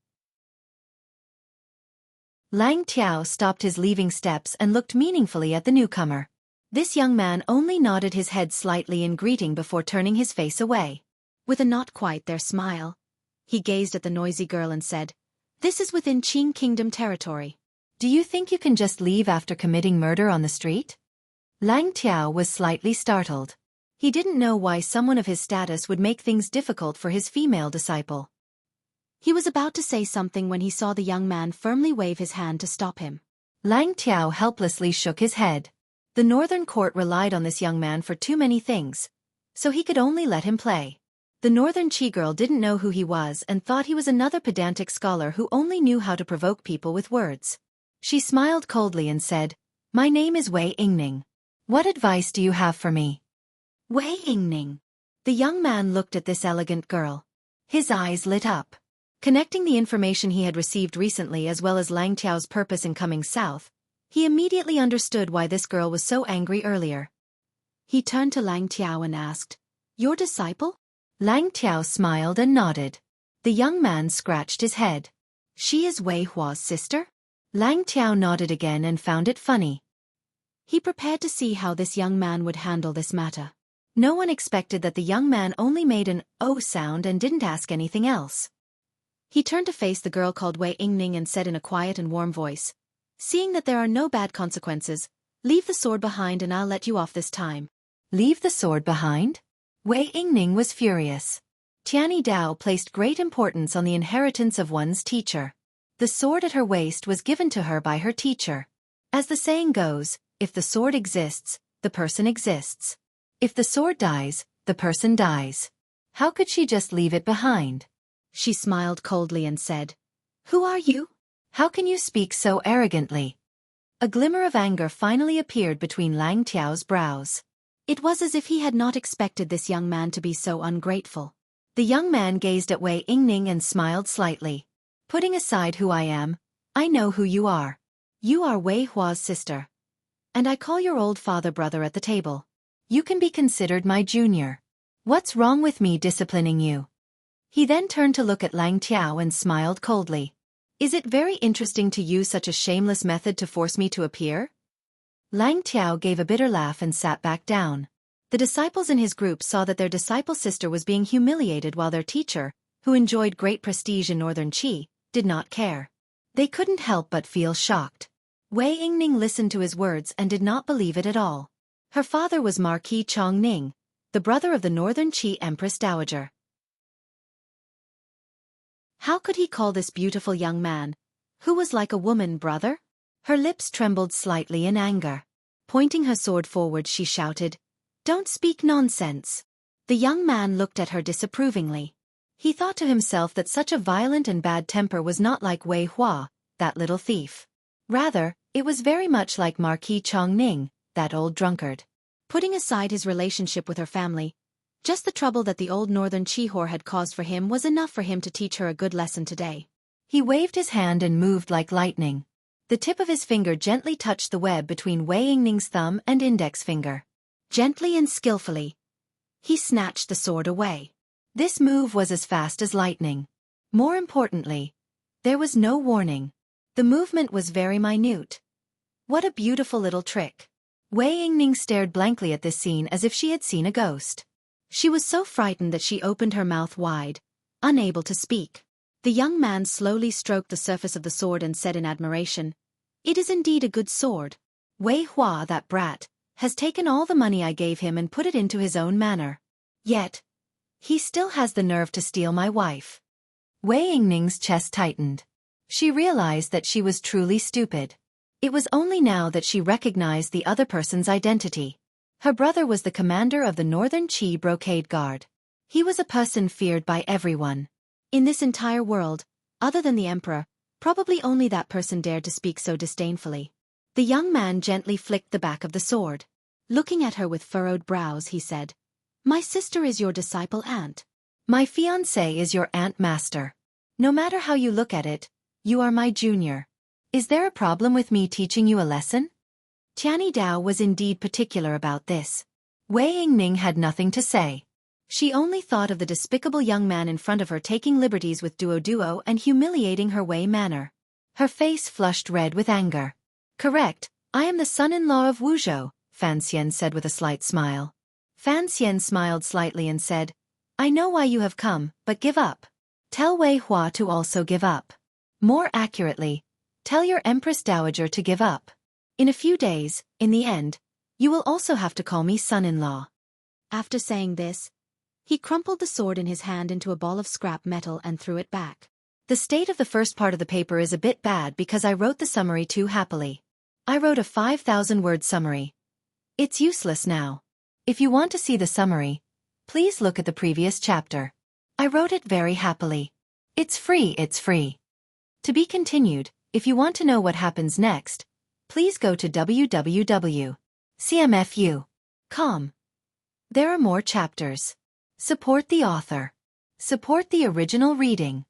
Lang Tiao stopped his leaving steps and looked meaningfully at the newcomer. This young man only nodded his head slightly in greeting before turning his face away. With a not quite there smile, he gazed at the noisy girl and said, "This is within Qing Kingdom territory. Do you think you can just leave after committing murder on the street?" Lang Tiao was slightly startled. He didn't know why someone of his status would make things difficult for his female disciple. He was about to say something when he saw the young man firmly wave his hand to stop him. Lang Tiao helplessly shook his head. The northern court relied on this young man for too many things, so he could only let him play. The northern Qi girl didn't know who he was and thought he was another pedantic scholar who only knew how to provoke people with words. She smiled coldly and said, "My name is Wei Yingning. What advice do you have for me?" Wei Yingning. The young man looked at this elegant girl. His eyes lit up. Connecting the information he had received recently as well as Lang Tiao's purpose in coming south, he immediately understood why this girl was so angry earlier. He turned to Lang Tiao and asked, "Your disciple?" Lang Tiao smiled and nodded. The young man scratched his head. "She is Wei Hua's sister?" Lang Tiao nodded again and found it funny. He prepared to see how this young man would handle this matter. No one expected that the young man only made an "oh" sound and didn't ask anything else. He turned to face the girl called Wei Yingning and said in a quiet and warm voice, "Seeing that there are no bad consequences, leave the sword behind and I'll let you off this time." Leave the sword behind? Wei Yingning was furious. Tianyi Dao placed great importance on the inheritance of one's teacher. The sword at her waist was given to her by her teacher. As the saying goes, if the sword exists, the person exists. If the sword dies, the person dies. How could she just leave it behind? She smiled coldly and said, "Who are you? How can you speak so arrogantly?" A glimmer of anger finally appeared between Lang Tiao's brows. It was as if he had not expected this young man to be so ungrateful. The young man gazed at Wei Yingning and smiled slightly. "Putting aside who I am, I know who you are. You are Wei Hua's sister. And I call your old father brother at the table. You can be considered my junior. What's wrong with me disciplining you?" He then turned to look at Lang Tiao and smiled coldly. "Is it very interesting to use such a shameless method to force me to appear?" Lang Tiao gave a bitter laugh and sat back down. The disciples in his group saw that their disciple's sister was being humiliated while their teacher, who enjoyed great prestige in northern Qi, did not care. They couldn't help but feel shocked. Wei Yingning listened to his words and did not believe it at all. Her father was Marquis Chongning, the brother of the northern Qi Empress Dowager. How could he call this beautiful young man, who was like a woman, brother? Her lips trembled slightly in anger. Pointing her sword forward, she shouted, "Don't speak nonsense." The young man looked at her disapprovingly. He thought to himself that such a violent and bad temper was not like Wei Hua, that little thief. Rather, it was very much like Marquis Chongning, that old drunkard. Putting aside his relationship with her family, just the trouble that the old northern Qi whore had caused for him was enough for him to teach her a good lesson today. He waved his hand and moved like lightning. The tip of his finger gently touched the web between Wei Yingning's thumb and index finger. Gently and skillfully, he snatched the sword away. This move was as fast as lightning. More importantly, there was no warning. The movement was very minute. What a beautiful little trick. Wei Yingning stared blankly at this scene as if she had seen a ghost. She was so frightened that she opened her mouth wide, unable to speak. The young man slowly stroked the surface of the sword and said in admiration, "It is indeed a good sword. Wei Hua, that brat, has taken all the money I gave him and put it into his own manor. Yet, he still has the nerve to steal my wife." Wei Yingning's chest tightened. She realized that she was truly stupid. It was only now that she recognized the other person's identity. Her brother was the commander of the Northern Qi Brocade Guard. He was a person feared by everyone. In this entire world, other than the emperor, probably only that person dared to speak so disdainfully. The young man gently flicked the back of the sword. Looking at her with furrowed brows, he said, "My sister is your disciple aunt. My fiancé is your aunt master. No matter how you look at it, you are my junior. Is there a problem with me teaching you a lesson?" Tianyi Dao was indeed particular about this. Wei Yingning had nothing to say. She only thought of the despicable young man in front of her taking liberties with Duo and humiliating her Wei manner. Her face flushed red with anger. "Correct, I am the son-in-law of Wuzhou," Fan Xian said with a slight smile. Fan Xian smiled slightly and said, "I know why you have come, but give up. Tell Wei Hua to also give up. More accurately, tell your Empress Dowager to give up. In a few days, in the end, you will also have to call me son-in-law." After saying this, he crumpled the sword in his hand into a ball of scrap metal and threw it back. The state of the first part of the paper is a bit bad because I wrote the summary too happily. I wrote a 5,000-word summary. It's useless now. If you want to see the summary, please look at the previous chapter. I wrote it very happily. It's free. To be continued, if you want to know what happens next, please go to www.cmfu.com. There are more chapters. Support the author. Support the original reading.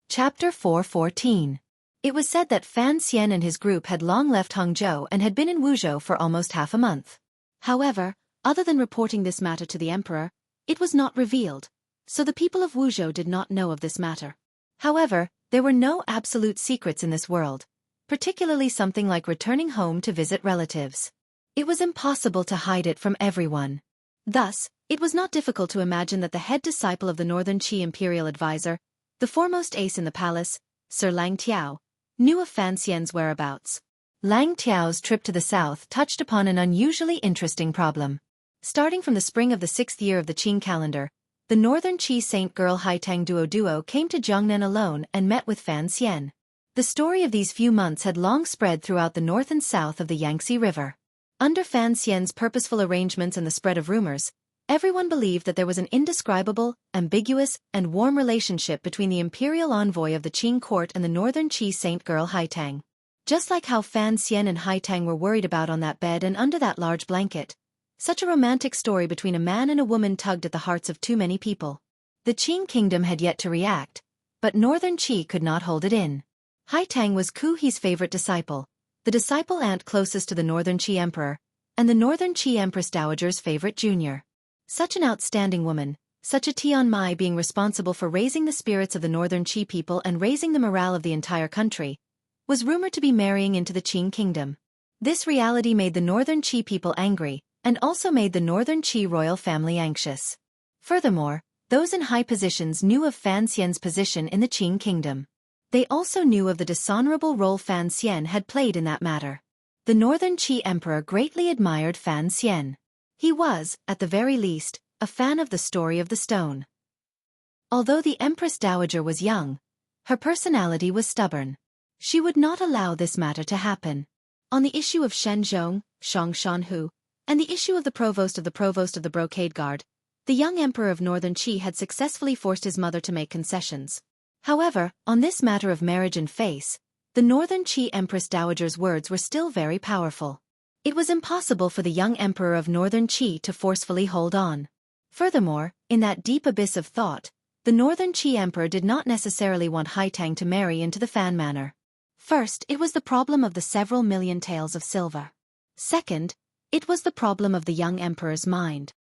Chapter 414. It was said that Fan Xian and his group had long left Hangzhou and had been in Wuzhou for almost half a month. However, other than reporting this matter to the emperor, it was not revealed, so the people of Wuzhou did not know of this matter. However, there were no absolute secrets in this world, particularly something like returning home to visit relatives. It was impossible to hide it from everyone. Thus, it was not difficult to imagine that the head disciple of the Northern Qi imperial advisor, the foremost ace in the palace, Sir Lang Tiao, knew of Fan Xian's whereabouts. Lang Tiao's trip to the south touched upon an unusually interesting problem. Starting from the spring of the 6th year of the Qing calendar, the Northern Qi saint girl Haitang Duo came to Zhongnan alone and met with Fan Xian. The story of these few months had long spread throughout the north and south of the Yangtze River. Under Fan Xian's purposeful arrangements and the spread of rumors, everyone believed that there was an indescribable, ambiguous, and warm relationship between the imperial envoy of the Qing court and the Northern Qi saint girl Haitang. Just like how Fan Xian and Haitang were worried about on that bed and under that large blanket, such a romantic story between a man and a woman tugged at the hearts of too many people. The Qing kingdom had yet to react, but Northern Qi could not hold it in. Haitang was Ku He's favorite disciple, the disciple aunt closest to the Northern Qi emperor, and the Northern Qi Empress Dowager's favorite junior. Such an outstanding woman, such a Tianmai being responsible for raising the spirits of the Northern Qi people and raising the morale of the entire country, was rumored to be marrying into the Qing kingdom. This reality made the Northern Qi people angry, and also made the Northern Qi royal family anxious. Furthermore, those in high positions knew of Fan Xian's position in the Qing kingdom. They also knew of the dishonorable role Fan Xian had played in that matter. The Northern Qi emperor greatly admired Fan Xian. He was, at the very least, a fan of the story of the stone. Although the Empress Dowager was young, her personality was stubborn. She would not allow this matter to happen. On the issue of Shenzhong, Shang Shanhu, and the issue of the provost of the Brocade Guard, the young emperor of Northern Qi had successfully forced his mother to make concessions. However, on this matter of marriage and face, the Northern Qi Empress Dowager's words were still very powerful. It was impossible for the young emperor of Northern Qi to forcefully hold on. Furthermore, in that deep abyss of thought, the Northern Qi emperor did not necessarily want Haitang to marry into the Fan manor. First, it was the problem of the several million taels of silver. Second, it was the problem of the young emperor's mind.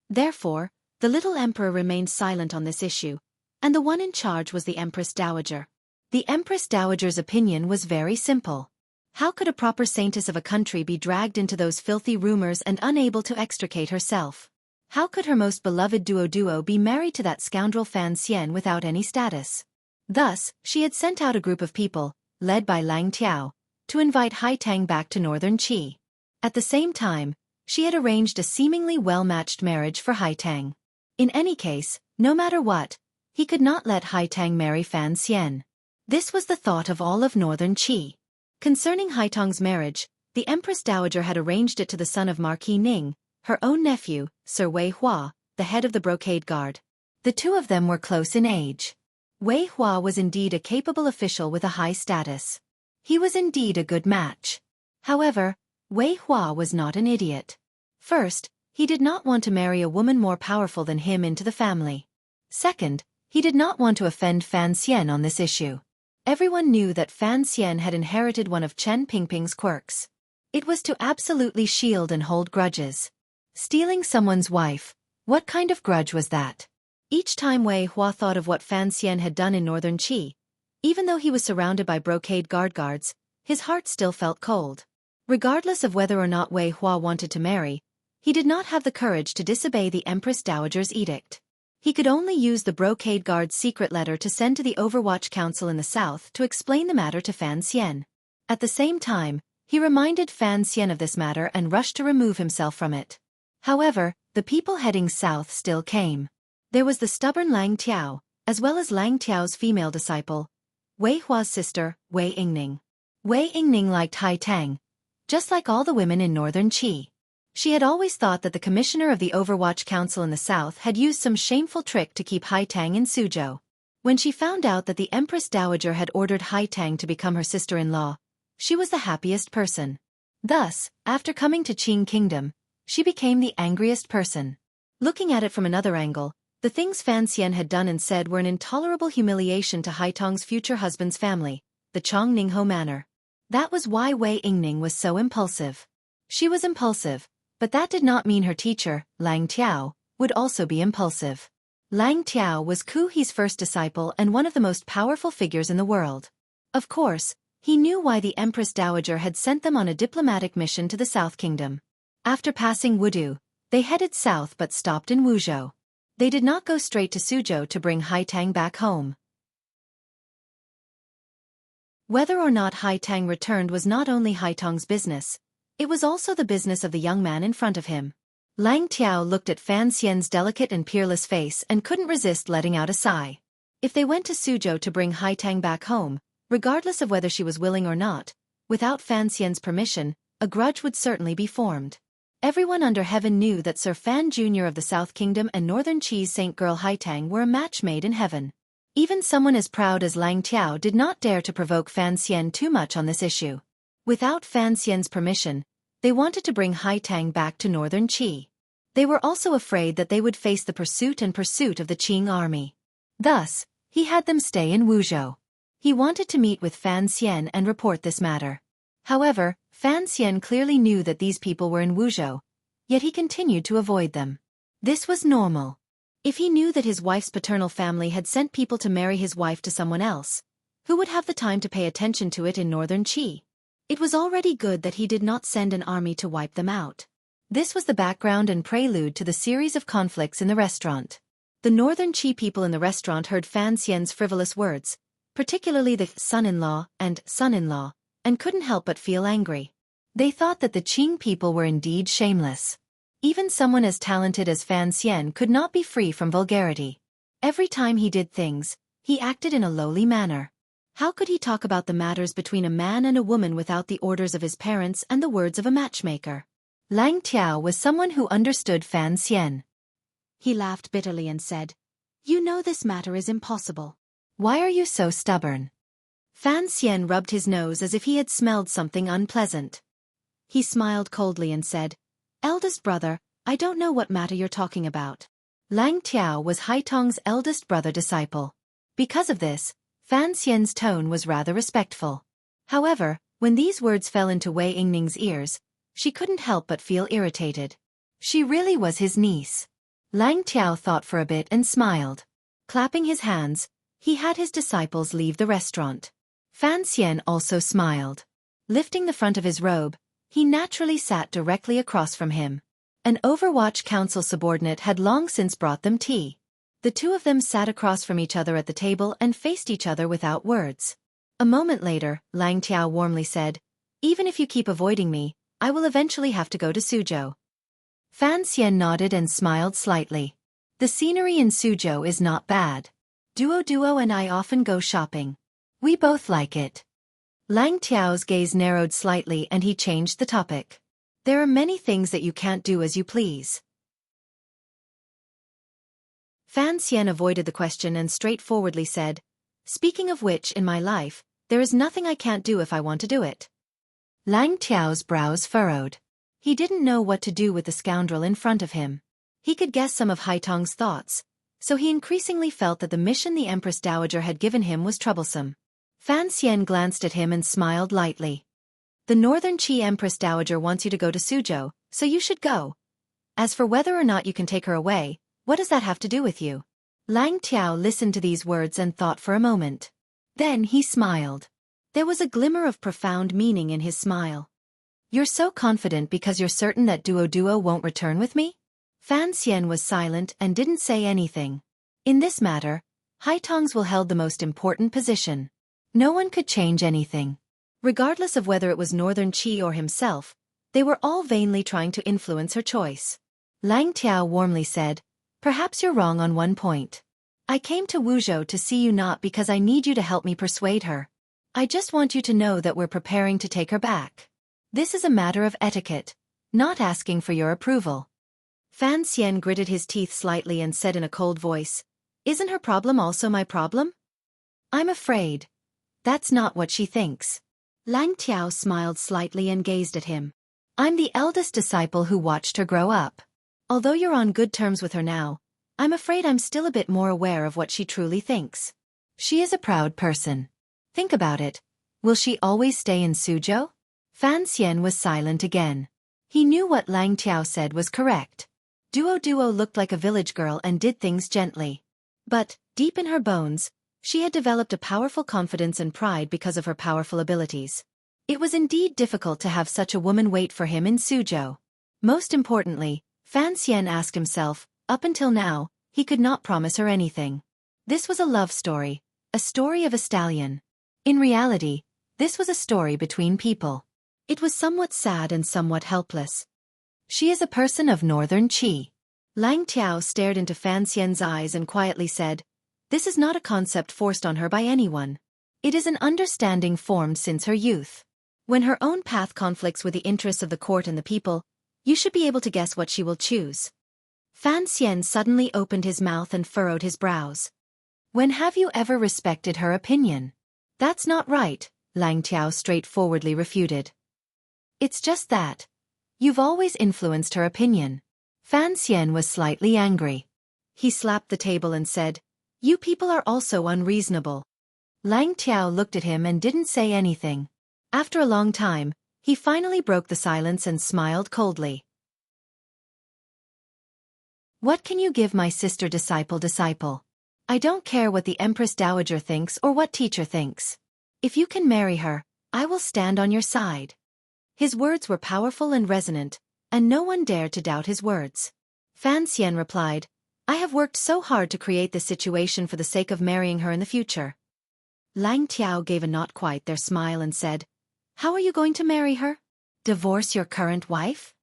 Therefore, the little emperor remained silent on this issue, and the one in charge was the Empress Dowager. The Empress Dowager's opinion was very simple. How could a proper saintess of a country be dragged into those filthy rumors and unable to extricate herself? How could her most beloved Duo be married to that scoundrel Fan Xian without any status? Thus, she had sent out a group of people, led by Lang Tiao, to invite Haitang back to Northern Qi. At the same time, she had arranged a seemingly well-matched marriage for Haitang. In any case, no matter what, he could not let Haitang marry Fan Xian. This was the thought of all of Northern Qi. Concerning Haitang's marriage, the Empress Dowager had arranged it to the son of Marquis Ning, her own nephew, Sir Wei Hua, the head of the Brocade Guard. The two of them were close in age. Wei Hua was indeed a capable official with a high status. He was indeed a good match. However, Wei Hua was not an idiot. First, he did not want to marry a woman more powerful than him into the family. Second, he did not want to offend Fan Xian on this issue. Everyone knew that Fan Xian had inherited one of Chen Pingping's quirks. It was to absolutely shield and hold grudges. Stealing someone's wife, what kind of grudge was that? Each time Wei Hua thought of what Fan Xian had done in northern Qi, even though he was surrounded by brocade guards, his heart still felt cold. Regardless of whether or not Wei Hua wanted to marry, he did not have the courage to disobey the Empress Dowager's edict. He could only use the brocade guard's secret letter to send to the Overwatch Council in the south to explain the matter to Fan Xian. At the same time, he reminded Fan Xian of this matter and rushed to remove himself from it. However, the people heading south still came. There was the stubborn Lang Tiao, as well as Lang Tiao's female disciple, Wei Hua's sister, Wei Yingning. Wei Yingning liked Hai Tang, just like all the women in northern Qi. She had always thought that the commissioner of the Overwatch Council in the south had used some shameful trick to keep Hai Tang in Suzhou. When she found out that the Empress Dowager had ordered Hai Tang to become her sister-in-law, she was the happiest person. Thus, after coming to Qing Kingdom, she became the angriest person. Looking at it from another angle, the things Fan Xian had done and said were an intolerable humiliation to Hai Tang's future husband's family, the Chong Ningho manor. That was why Wei Yingning was so impulsive. She was impulsive, but that did not mean her teacher, Lang Tiao, would also be impulsive. Lang Tiao was Ku He's first disciple and one of the most powerful figures in the world. Of course, he knew why the Empress Dowager had sent them on a diplomatic mission to the South Kingdom. After passing Wudu, they headed south but stopped in Wuzhou. They did not go straight to Suzhou to bring Hai Tang back home. Whether or not Hai Tang returned was not only Hai Tang's business, it was also the business of the young man in front of him. Lang Tiao looked at Fan Xian's delicate and peerless face and couldn't resist letting out a sigh. If they went to Suzhou to bring Hai Tang back home, regardless of whether she was willing or not, without Fan Xian's permission, a grudge would certainly be formed. Everyone under heaven knew that Sir Fan Jr. of the South Kingdom and Northern Qi's Saint Girl Hai Tang were a match made in heaven. Even someone as proud as Lang Tiao did not dare to provoke Fan Xian too much on this issue. Without Fan Xian's permission, they wanted to bring Hai Tang back to Northern Qi. They were also afraid that they would face the pursuit of the Qing army. Thus, he had them stay in Wuzhou. He wanted to meet with Fan Xian and report this matter. However, Fan Xian clearly knew that these people were in Wuzhou, yet he continued to avoid them. This was normal. If he knew that his wife's paternal family had sent people to marry his wife to someone else, who would have the time to pay attention to it in Northern Qi? It was already good that he did not send an army to wipe them out. This was the background and prelude to the series of conflicts in the restaurant. The Northern Qi people in the restaurant heard Fan Xian's frivolous words, particularly the son-in-law and son-in-law, and couldn't help but feel angry. They thought that the Qing people were indeed shameless. Even someone as talented as Fan Xian could not be free from vulgarity. Every time he did things, he acted in a lowly manner. How could he talk about the matters between a man and a woman without the orders of his parents and the words of a matchmaker? Lang Tiao was someone who understood Fan Xian. He laughed bitterly and said, "You know this matter is impossible. Why are you so stubborn?" Fan Xian rubbed his nose as if he had smelled something unpleasant. He smiled coldly and said, "Eldest brother, I don't know what matter you're talking about." Lang Tiao was Hai Tang's eldest brother disciple. Because of this, Fan Xian's tone was rather respectful. However, when these words fell into Wei Yingning's ears, she couldn't help but feel irritated. She really was his niece. Lang Tiao thought for a bit and smiled. Clapping his hands, he had his disciples leave the restaurant. Fan Xian also smiled. Lifting the front of his robe, he naturally sat directly across from him. An Overwatch Council subordinate had long since brought them tea. The two of them sat across from each other at the table and faced each other without words. A moment later, Lang Tiao warmly said, "Even if you keep avoiding me, I will eventually have to go to Suzhou." Fan Xian nodded and smiled slightly. The scenery in Suzhou is not bad. Duo and I often go shopping. We both like it. Lang Tiao's gaze narrowed slightly and he changed the topic. There are many things that you can't do as you please. Fan Xian avoided the question and straightforwardly said, "Speaking of which, in my life, there is nothing I can't do if I want to do it." Lang Tiao's brows furrowed. He didn't know what to do with the scoundrel in front of him. He could guess some of Haitong's thoughts, so he increasingly felt that the mission the Empress Dowager had given him was troublesome. Fan Xian glanced at him and smiled lightly. "The Northern Qi Empress Dowager wants you to go to Suzhou, so you should go. As for whether or not you can take her away, what does that have to do with you?" Lang Tiao listened to these words and thought for a moment. Then he smiled. There was a glimmer of profound meaning in his smile. "You're so confident because you're certain that Duo won't return with me?" Fan Xian was silent and didn't say anything. In this matter, Haitong's will held the most important position. No one could change anything. Regardless of whether it was Northern Qi or himself, they were all vainly trying to influence her choice. Lang Tiao warmly said, "Perhaps you're wrong on one point. I came to Wuzhou to see you not because I need you to help me persuade her. I just want you to know that we're preparing to take her back. This is a matter of etiquette, not asking for your approval." Fan Xian gritted his teeth slightly and said in a cold voice, "Isn't her problem also my problem?" "I'm afraid that's not what she thinks." Lang Tiao smiled slightly and gazed at him. "I'm the eldest disciple who watched her grow up. Although you're on good terms with her now, I'm afraid I'm still a bit more aware of what she truly thinks. She is a proud person. Think about it. Will she always stay in Suzhou?" Fan Xian was silent again. He knew what Lang Tiao said was correct. Duo looked like a village girl and did things gently. But, deep in her bones, she had developed a powerful confidence and pride because of her powerful abilities. It was indeed difficult to have such a woman wait for him in Suzhou. Most importantly, Fan Xian asked himself, up until now, he could not promise her anything. This was a love story, a story of a stallion. In reality, this was a story between people. It was somewhat sad and somewhat helpless. "She is a person of Northern Qi." Lang Tiao stared into Fan Xian's eyes and quietly said, "This is not a concept forced on her by anyone. It is an understanding formed since her youth. When her own path conflicts with the interests of the court and the people, you should be able to guess what she will choose." Fan Xian suddenly opened his mouth and furrowed his brows. "When have you ever respected her opinion?" "That's not right," Lang Tiao straightforwardly refuted. "It's just that you've always influenced her opinion." Fan Xian was slightly angry. He slapped the table and said, "You people are also unreasonable." Lang Tiao looked at him and didn't say anything. After a long time, he finally broke the silence and smiled coldly. "What can you give my sister disciple? I don't care what the Empress Dowager thinks or what teacher thinks. If you can marry her, I will stand on your side." His words were powerful and resonant, and no one dared to doubt his words. Fan Xian replied, "I have worked so hard to create this situation for the sake of marrying her in the future." Lang Tiao gave a not quite there smile and said, "How are you going to marry her? Divorce your current wife?"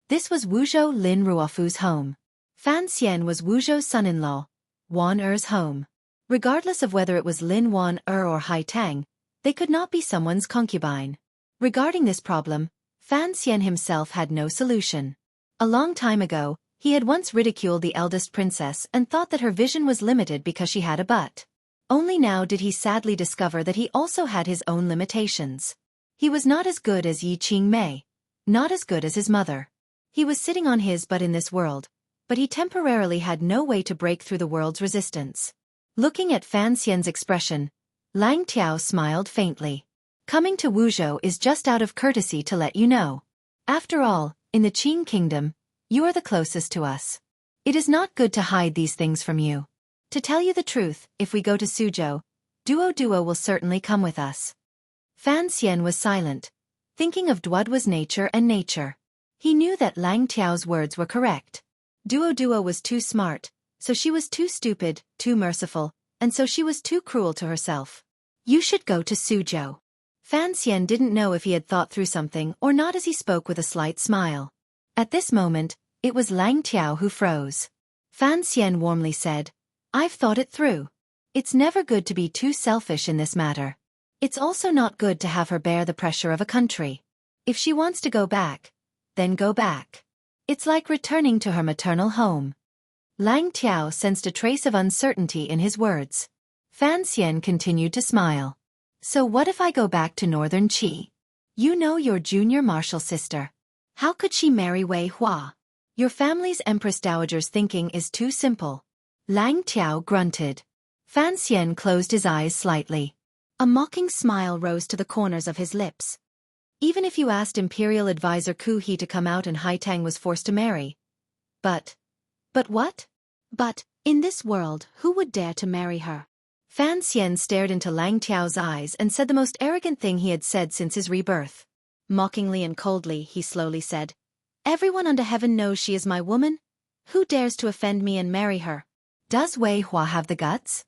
This was Wuzhou Lin Ruofu's home. Fan Xian was Wuzhou's son-in-law, Wan Er's home. Regardless of whether it was Lin Wan Er or Hai Tang, they could not be someone's concubine. Regarding this problem, Fan Xian himself had no solution. A long time ago, he had once ridiculed the eldest princess and thought that her vision was limited because she had a butt. Only now did he sadly discover that he also had his own limitations. He was not as good as Yi Qingmei, not as good as his mother. He was sitting on his butt in this world, but he temporarily had no way to break through the world's resistance. Looking at Fan Xian's expression, Lang Tiao smiled faintly. "Coming to Wuzhou is just out of courtesy to let you know. After all, in the Qing kingdom, you are the closest to us. It is not good to hide these things from you. To tell you the truth, if we go to Suzhou, Duo will certainly come with us." Fan Xian was silent, thinking of Duo's nature and nature. He knew that Lang Tiao's words were correct. Duo was too smart, so she was too stupid, too merciful, and so she was too cruel to herself. "You should go to Suzhou." Fan Xian didn't know if he had thought through something or not as he spoke with a slight smile. At this moment, it was Lang Tiao who froze. Fan Xian warmly said, "I've thought it through. It's never good to be too selfish in this matter. It's also not good to have her bear the pressure of a country. If she wants to go back, then go back. It's like returning to her maternal home. Lang Tiao sensed a trace of uncertainty in his words. Fan Xian continued to smile. So what if I go back to Northern Qi? You know your junior martial sister. How could she marry Wei Hua? Your family's Empress Dowager's thinking is too simple. Lang Tiao grunted. Fan Xian closed his eyes slightly. A mocking smile rose to the corners of his lips. Even if you asked Imperial Advisor Xueqi to come out and Haitang was forced to marry. But what? But, in this world, who would dare to marry her? Fan Xian stared into Lang Tiao's eyes and said the most arrogant thing he had said since his rebirth. Mockingly and coldly, he slowly said, Everyone under heaven knows she is my woman. Who dares to offend me and marry her? Does Wei Hua have the guts?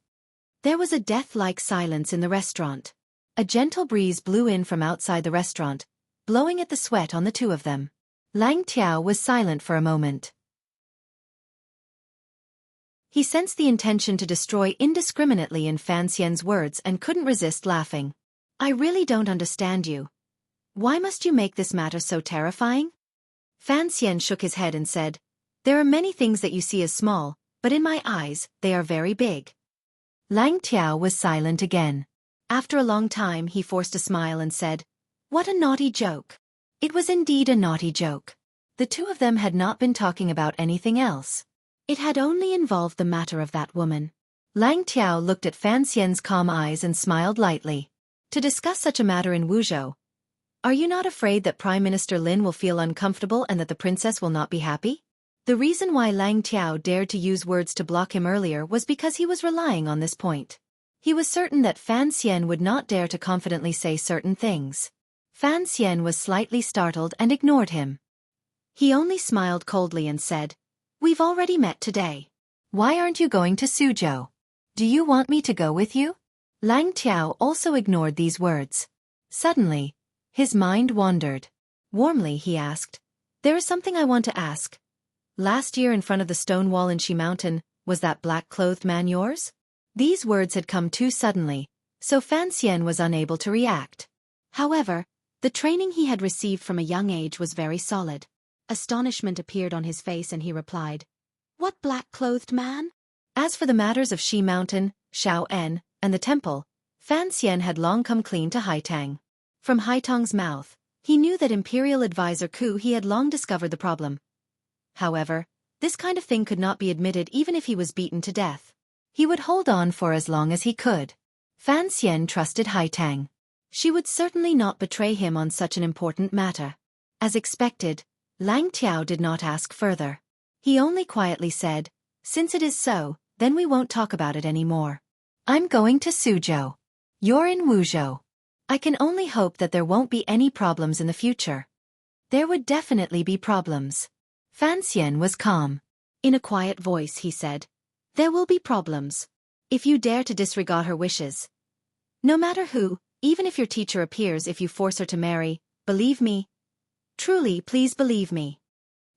There was a death-like silence in the restaurant. A gentle breeze blew in from outside the restaurant, blowing at the sweat on the two of them. Lang Tiao was silent for a moment. He sensed the intention to destroy indiscriminately in Fan Xian's words and couldn't resist laughing. I really don't understand you. Why must you make this matter so terrifying? Fan Xian shook his head and said, There are many things that you see as small, but in my eyes, they are very big. Lang Tiao was silent again. After a long time he forced a smile and said, What a naughty joke. It was indeed a naughty joke. The two of them had not been talking about anything else. It had only involved the matter of that woman. Lang Tiao looked at Fan Xian's calm eyes and smiled lightly. To discuss such a matter in Wuzhou. Are you not afraid that Prime Minister Lin will feel uncomfortable and that the princess will not be happy? The reason why Lang Tiao dared to use words to block him earlier was because he was relying on this point. He was certain that Fan Xian would not dare to confidently say certain things. Fan Xian was slightly startled and ignored him. He only smiled coldly and said, We've already met today. Why aren't you going to Suzhou? Do you want me to go with you? Lang Tiao also ignored these words. Suddenly, his mind wandered. Warmly he asked, There is something I want to ask. Last year in front of the stone wall in Shi Mountain, was that black-clothed man yours? These words had come too suddenly, so Fan Xian was unable to react. However, the training he had received from a young age was very solid. Astonishment appeared on his face and he replied, What black-clothed man? As for the matters of Shi Mountain, Shao En, and the temple, Fan Xian had long come clean to Haitang. From Haitang's mouth, he knew that Imperial Advisor Xueqi had long discovered the problem. However, this kind of thing could not be admitted even if he was beaten to death. He would hold on for as long as he could. Fan Xian trusted Haitang. She would certainly not betray him on such an important matter. As expected, Lang Tiao did not ask further. He only quietly said, Since it is so, then we won't talk about it anymore. I'm going to Suzhou. You're in Wuzhou. I can only hope that there won't be any problems in the future. There would definitely be problems. Fan Xian was calm. In a quiet voice he said, There will be problems. If you dare to disregard her wishes. No matter who, even if your teacher appears if you force her to marry, believe me. Truly, please believe me.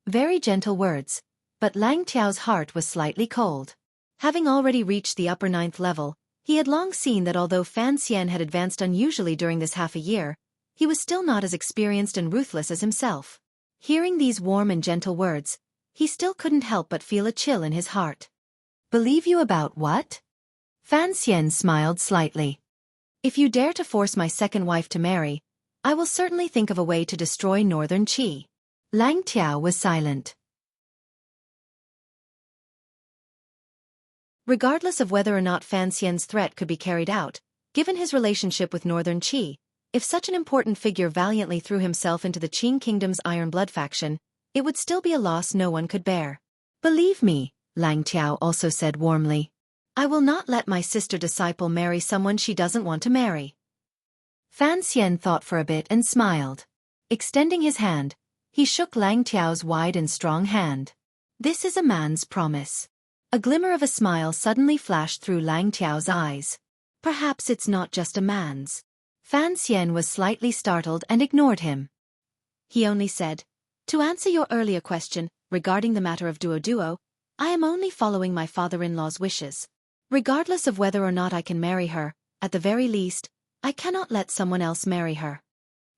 Very gentle words, but Lang Tiao's heart was slightly cold. Having already reached the upper 9th level, he had long seen that although Fan Xian had advanced unusually during this half a year, he was still not as experienced and ruthless as himself. Hearing these warm and gentle words, he still couldn't help but feel a chill in his heart. Believe you about what? Fan Xian smiled slightly. If you dare to force my second wife to marry, I will certainly think of a way to destroy Northern Qi. Lang Tiao was silent. Regardless of whether or not Fan Xian's threat could be carried out, given his relationship with Northern Qi, if such an important figure valiantly threw himself into the Qing Kingdom's Iron Blood faction, it would still be a loss no one could bear. Believe me, Lang Tiao also said warmly. I will not let my sister disciple marry someone she doesn't want to marry. Fan Xian thought for a bit and smiled. Extending his hand, he shook Lang Tiao's wide and strong hand. This is a man's promise. A glimmer of a smile suddenly flashed through Lang Tiao's eyes. Perhaps it's not just a man's. Fan Xian was slightly startled and ignored him. He only said, To answer your earlier question, regarding the matter of Duo, I am only following my father-in-law's wishes. Regardless of whether or not I can marry her, at the very least, I cannot let someone else marry her.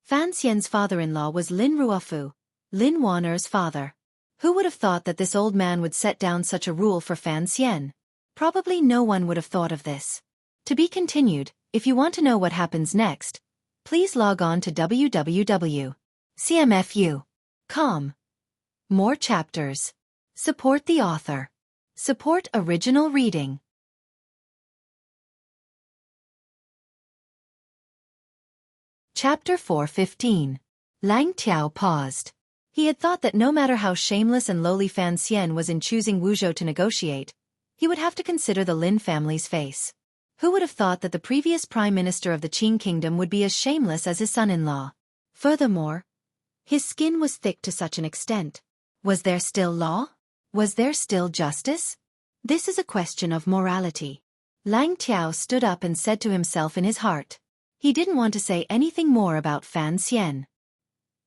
Fan Xian's father-in-law was Lin Ruofu, Lin Waner's father. Who would have thought that this old man would set down such a rule for Fan Xian? Probably no one would have thought of this. To be continued. If you want to know what happens next, please log on to www.cmfu.com. More chapters. Support the author. Support original reading. Chapter 4:15. Lang Tiao paused. He had thought that no matter how shameless and lowly Fan Xian was in choosing Wuzhou to negotiate, he would have to consider the Lin family's face. Who would have thought that the previous prime minister of the Qing kingdom would be as shameless as his son-in-law? Furthermore, his skin was thick to such an extent. Was there still law? Was there still justice? This is a question of morality. Lang Tiao stood up and said to himself in his heart. He didn't want to say anything more about Fan Xian.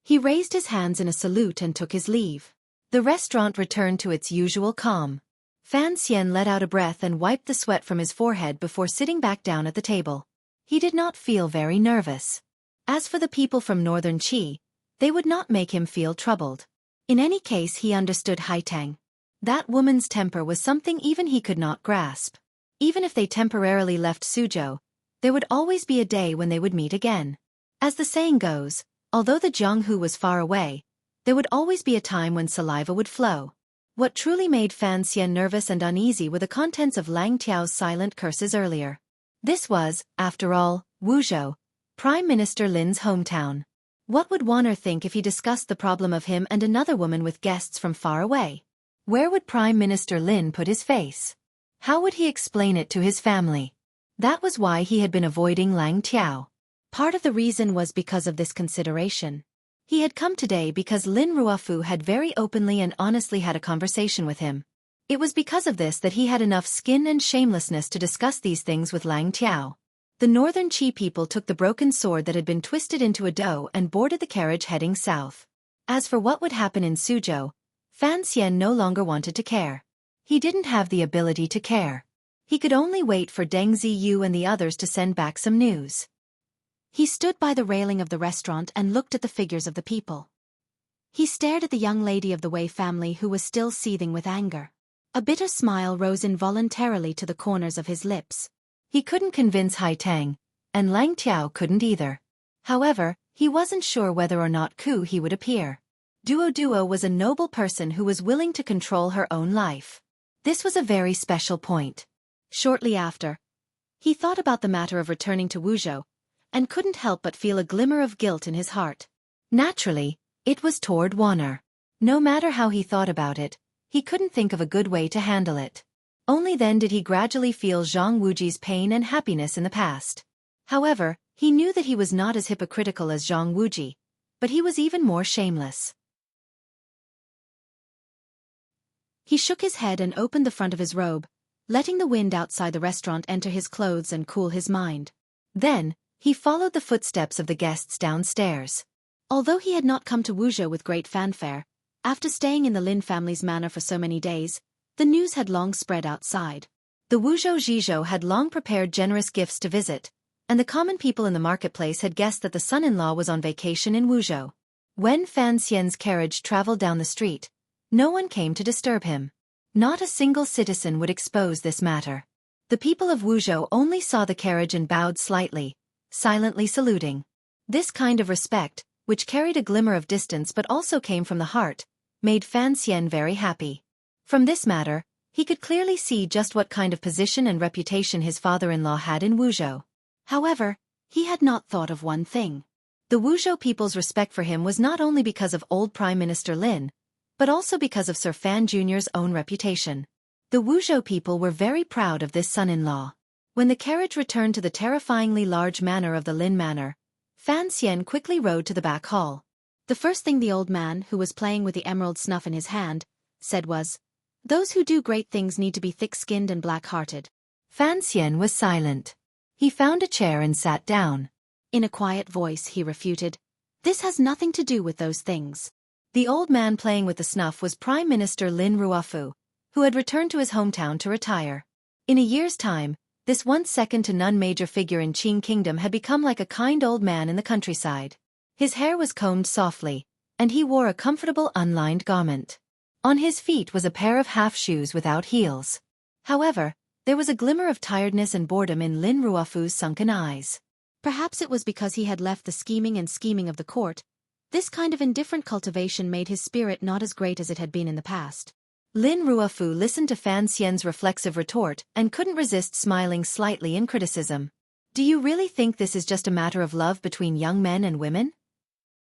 He raised his hands in a salute and took his leave. The restaurant returned to its usual calm. Fan Xian let out a breath and wiped the sweat from his forehead before sitting back down at the table. He did not feel very nervous. As for the people from northern Qi, they would not make him feel troubled. In any case, he understood Haitang. That woman's temper was something even he could not grasp. Even if they temporarily left Suzhou, there would always be a day when they would meet again. As the saying goes, although the Jianghu was far away, there would always be a time when saliva would flow. What truly made Fan Xian nervous and uneasy were the contents of Lang Tiao's silent curses earlier. This was, after all, Wuzhou, Prime Minister Lin's hometown. What would Warner think if he discussed the problem of him and another woman with guests from far away? Where would Prime Minister Lin put his face? How would he explain it to his family? That was why he had been avoiding Lang Tiao. Part of the reason was because of this consideration. He had come today because Lin Ruofu had very openly and honestly had a conversation with him. It was because of this that he had enough skin and shamelessness to discuss these things with Lang Tiao. The northern Qi people took the broken sword that had been twisted into a dough and boarded the carriage heading south. As for what would happen in Suzhou, Fan Xian no longer wanted to care. He didn't have the ability to care. He could only wait for Deng Ziyu and the others to send back some news. He stood by the railing of the restaurant and looked at the figures of the people. He stared at the young lady of the Wei family who was still seething with anger. A bitter smile rose involuntarily to the corners of his lips. He couldn't convince Haitang, and Lang Tiao couldn't either. However, he wasn't sure whether or not he would appear. Duo was a noble person who was willing to control her own life. This was a very special point. Shortly after, he thought about the matter of returning to Wuzhou, and couldn't help but feel a glimmer of guilt in his heart. Naturally, it was toward Warner. No matter how he thought about it, he couldn't think of a good way to handle it. Only then did he gradually feel Zhang Wuji's pain and happiness in the past. However, he knew that he was not as hypocritical as Zhang Wuji, but he was even more shameless. He shook his head and opened the front of his robe, letting the wind outside the restaurant enter his clothes and cool his mind. Then, he followed the footsteps of the guests downstairs. Although he had not come to Wuzhou with great fanfare, after staying in the Lin family's manor for so many days, the news had long spread outside. The Wuzhou Zhizhou had long prepared generous gifts to visit, and the common people in the marketplace had guessed that the son-in-law was on vacation in Wuzhou. When Fan Xian's carriage traveled down the street, no one came to disturb him. Not a single citizen would expose this matter. The people of Wuzhou only saw the carriage and bowed slightly, silently saluting. This kind of respect, which carried a glimmer of distance but also came from the heart, made Fan Xian very happy. From this matter, he could clearly see just what kind of position and reputation his father-in-law had in Wuzhou. However, he had not thought of one thing. The Wuzhou people's respect for him was not only because of old Prime Minister Lin, but also because of Sir Fan Jr.'s own reputation. The Wuzhou people were very proud of this son-in-law. When the carriage returned to the terrifyingly large manor of the Lin Manor, Fan Xian quickly rode to the back hall. The first thing the old man, who was playing with the emerald snuff in his hand, said was, "Those who do great things need to be thick-skinned and black-hearted." Fan Xian was silent. He found a chair and sat down. In a quiet voice he refuted, "This has nothing to do with those things." The old man playing with the snuff was Prime Minister Lin Ruofu, who had returned to his hometown to retire. In a year's time, this once second-to-none major figure in Qing Kingdom had become like a kind old man in the countryside. His hair was combed softly, and he wore a comfortable unlined garment. On his feet was a pair of half shoes without heels. However, there was a glimmer of tiredness and boredom in Lin Ruofu's sunken eyes. Perhaps it was because he had left the scheming of the court. This kind of indifferent cultivation made his spirit not as great as it had been in the past. Lin Ruofu listened to Fan Xian's reflexive retort and couldn't resist smiling slightly in criticism. Do you really think this is just a matter of love between young men and women?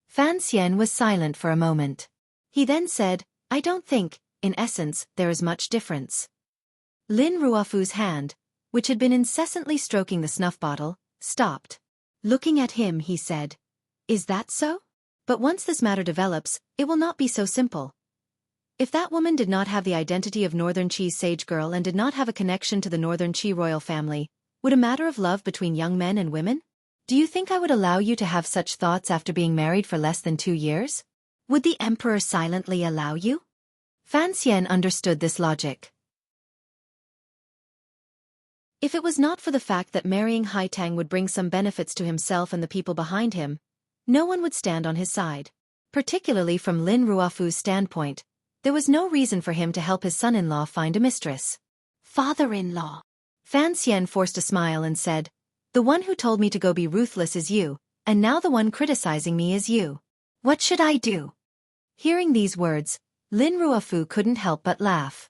Fan Xian was silent for a moment. He then said, I don't think, in essence, there is much difference. Lin Ruofu's hand, which had been incessantly stroking the snuff bottle, stopped. Looking at him, he said, Is that so? But once this matter develops, it will not be so simple. If that woman did not have the identity of Northern Qi's sage girl and did not have a connection to the Northern Qi royal family, would a matter of love between young men and women? Do you think I would allow you to have such thoughts after being married for less than 2 years? Would the emperor silently allow you? Fan Xian understood this logic. If it was not for the fact that marrying Haitang would bring some benefits to himself and the people behind him, no one would stand on his side. Particularly from Lin Ruofu's standpoint, there was no reason for him to help his son-in-law find a mistress. Father-in-law. Fan Xian forced a smile and said, The one who told me to go be ruthless is you, and now the one criticizing me is you. What should I do? Hearing these words, Lin Ruofu couldn't help but laugh.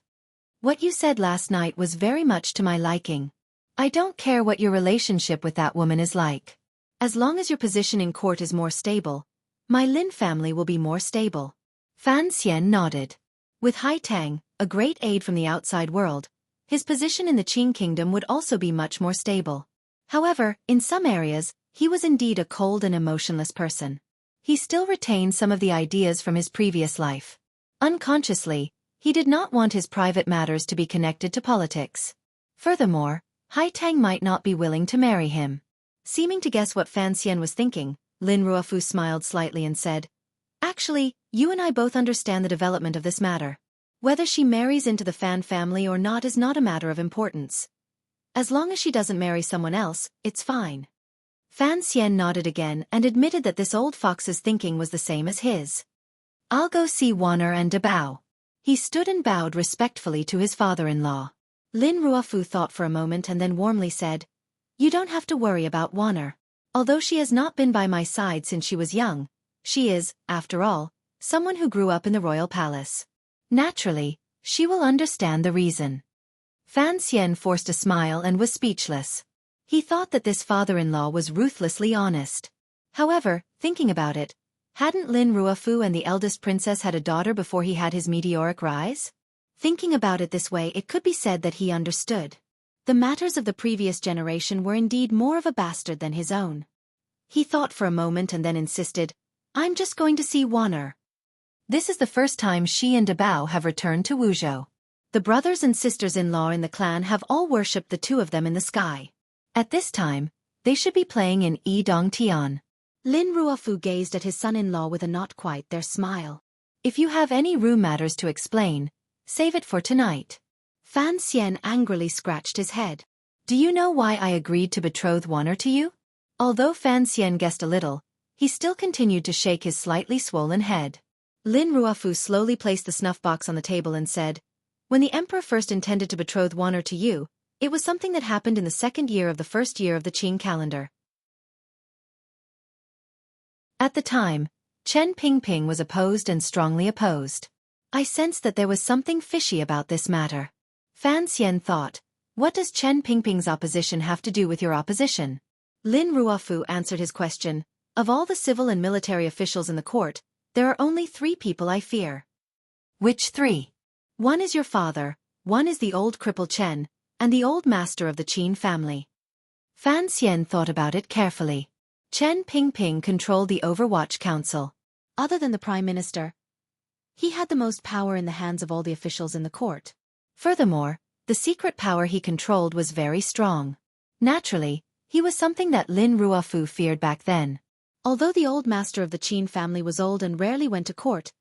What you said last night was very much to my liking. I don't care what your relationship with that woman is like. As long as your position in court is more stable, my Lin family will be more stable. Fan Xian nodded. With Haitang, a great aid from the outside world, his position in the Qing kingdom would also be much more stable. However, in some areas, he was indeed a cold and emotionless person. He still retained some of the ideas from his previous life. Unconsciously, he did not want his private matters to be connected to politics. Furthermore, Haitang might not be willing to marry him. Seeming to guess what Fan Xian was thinking, Lin Ruofu smiled slightly and said, Actually, you and I both understand the development of this matter. Whether she marries into the Fan family or not is not a matter of importance. As long as she doesn't marry someone else, it's fine. Fan Xian nodded again and admitted that this old fox's thinking was the same as his. I'll go see Wanner and Dabao. He stood and bowed respectfully to his father-in-law. Lin Ruofu thought for a moment and then warmly said, You don't have to worry about Wanner. Although she has not been by my side since she was young, she is, after all, someone who grew up in the royal palace. Naturally, she will understand the reason. Fan Xian forced a smile and was speechless. He thought that this father-in-law was ruthlessly honest. However, thinking about it, hadn't Lin Ruofu and the eldest princess had a daughter before he had his meteoric rise? Thinking about it this way, it could be said that he understood. The matters of the previous generation were indeed more of a bastard than his own. He thought for a moment and then insisted, I'm just going to see Wanner. This is the first time she and Dabao have returned to Wuzhou. The brothers and sisters-in-law in the clan have all worshipped the two of them in the sky. At this time, they should be playing in Yidong Tian. Lin Ruofu gazed at his son-in-law with a not quite there smile. If you have any room matters to explain, save it for tonight. Fan Xian angrily scratched his head. Do you know why I agreed to betroth Wanner to you? Although Fan Xian guessed a little, he still continued to shake his slightly swollen head. Lin Ruofu slowly placed the snuff box on the table and said, When the emperor first intended to betroth Wanner to you, it was something that happened in the second year of the first year of the Qing calendar. At the time, Chen Pingping was opposed and strongly opposed. I sensed that there was something fishy about this matter. Fan Xian thought, what does Chen Pingping's opposition have to do with your opposition? Lin Ruofu answered his question, of all the civil and military officials in the court, there are only 3 people I fear. Which 3? One is your father, one is the old cripple Chen, and the old master of the Qin family. Fan Xian thought about it carefully. Chen Pingping controlled the Overwatch Council. Other than the Prime Minister, he had the most power in the hands of all the officials in the court. Furthermore, the secret power he controlled was very strong. Naturally, he was something that Lin Ruofu feared back then. Although the old master of the Qin family was old and rarely went to court,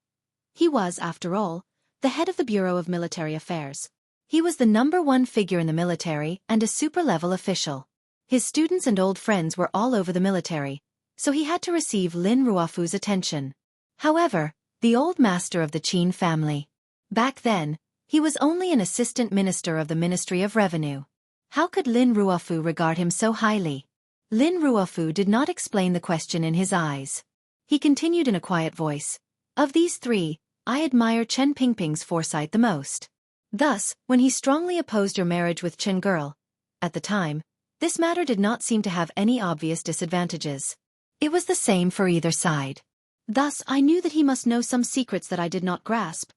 he was, after all, the head of the Bureau of Military Affairs. He was the #1 figure in the military and a super-level official. His students and old friends were all over the military, so he had to receive Lin Ruofu's attention. However, the old master of the Qin family. Back then, he was only an assistant minister of the Ministry of Revenue. How could Lin Ruofu regard him so highly? Lin Ruofu did not explain the question in his eyes. He continued in a quiet voice. Of these three, I admire Chen Pingping's foresight the most. Thus, when he strongly opposed your marriage with Chen Girl, at the time, this matter did not seem to have any obvious disadvantages. It was the same for either side. Thus, I knew that he must know some secrets that I did not grasp.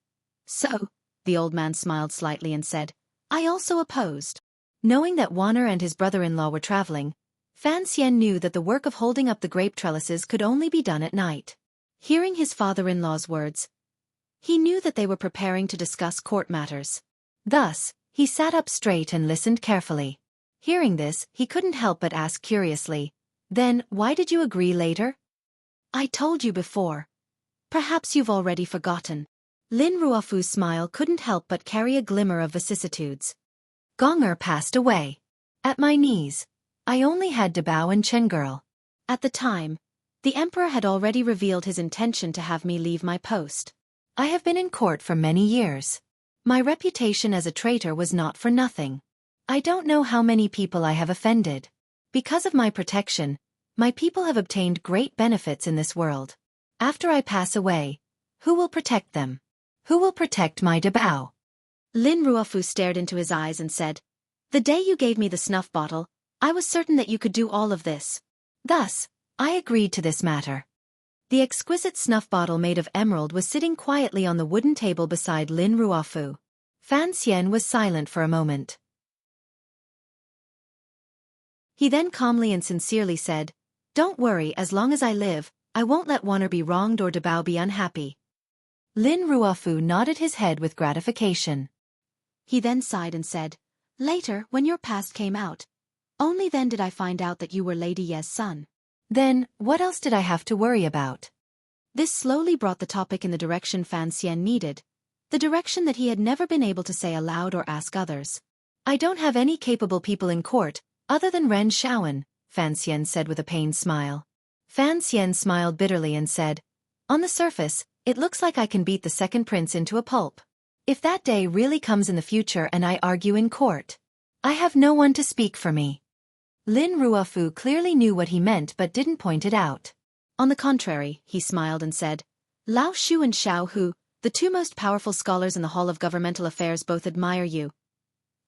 So, the old man smiled slightly and said, I also opposed. Knowing that Wanner and his brother-in-law were traveling, Fan Xian knew that the work of holding up the grape trellises could only be done at night. Hearing his father-in-law's words, he knew that they were preparing to discuss court matters. Thus, he sat up straight and listened carefully. Hearing this, he couldn't help but ask curiously, then, why did you agree later? I told you before. Perhaps you've already forgotten. Lin Ruofu's smile couldn't help but carry a glimmer of vicissitudes. Gonger passed away. At my knees. I only had Dabao and Chen Girl. At the time, the emperor had already revealed his intention to have me leave my post. I have been in court for many years. My reputation as a traitor was not for nothing. I don't know how many people I have offended. Because of my protection, my people have obtained great benefits in this world. After I pass away, who will protect them? Who will protect my Dabao? Lin Ruofu stared into his eyes and said, the day you gave me the snuff bottle, I was certain that you could do all of this. Thus, I agreed to this matter. The exquisite snuff bottle made of emerald was sitting quietly on the wooden table beside Lin Ruofu. Fan Xian was silent for a moment. He then calmly and sincerely said, don't worry, as long as I live, I won't let Wanner be wronged or Dabao be unhappy. Lin Ruofu nodded his head with gratification. He then sighed and said, later, when your past came out, only then did I find out that you were Lady Ye's son. Then, what else did I have to worry about? This slowly brought the topic in the direction Fan Xian needed, the direction that he had never been able to say aloud or ask others. I don't have any capable people in court, other than Ren Shaoan, Fan Xian said with a pained smile. Fan Xian smiled bitterly and said, on the surface, it looks like I can beat the second prince into a pulp. If that day really comes in the future and I argue in court, I have no one to speak for me. Lin Ruofu clearly knew what he meant but didn't point it out. On the contrary, he smiled and said, Lao Shu and Xiao Hu, the two most powerful scholars in the Hall of Governmental Affairs, both admire you.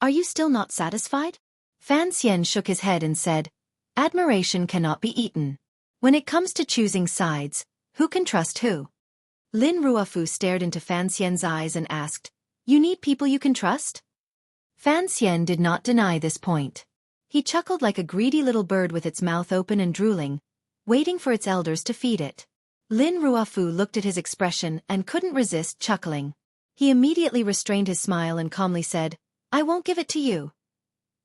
Are you still not satisfied? Fan Xian shook his head and said, admiration cannot be eaten. When it comes to choosing sides, who can trust who? Lin Ruofu stared into Fan Xian's eyes and asked, you need people you can trust? Fan Xian did not deny this point. He chuckled like a greedy little bird with its mouth open and drooling, waiting for its elders to feed it. Lin Ruofu looked at his expression and couldn't resist chuckling. He immediately restrained his smile and calmly said, I won't give it to you.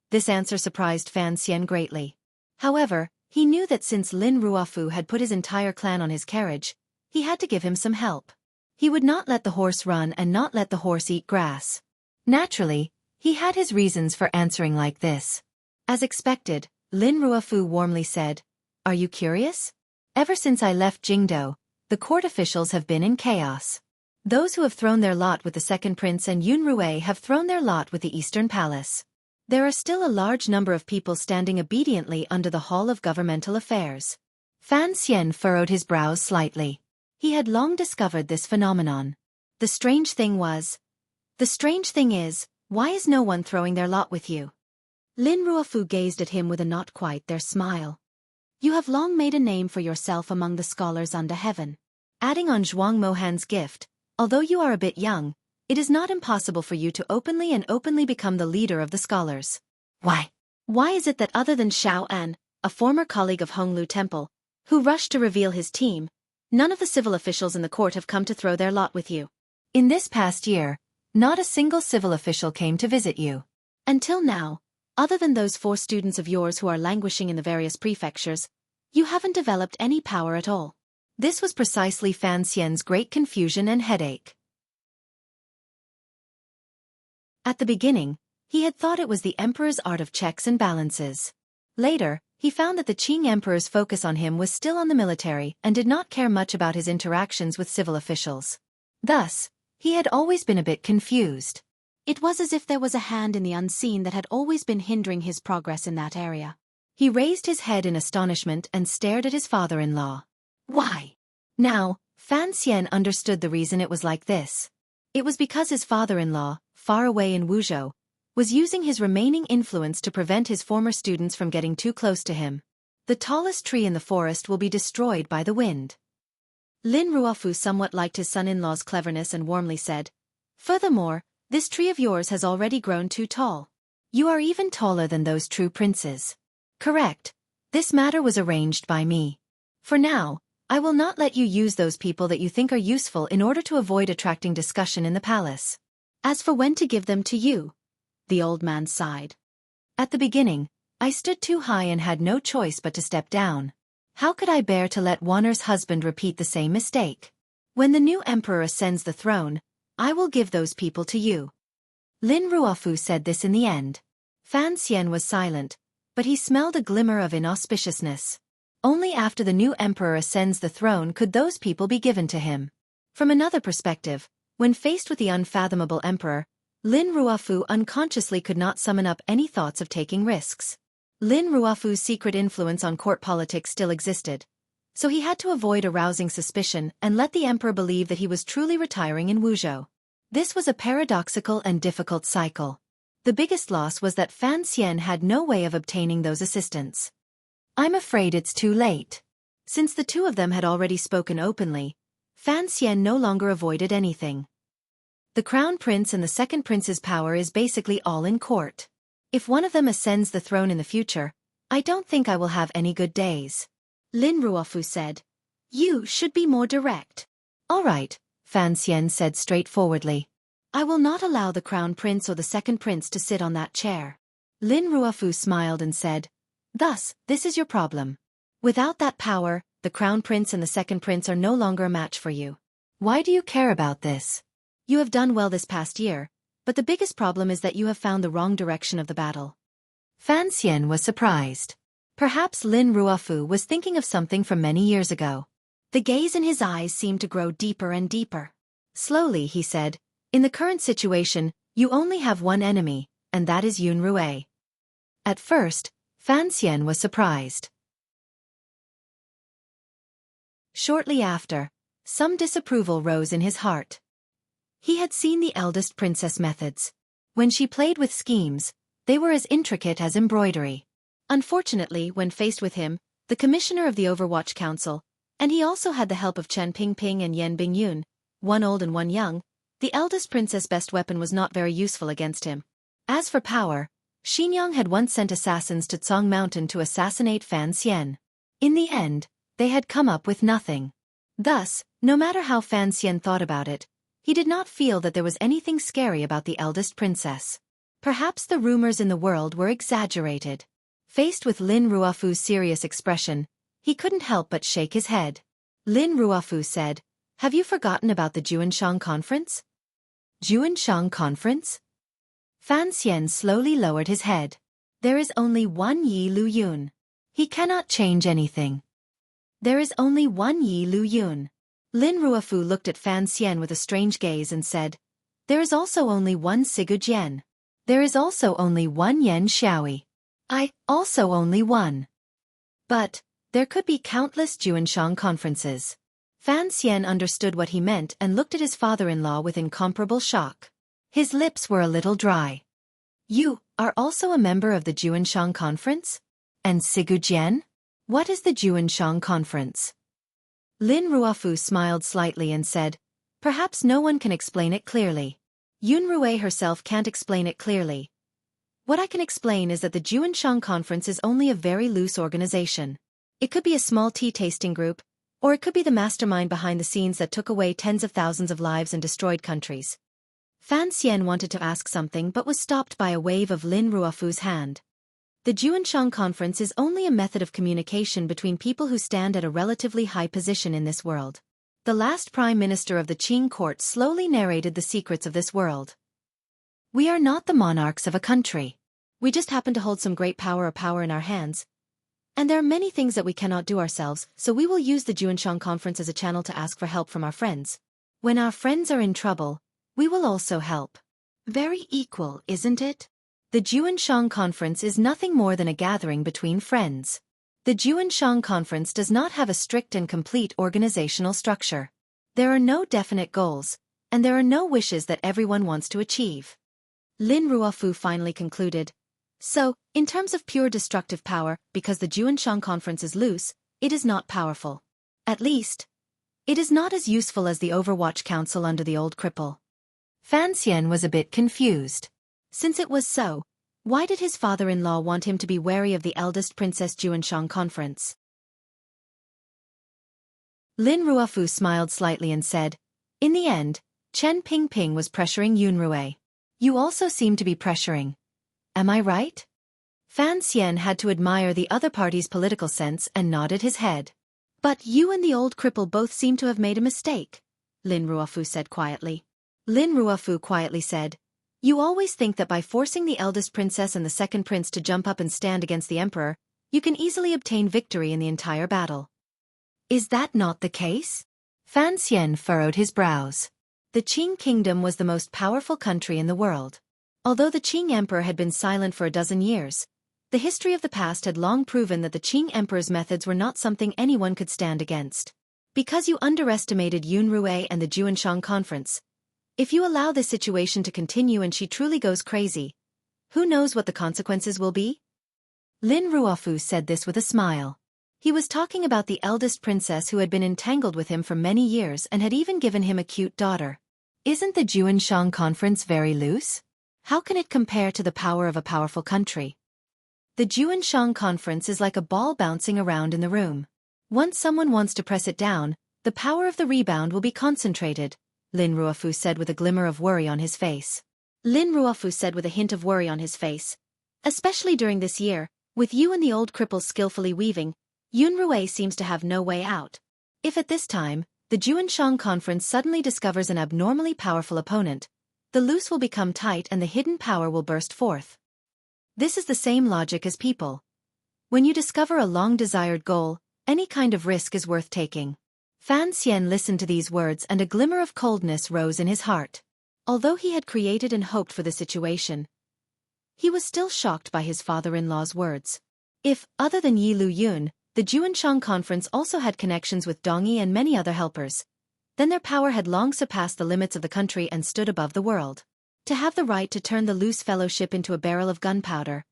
This answer surprised Fan Xian greatly. However, he knew that since Lin Ruofu had put his entire clan on his carriage, he had to give him some help. He would not let the horse run and not let the horse eat grass. Naturally, he had his reasons for answering like this. As expected, Lin Ruofu warmly said, are you curious? Ever since I left Jingdo, the court officials have been in chaos. Those who have thrown their lot with the second prince and Yun Rui have thrown their lot with the Eastern Palace. There are still a large number of people standing obediently under the Hall of Governmental Affairs. Fan Xian furrowed his brows slightly. He had long discovered this phenomenon. The strange thing is, why is no one throwing their lot with you? Lin Ruofu gazed at him with a not quite there smile. You have long made a name for yourself among the scholars under heaven. Adding on Zhuang Mohan's gift, although you are a bit young, it is not impossible for you to openly become the leader of the scholars. Why? Why is it that other than Xiao An, a former colleague of Honglu Temple, who rushed to reveal his team, none of the civil officials in the court have come to throw their lot with you? In this past year, not a single civil official came to visit you. Until now, other than those 4 students of yours who are languishing in the various prefectures, you haven't developed any power at all. This was precisely Fan Xian's great confusion and headache. At the beginning, he had thought it was the emperor's art of checks and balances. Later, he found that the Qing emperor's focus on him was still on the military and did not care much about his interactions with civil officials. Thus, He had always been a bit confused. It was as if there was a hand in the unseen that had always been hindering his progress in that area. He raised his head in astonishment and stared at his father-in-law. Why? Now, Fan Xian understood the reason it was like this. It was because his father-in-law, far away in Wuzhou, was using his remaining influence to prevent his former students from getting too close to him. The tallest tree in the forest will be destroyed by the wind. Lin Ruofu somewhat liked his son-in-law's cleverness and warmly said, "Furthermore, this tree of yours has already grown too tall. You are even taller than those true princes." Correct. This matter was arranged by me. For now, I will not let you use those people that you think are useful in order to avoid attracting discussion in the palace. As for when to give them to you, the old man sighed. At the beginning, I stood too high and had no choice but to step down. How could I bear to let Wanner's husband repeat the same mistake? When the new emperor ascends the throne, I will give those people to you. Lin Ruofu said this in the end. Fan Xian was silent, but he smelled a glimmer of inauspiciousness. Only after the new emperor ascends the throne could those people be given to him. From another perspective, when faced with the unfathomable emperor, Lin Ruofu unconsciously could not summon up any thoughts of taking risks. Lin Ruofu's secret influence on court politics still existed, so he had to avoid arousing suspicion and let the emperor believe that he was truly retiring in Wuzhou. This was a paradoxical and difficult cycle. The biggest loss was that Fan Xian had no way of obtaining those assistants. I'm afraid it's too late. Since the two of them had already spoken openly, Fan Xian no longer avoided anything. The crown prince and the second prince's power is basically all in court. If one of them ascends the throne in the future, I don't think I will have any good days. Lin Ruofu said, "You should be more direct." All right, Fan Xian said straightforwardly. I will not allow the crown prince or the second prince to sit on that chair. Lin Ruofu smiled and said, "Thus, this is your problem. Without that power, the crown prince and the second prince are no longer a match for you. Why do you care about this? You have done well this past year, but the biggest problem is that you have found the wrong direction of the battle." Fan Xian was surprised. Perhaps Lin Ruofu was thinking of something from many years ago. The gaze in his eyes seemed to grow deeper and deeper. Slowly, he said, "In the current situation, you only have one enemy, and that is Yun Rui." At first, Fan Xian was surprised. Shortly after, some disapproval rose in his heart. He had seen the eldest princess methods. When she played with schemes, they were as intricate as embroidery. Unfortunately, when faced with him, the commissioner of the Overwatch Council, and he also had the help of Chen Pingping and Yan Bingyun, one old and one young, the eldest princess' best weapon was not very useful against him. As for power, Xinyang had once sent assassins to Cong Mountain to assassinate Fan Xian. In the end, they had come up with nothing. Thus, no matter how Fan Xian thought about it, he did not feel that there was anything scary about the eldest princess. Perhaps the rumors in the world were exaggerated. Faced with Lin Ruofu's serious expression, he couldn't help but shake his head. Lin Ruofu said, "Have you forgotten about the Juanshang conference?" Juanshang conference? Fan Xian slowly lowered his head. There is only one Yi Lu Yun. He cannot change anything. There is only one Yi Lu Yun. Lin Ruofu looked at Fan Xian with a strange gaze and said, "There is also only one Sigu Jian. There is also only one Yan Xiaoyi. I, also only one. But, there could be countless Juanshang conferences." Fan Xian understood what he meant and looked at his father-in-law with incomparable shock. His lips were a little dry. "You are also a member of the Juanshang conference? And Sigu Jian? What is the Juanshang conference?" Lin Ruofu smiled slightly and said, "Perhaps no one can explain it clearly. Yun Rui herself can't explain it clearly. What I can explain is that the Juanshang conference is only a very loose organization. It could be a small tea-tasting group, or it could be the mastermind behind the scenes that took away tens of thousands of lives and destroyed countries." Fan Xian wanted to ask something but was stopped by a wave of Lin Ruofu's hand. The Juanshang conference is only a method of communication between people who stand at a relatively high position in this world. The last prime minister of the Qing court slowly narrated the secrets of this world. "We are not the monarchs of a country. We just happen to hold some great power or power in our hands. And there are many things that we cannot do ourselves, so we will use the Juanshang conference as a channel to ask for help from our friends. When our friends are in trouble, We will also help. Very equal, isn't it? The Juanshang Conference is nothing more than a gathering between friends. The Juanshang Conference does not have a strict and complete organizational structure. There are no definite goals, and there are no wishes that everyone wants to achieve. Lin Ruofu finally concluded. So, in terms of pure destructive power, because the Juanshang Conference is loose, it is not powerful. At least, it is not as useful as the Overwatch Council under the old cripple. Fan Xian was a bit confused. Since it was so, why did his father-in-law want him to be wary of the eldest Princess Juanshang Conference? Lin Ruofu smiled slightly and said, "In the end, Chen Pingping was pressuring Yunrui. You also seem to be pressuring. Am I right?" Fan Xian had to admire the other party's political sense and nodded his head. But you and the old cripple both seem to have made a mistake, Lin Ruofu said quietly. Lin Ruofu quietly said, "You always think that by forcing the eldest princess and the second prince to jump up and stand against the emperor, you can easily obtain victory in the entire battle. Is that not the case?" Fan Xian furrowed his brows. The Qing kingdom was the most powerful country in the world. Although the Qing emperor had been silent for a dozen years, the history of the past had long proven that the Qing emperor's methods were not something anyone could stand against. Because you underestimated Yunrui and the Juanshang Conference, if you allow this situation to continue and she truly goes crazy, who knows what the consequences will be? Lin Ruofu said this with a smile. He was talking about the eldest princess who had been entangled with him for many years and had even given him a cute daughter. Isn't the Juanshang Conference very loose? How can it compare to the power of a powerful country? The Juanshang Conference is like a ball bouncing around in the room. Once someone wants to press it down, the power of the rebound will be concentrated, Lin Ruofu said with a glimmer of worry on his face. Lin Ruofu said with a hint of worry on his face. Especially during this year, with you and the old cripple skillfully weaving, Yunrui seems to have no way out. If at this time, the Juanshang Conference suddenly discovers an abnormally powerful opponent, the loose will become tight and the hidden power will burst forth. This is the same logic as people. When you discover a long-desired goal, any kind of risk is worth taking. Fan Xian listened to these words and a glimmer of coldness rose in his heart. Although he had created and hoped for the situation, he was still shocked by his father-in-law's words. If, other than Yi Lu Yun, the Juanshang Conference also had connections with Dongyi and many other helpers, then their power had long surpassed the limits of the country and stood above the world. To have the right to turn the loose fellowship into a barrel of gunpowder.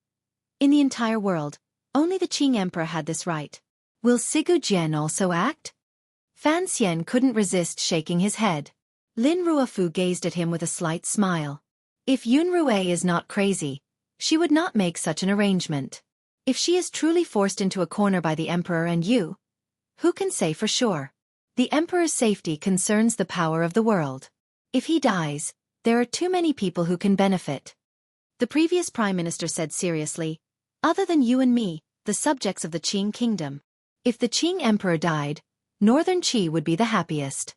In the entire world, only the Qing emperor had this right. Will Sigu Jian also act? Fan Xian couldn't resist shaking his head. Lin Ruofu gazed at him with a slight smile. If Yunrui is not crazy, she would not make such an arrangement. If she is truly forced into a corner by the emperor and you, who can say for sure? The emperor's safety concerns the power of the world. If he dies, there are too many people who can benefit. The previous prime minister said seriously, other than you and me, the subjects of the Qing kingdom. If the Qing emperor died, Northern Qi would be the happiest.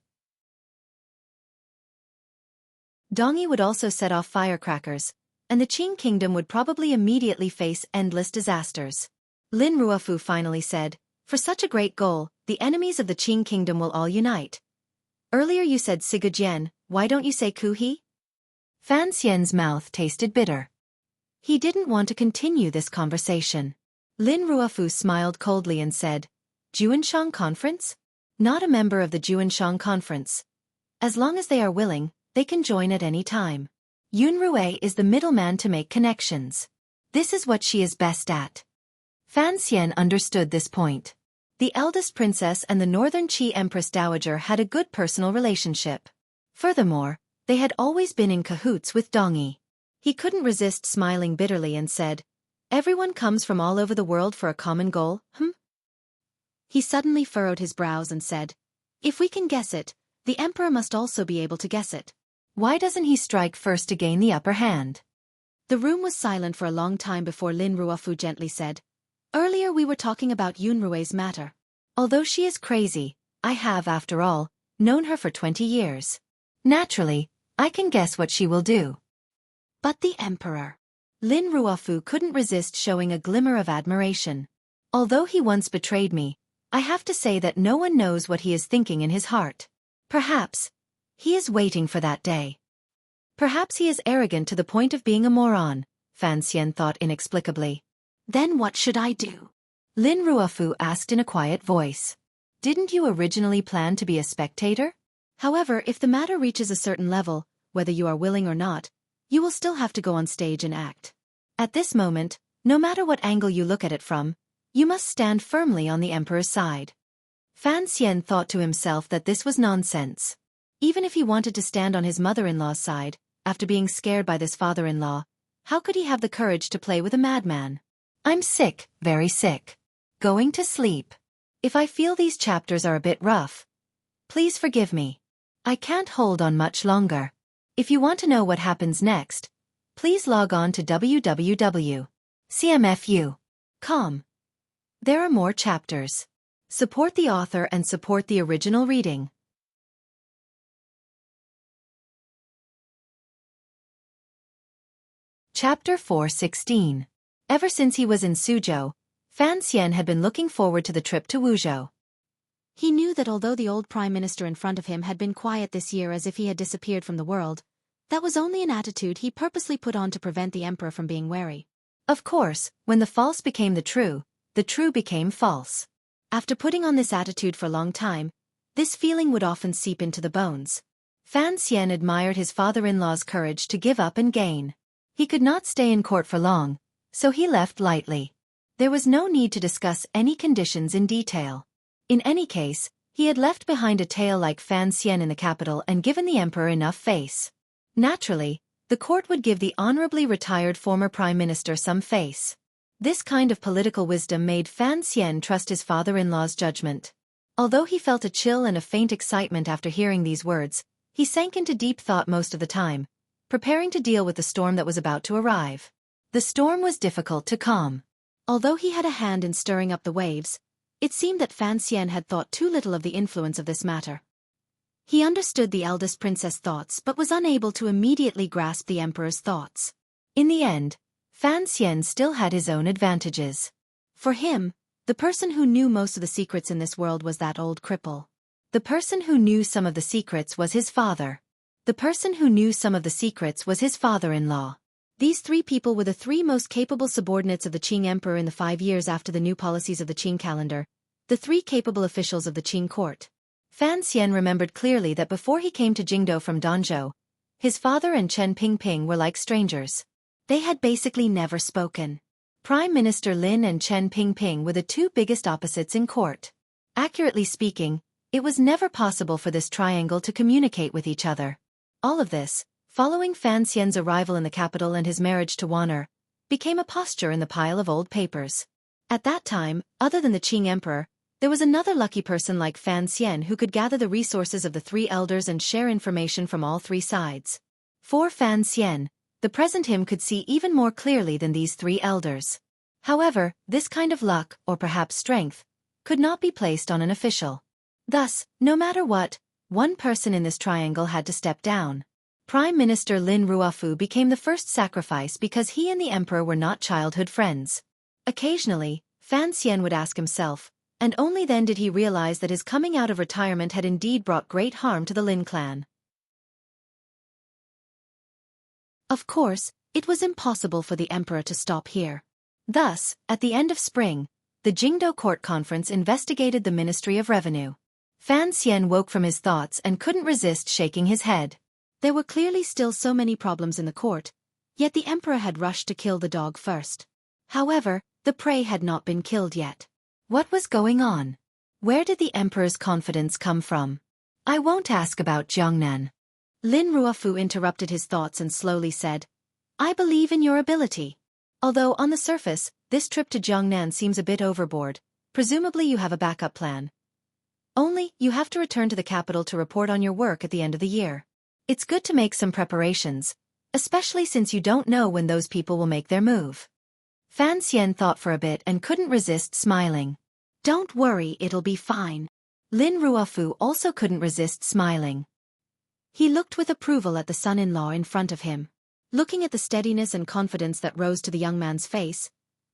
Dongyi would also set off firecrackers, and the Qing kingdom would probably immediately face endless disasters. Lin Ruofu finally said, for such a great goal, the enemies of the Qing kingdom will all unite. Earlier you said Sigu Jian, why don't you say Ku He? Fan Xian's mouth tasted bitter. He didn't want to continue this conversation. Lin Ruofu smiled coldly and said, Juanshang Conference? Not a member of the Juanshang Conference. As long as they are willing, they can join at any time. Yunrui is the middleman to make connections. This is what she is best at. Fan Xian understood this point. The eldest princess and the Northern Qi Empress Dowager had a good personal relationship. Furthermore, they had always been in cahoots with Dongyi. He couldn't resist smiling bitterly and said, everyone comes from all over the world for a common goal, He suddenly furrowed his brows and said, if we can guess it, the emperor must also be able to guess it. Why doesn't he strike first to gain the upper hand? The room was silent for a long time before Lin Ruofu gently said, earlier we were talking about Yunrui's matter. Although she is crazy, I have, after all, known her for 20 years. Naturally, I can guess what she will do. But the emperor. Lin Ruofu couldn't resist showing a glimmer of admiration. Although he once betrayed me, I have to say that no one knows what he is thinking in his heart. Perhaps he is waiting for that day. Perhaps he is arrogant to the point of being a moron, Fan Xian thought inexplicably. Then what should I do? Lin Ruofu asked in a quiet voice. Didn't you originally plan to be a spectator? However, if the matter reaches a certain level, whether you are willing or not, you will still have to go on stage and act. At this moment, no matter what angle you look at it from, you must stand firmly on the emperor's side. Fan Xian thought to himself that this was nonsense. Even if he wanted to stand on his mother-in-law's side, after being scared by this father-in-law, how could he have the courage to play with a madman? I'm sick, very sick. Going to sleep. If I feel these chapters are a bit rough, please forgive me. I can't hold on much longer. If you want to know what happens next, please log on to www.cmfu.com. There are more chapters. Support the author and support the original reading. Chapter 416. Ever since he was in Suzhou, Fan Xian had been looking forward to the trip to Wuzhou. He knew that although the old prime minister in front of him had been quiet this year as if he had disappeared from the world, that was only an attitude he purposely put on to prevent the emperor from being wary. Of course, when the false became the true became false. After putting on this attitude for a long time, this feeling would often seep into the bones. Fan Xian admired his father-in-law's courage to give up and gain. He could not stay in court for long, so he left lightly. There was no need to discuss any conditions in detail. In any case, he had left behind a tail like Fan Xian in the capital and given the emperor enough face. Naturally, the court would give the honorably retired former prime minister some face. This kind of political wisdom made Fan Xian trust his father-in-law's judgment. Although he felt a chill and a faint excitement after hearing these words, he sank into deep thought most of the time, preparing to deal with the storm that was about to arrive. The storm was difficult to calm. Although he had a hand in stirring up the waves, it seemed that Fan Xian had thought too little of the influence of this matter. He understood the eldest princess' thoughts but was unable to immediately grasp the emperor's thoughts. In the end, Fan Xian still had his own advantages. For him, the person who knew most of the secrets in this world was that old cripple. The person who knew some of the secrets was his father. The person who knew some of the secrets was his father-in-law. These three people were the three most capable subordinates of the Qing emperor in the 5 years after the new policies of the Qing calendar, the three capable officials of the Qing court. Fan Xian remembered clearly that before he came to Jingdou from Danzhou, his father and Chen Pingping were like strangers. They had basically never spoken. Prime Minister Lin and Chen Pingping were the two biggest opposites in court. Accurately speaking, it was never possible for this triangle to communicate with each other. All of this, following Fan Xian's arrival in the capital and his marriage to Wan'er, became a posture in the pile of old papers. At that time, other than the Qing emperor, there was another lucky person like Fan Xian who could gather the resources of the three elders and share information from all three sides. For Fan Xian, the present him could see even more clearly than these three elders. However, this kind of luck, or perhaps strength, could not be placed on an official. Thus, no matter what, one person in this triangle had to step down. Prime Minister Lin Ruofu became the first sacrifice because he and the emperor were not childhood friends. Occasionally, Fan Xian would ask himself, and only then did he realize that his coming out of retirement had indeed brought great harm to the Lin clan. Of course, it was impossible for the emperor to stop here. Thus, at the end of spring, the Jingdou Court Conference investigated the Ministry of Revenue. Fan Xian woke from his thoughts and couldn't resist shaking his head. There were clearly still so many problems in the court, yet the emperor had rushed to kill the dog first. However, the prey had not been killed yet. What was going on? Where did the emperor's confidence come from? I won't ask about Jiangnan. Lin Ruofu interrupted his thoughts and slowly said, I believe in your ability. Although on the surface, this trip to Jiangnan seems a bit overboard, presumably you have a backup plan. Only, you have to return to the capital to report on your work at the end of the year. It's good to make some preparations, especially since you don't know when those people will make their move. Fan Xian thought for a bit and couldn't resist smiling. Don't worry, it'll be fine. Lin Ruofu also couldn't resist smiling. He looked with approval at the son-in-law in front of him. Looking at the steadiness and confidence that rose to the young man's face,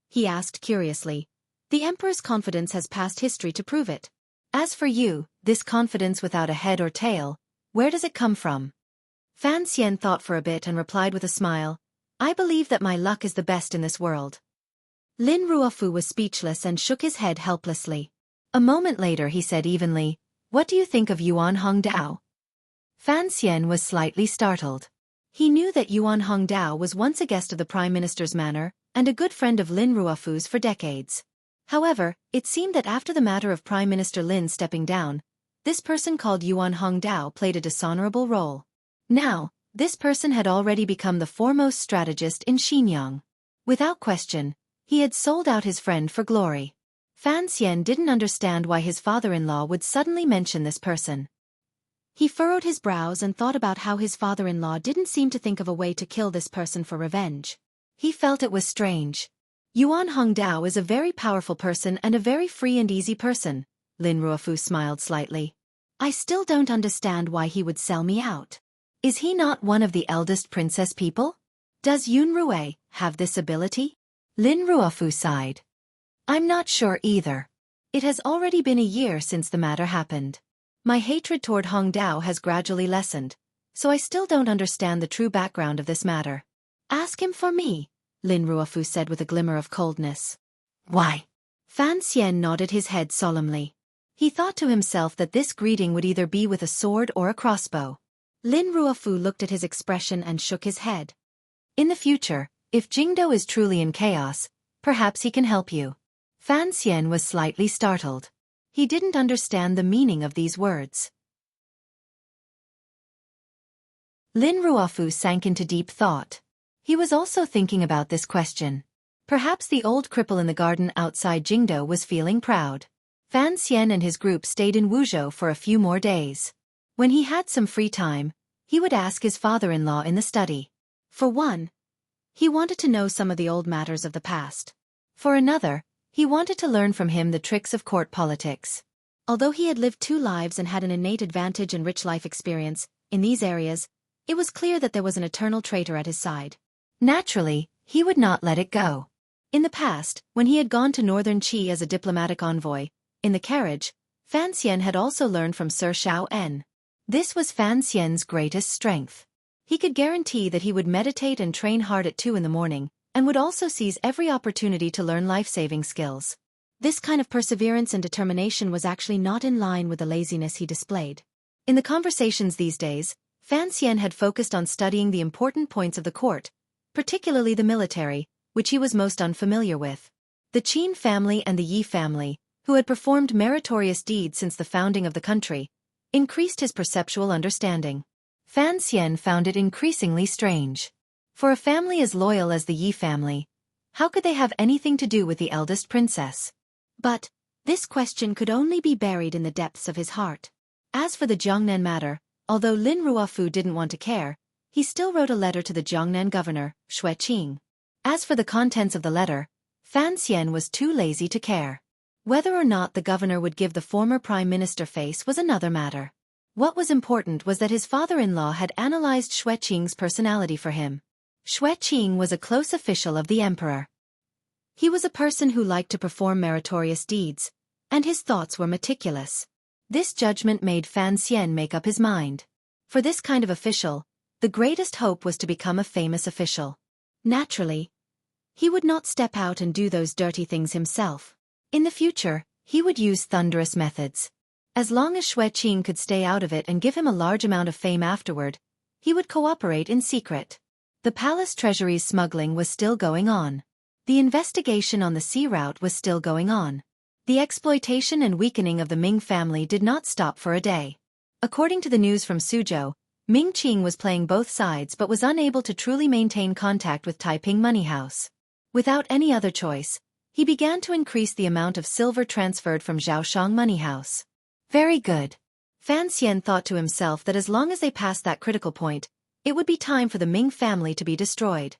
he asked curiously, the emperor's confidence has past history to prove it. As for you, this confidence without a head or tail, where does it come from? Fan Xian thought for a bit and replied with a smile, I believe that my luck is the best in this world. Lin Ruofu was speechless and shook his head helplessly. A moment later he said evenly, What do you think of Yuan Hongdao? Fan Xian was slightly startled. He knew that Yuan Hongdao was once a guest of the Prime Minister's manor, and a good friend of Lin Ruofu's for decades. However, it seemed that after the matter of Prime Minister Lin stepping down, this person called Yuan Hongdao played a dishonorable role. Now, this person had already become the foremost strategist in Xinyang. Without question, he had sold out his friend for glory. Fan Xian didn't understand why his father-in-law would suddenly mention this person. He furrowed his brows and thought about how his father-in-law didn't seem to think of a way to kill this person for revenge. He felt it was strange. Yuan Hongdao is a very powerful person and a very free and easy person, Lin Ruofu smiled slightly. I still don't understand why he would sell me out. Is he not one of the eldest princess people? Does Yun Rui have this ability? Lin Ruofu sighed. I'm not sure either. It has already been a year since the matter happened. My hatred toward Hongdao has gradually lessened, so I still don't understand the true background of this matter. Ask him for me, Lin Ruofu said with a glimmer of coldness. Why? Fan Xian nodded his head solemnly. He thought to himself that this greeting would either be with a sword or a crossbow. Lin Ruofu looked at his expression and shook his head. In the future, if Jingdo is truly in chaos, perhaps he can help you. Fan Xian was slightly startled. He didn't understand the meaning of these words. Lin Ruofu sank into deep thought. He was also thinking about this question. Perhaps the old cripple in the garden outside Jingdo was feeling proud. Fan Xian and his group stayed in Wuzhou for a few more days. When he had some free time, he would ask his father-in-law in the study. For one, he wanted to know some of the old matters of the past. For another, he wanted to learn from him the tricks of court politics. Although he had lived 2 lives and had an innate advantage and rich life experience in these areas, it was clear that there was an eternal traitor at his side. Naturally, he would not let it go. In the past, when he had gone to northern Qi as a diplomatic envoy, in the carriage, Fan Xian had also learned from Sir Shao En. This was Fan Xian's greatest strength. He could guarantee that he would meditate and train hard at 2 in the morning, and would also seize every opportunity to learn life-saving skills. This kind of perseverance and determination was actually not in line with the laziness he displayed. In the conversations these days, Fan Xian had focused on studying the important points of the court, particularly the military, which he was most unfamiliar with. The Qin family and the Yi family, who had performed meritorious deeds since the founding of the country, increased his perceptual understanding. Fan Xian found it increasingly strange. For a family as loyal as the Yi family, how could they have anything to do with the eldest princess? But this question could only be buried in the depths of his heart. As for the Jiangnan matter, although Lin Ruofu didn't want to care, he still wrote a letter to the Jiangnan governor, Xueqi. As for the contents of the letter, Fan Xian was too lazy to care. Whether or not the governor would give the former prime minister face was another matter. What was important was that his father-in-law had analyzed Xueqi's personality for him. Xueqi was a close official of the emperor. He was a person who liked to perform meritorious deeds, and his thoughts were meticulous. This judgment made Fan Xian make up his mind. For this kind of official, the greatest hope was to become a famous official. Naturally, he would not step out and do those dirty things himself. In the future, he would use thunderous methods. As long as Xueqi could stay out of it and give him a large amount of fame afterward, he would cooperate in secret. The palace treasury's smuggling was still going on. The investigation on the sea route was still going on. The exploitation and weakening of the Ming family did not stop for a day. According to the news from Suzhou, Ming Qing was playing both sides but was unable to truly maintain contact with Taiping Money House. Without any other choice, he began to increase the amount of silver transferred from Zhaoshang Money House. Very good. Fan Xian thought to himself that as long as they passed that critical point, it would be time for the Ming family to be destroyed.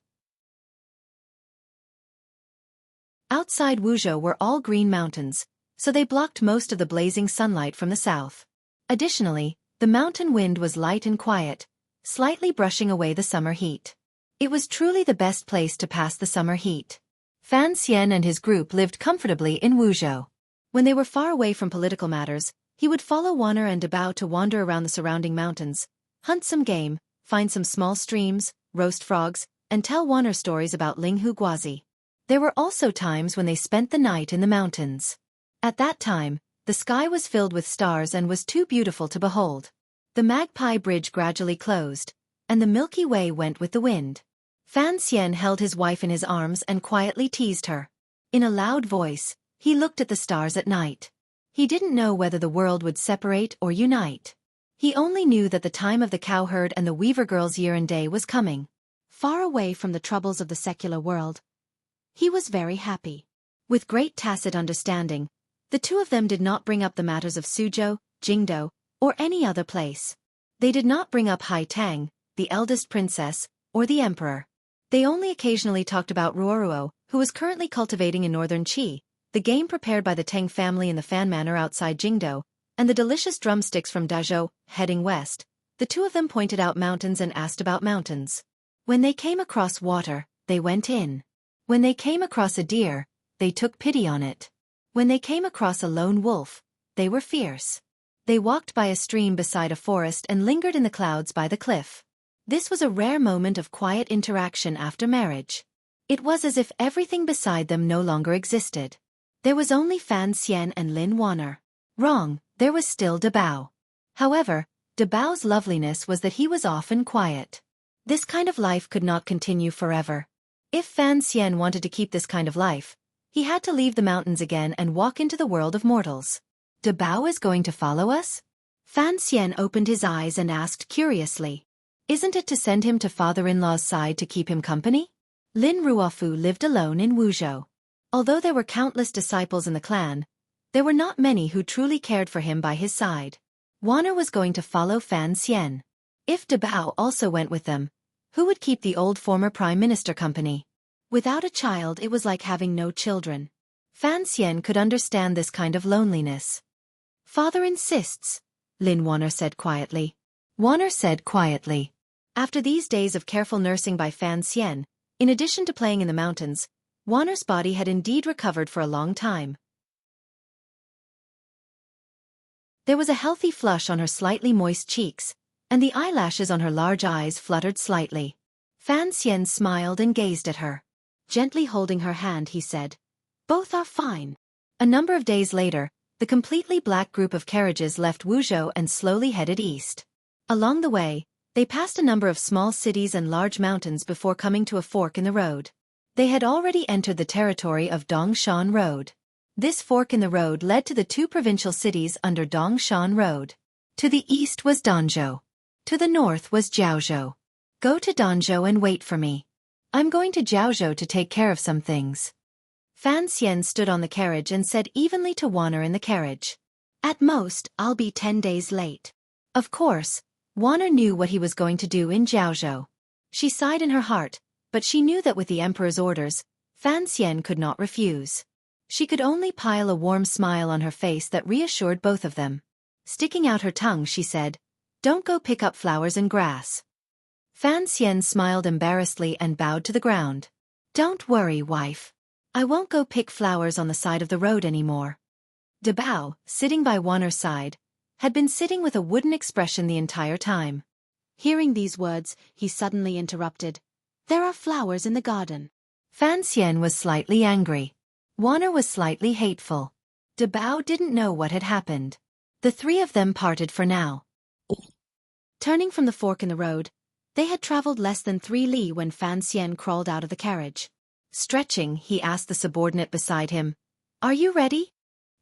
Outside Wuzhou were all green mountains, so they blocked most of the blazing sunlight from the south. Additionally, the mountain wind was light and quiet, slightly brushing away the summer heat. It was truly the best place to pass the summer heat. Fan Xian and his group lived comfortably in Wuzhou. When they were far away from political matters, he would follow Wanner and Debao to wander around the surrounding mountains, hunt some game, find some small streams, roast frogs, and tell Waner stories about Linghu Guazi. There were also times when they spent the night in the mountains. At that time, the sky was filled with stars and was too beautiful to behold. The Magpie Bridge gradually closed, and the Milky Way went with the wind. Fan Xian held his wife in his arms and quietly teased her. In a loud voice, he looked at the stars at night. He didn't know whether the world would separate or unite. He only knew that the time of the cowherd and the weaver girl's year and day was coming. Far away from the troubles of the secular world, he was very happy. With great tacit understanding, the two of them did not bring up the matters of Suzhou, Jingdou, or any other place. They did not bring up Hai Tang, the eldest princess, or the emperor. They only occasionally talked about Ruoruo, who was currently cultivating in northern Qi, the game prepared by the Tang family in the Fan Manor outside Jingdou, and the delicious drumsticks from Dazhou. Heading west, the two of them pointed out mountains and asked about mountains. When they came across water, they went in. When they came across a deer, they took pity on it. When they came across a lone wolf, they were fierce. They walked by a stream beside a forest and lingered in the clouds by the cliff. This was a rare moment of quiet interaction after marriage. It was as if everything beside them no longer existed. There was only Fan Xian and Lin Waner. Wrong, there was still De Bao. However, De Bao's loveliness was that he was often quiet. This kind of life could not continue forever. If Fan Xian wanted to keep this kind of life, he had to leave the mountains again and walk into the world of mortals. De Bao is going to follow us? Fan Xian opened his eyes and asked curiously. Isn't it to send him to father-in-law's side to keep him company? Lin Ruofu lived alone in Wuzhou. Although there were countless disciples in the clan, there were not many who truly cared for him by his side. Waner was going to follow Fan Xian. If De Bao also went with them, who would keep the old former prime minister company? Without a child, it was like having no children. Fan Xian could understand this kind of loneliness. Father insists, Lin Waner said quietly. Waner said quietly. After these days of careful nursing by Fan Xian, in addition to playing in the mountains, Waner's body had indeed recovered for a long time. There was a healthy flush on her slightly moist cheeks, and the eyelashes on her large eyes fluttered slightly. Fan Xian smiled and gazed at her. Gently holding her hand, he said, "Both are fine." A number of days later, the completely black group of carriages left Wuzhou and slowly headed east. Along the way, they passed a number of small cities and large mountains before coming to a fork in the road. They had already entered the territory of Dongshan Road. This fork in the road led to the two provincial cities under Dongshan Road. To the east was Danzhou. To the north was Jiaozhou. Go to Danzhou and wait for me. I'm going to Jiaozhou to take care of some things. Fan Xian stood on the carriage and said evenly to Waner in the carriage. At most, I'll be 10 days late. Of course, Waner knew what he was going to do in Jiaozhou. She sighed in her heart, but she knew that with the emperor's orders, Fan Xian could not refuse. She could only pile a warm smile on her face that reassured both of them. Sticking out her tongue, she said, "Don't go pick up flowers and grass." Fan Xian smiled embarrassedly and bowed to the ground. "Don't worry, wife. I won't go pick flowers on the side of the road anymore." De Bao, sitting by Waner's side, had been sitting with a wooden expression the entire time. Hearing these words, he suddenly interrupted. "There are flowers in the garden." Fan Xian was slightly angry. Waner was slightly hateful. De Bao didn't know what had happened. The three of them parted for now. Turning from the fork in the road, they had traveled less than 3 li when Fan Xian crawled out of the carriage. Stretching, he asked the subordinate beside him, "Are you ready?"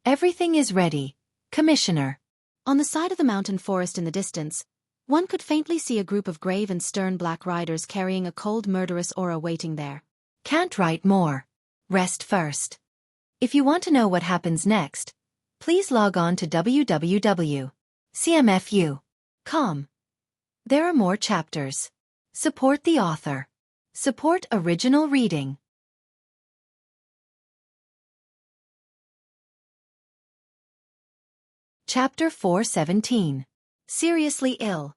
"Everything is ready, Commissioner." On the side of the mountain forest in the distance, one could faintly see a group of grave and stern black riders carrying a cold murderous aura waiting there. Can't write more. Rest first. If you want to know what happens next, please log on to www.cmfu.com. There are more chapters. Support the author. Support original reading. Chapter 417. Seriously ill.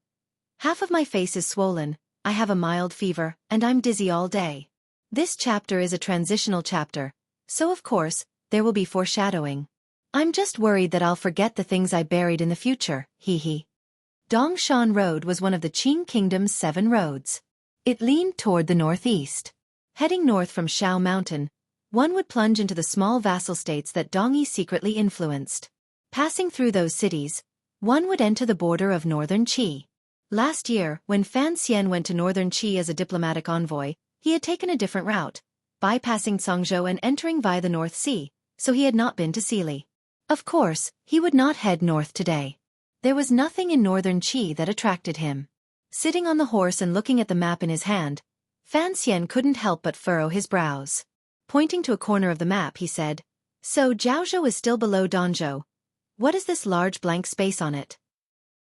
Half of my face is swollen, I have a mild fever, and I'm dizzy all day. This chapter is a transitional chapter, so of course, there will be foreshadowing. I'm just worried that I'll forget the things I buried in the future, hee hee. Dongshan Road was one of the Qing Kingdom's 7 roads. It leaned toward the northeast. Heading north from Shao Mountain, one would plunge into the small vassal states that Dongyi secretly influenced. Passing through those cities, one would enter the border of northern Qi. Last year, when Fan Xian went to northern Qi as a diplomatic envoy, he had taken a different route, bypassing Cangzhou and entering via the North Sea, so he had not been to Sealy. Of course, he would not head north today. There was nothing in northern Qi that attracted him. Sitting on the horse and looking at the map in his hand, Fan Xian couldn't help but furrow his brows. Pointing to a corner of the map, he said, "So Jiaozhou is still below Danzhou. What is this large blank space on it?"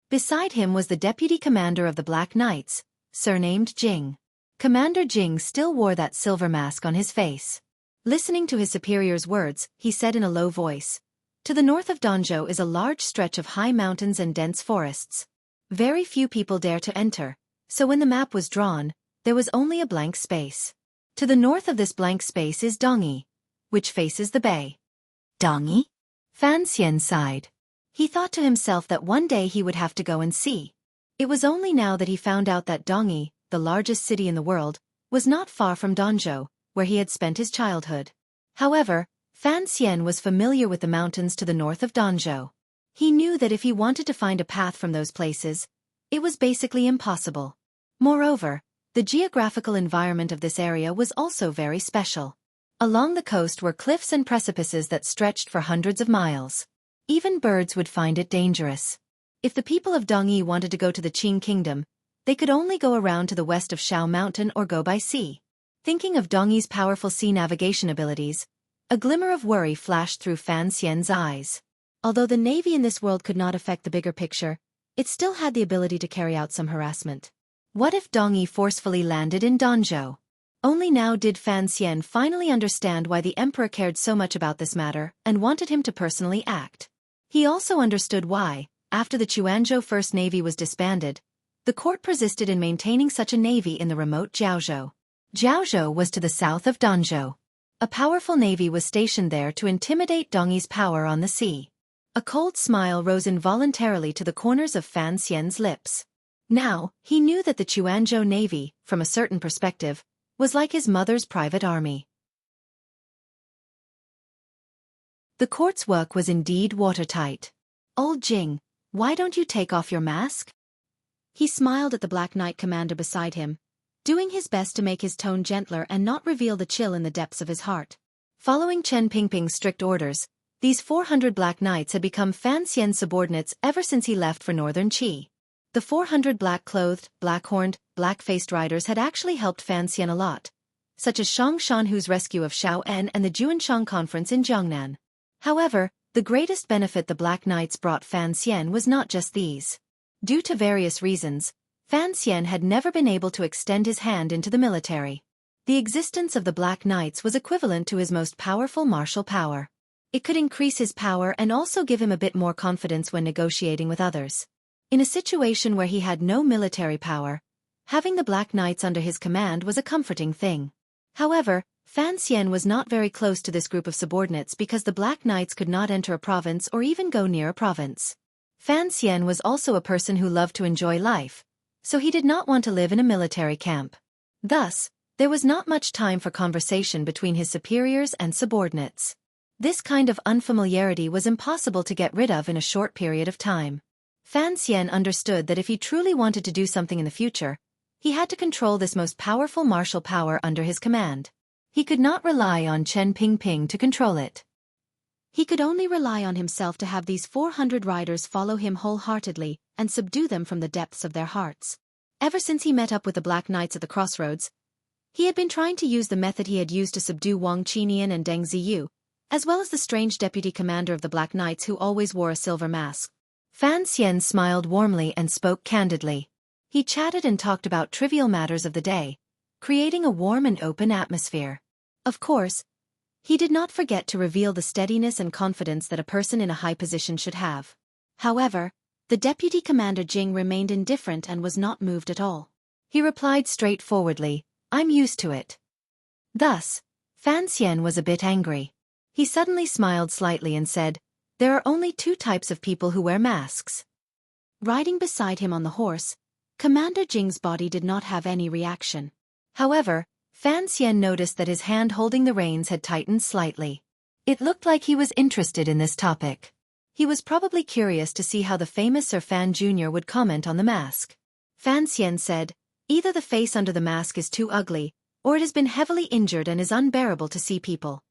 Beside him was the deputy commander of the Black Knights, surnamed Jing. Commander Jing still wore that silver mask on his face. Listening to his superior's words, he said in a low voice, "To the north of Danzhou is a large stretch of high mountains and dense forests. Very few people dare to enter, so when the map was drawn, there was only a blank space. To the north of this blank space is Dongyi, which faces the bay." "Dongyi?" Fan Xian sighed. He thought to himself that one day he would have to go and see. It was only now that he found out that Dongyi, the largest city in the world, was not far from Danzhou, where he had spent his childhood. However, Fan Xian was familiar with the mountains to the north of Danzhou. He knew that if he wanted to find a path from those places, it was basically impossible. Moreover, the geographical environment of this area was also very special. Along the coast were cliffs and precipices that stretched for hundreds of miles. Even birds would find it dangerous. If the people of Dongyi wanted to go to the Qing Kingdom, they could only go around to the west of Shao Mountain or go by sea. Thinking of Dongyi's powerful sea navigation abilities, a glimmer of worry flashed through Fan Xian's eyes. Although the navy in this world could not affect the bigger picture, it still had the ability to carry out some harassment. What if Dongyi forcefully landed in Danzhou? Only now did Fan Xian finally understand why the emperor cared so much about this matter and wanted him to personally act. He also understood why, after the Quanzhou First Navy was disbanded, the court persisted in maintaining such a navy in the remote Jiaozhou. Jiaozhou was to the south of Danzhou. A powerful navy was stationed there to intimidate Dongyi's power on the sea. A cold smile rose involuntarily to the corners of Fan Xian's lips. Now, he knew that the Quanzhou Navy, from a certain perspective, was like his mother's private army. The court's work was indeed watertight. "Old Jing, why don't you take off your mask?" He smiled at the Black Knight commander beside him, doing his best to make his tone gentler and not reveal the chill in the depths of his heart. Following Chen Pingping's strict orders, these 400 Black Knights had become Fan Xian's subordinates ever since he left for northern Qi. The 400 black-clothed, black-horned, black-faced riders had actually helped Fan Xian a lot, such as Shang Shanhu's rescue of Xiao En and the Juanshang Conference in Jiangnan. However, the greatest benefit the Black Knights brought Fan Xian was not just these. Due to various reasons, Fan Xian had never been able to extend his hand into the military. The existence of the Black Knights was equivalent to his most powerful martial power. It could increase his power and also give him a bit more confidence when negotiating with others. In a situation where he had no military power, having the Black Knights under his command was a comforting thing. However, Fan Xian was not very close to this group of subordinates because the Black Knights could not enter a province or even go near a province. Fan Xian was also a person who loved to enjoy life, so he did not want to live in a military camp. Thus, there was not much time for conversation between his superiors and subordinates. This kind of unfamiliarity was impossible to get rid of in a short period of time. Fan Xian understood that if he truly wanted to do something in the future, he had to control this most powerful martial power under his command. He could not rely on Chen Pingping to control it. He could only rely on himself to have these 400 riders follow him wholeheartedly and subdue them from the depths of their hearts. Ever since he met up with the Black Knights at the crossroads, he had been trying to use the method he had used to subdue Wang Qinian and Deng Ziyu, as well as the strange deputy commander of the Black Knights who always wore a silver mask. Fan Xian smiled warmly and spoke candidly. He chatted and talked about trivial matters of the day, creating a warm and open atmosphere. Of course, he did not forget to reveal the steadiness and confidence that a person in a high position should have. However, the deputy commander Jing remained indifferent and was not moved at all. He replied straightforwardly, "I'm used to it." Thus, Fan Xian was a bit angry. He suddenly smiled slightly and said, "There are only 2 types of people who wear masks. Riding beside him on the horse, Commander Jing's body did not have any reaction. However, Fan Xian noticed that his hand holding the reins had tightened slightly. It looked like he was interested in this topic. He was probably curious to see how the famous Sir Fan Jr. would comment on the mask. Fan Xian said, "Either the face under the mask is too ugly, or it has been heavily injured and is unbearable to see people.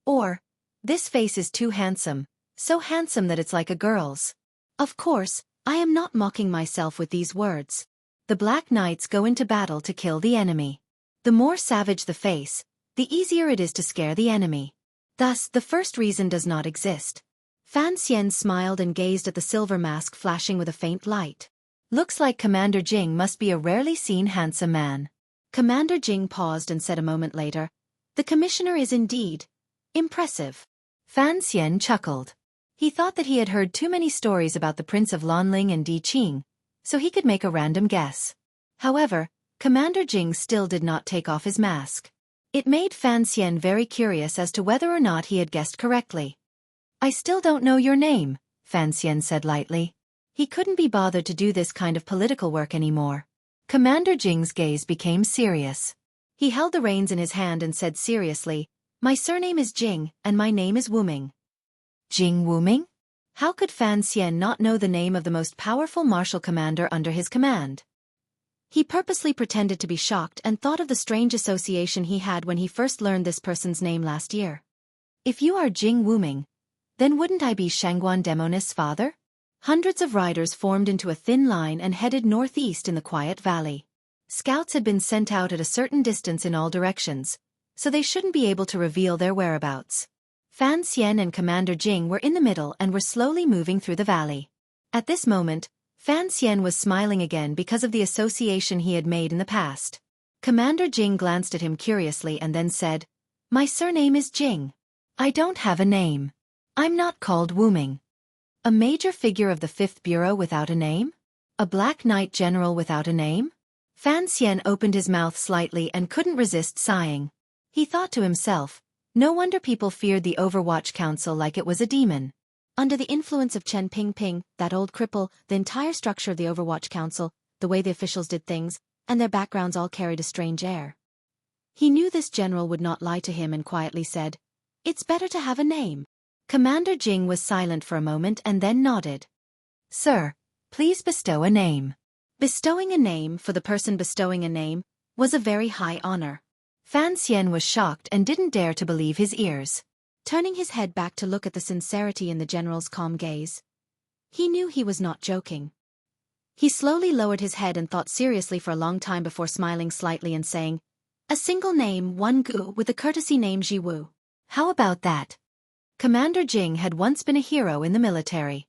Or, this face is too handsome, so handsome that it's like a girl's." Of course, I am not mocking myself with these words. The Black Knights go into battle to kill the enemy. The more savage the face, the easier it is to scare the enemy. Thus, the first reason does not exist. Fan Xian smiled and gazed at the silver mask flashing with a faint light. Looks like Commander Jing must be a rarely seen handsome man. Commander Jing paused and said a moment later, "The commissioner is indeed impressive." Fan Xian chuckled. He thought that he had heard too many stories about the Prince of Lanling and Di Qing, so he could make a random guess. However, Commander Jing still did not take off his mask. It made Fan Xian very curious as to whether or not he had guessed correctly. "I still don't know your name," Fan Xian said lightly. He couldn't be bothered to do this kind of political work anymore. Commander Jing's gaze became serious. He held the reins in his hand and said seriously, "My surname is Jing, and my name is Wuming." Jing Wuming? How could Fan Xian not know the name of the most powerful martial commander under his command? He purposely pretended to be shocked and thought of the strange association he had when he first learned this person's name last year. If you are Jing Wuming, then wouldn't I be Shangguan Demonist's father? Hundreds of riders formed into a thin line and headed northeast in the quiet valley. Scouts had been sent out at a certain distance in all directions, so they shouldn't be able to reveal their whereabouts. Fan Xian and Commander Jing were in the middle and were slowly moving through the valley. At this moment, Fan Xian was smiling again because of the association he had made in the past. Commander Jing glanced at him curiously and then said, "My surname is Jing. I don't have a name. I'm not called Wuming." A major figure of the 5th Bureau without a name? A Black Knight general without a name? Fan Xian opened his mouth slightly and couldn't resist sighing. He thought to himself, no wonder people feared the Overwatch Council like it was a demon. Under the influence of Chen Pingping, that old cripple, the entire structure of the Overwatch Council, the way the officials did things, and their backgrounds all carried a strange air. He knew this general would not lie to him and quietly said, "It's better to have a name." Commander Jing was silent for a moment and then nodded. "Sir, please bestow a name." Bestowing a name for the person bestowing a name was a very high honor. Fan Xian was shocked and didn't dare to believe his ears. Turning his head back to look at the sincerity in the general's calm gaze, he knew he was not joking. He slowly lowered his head and thought seriously for a long time before smiling slightly and saying, "A single name, one gu with the courtesy name Jiwu. How about that?" Commander Jing had once been a hero in the military.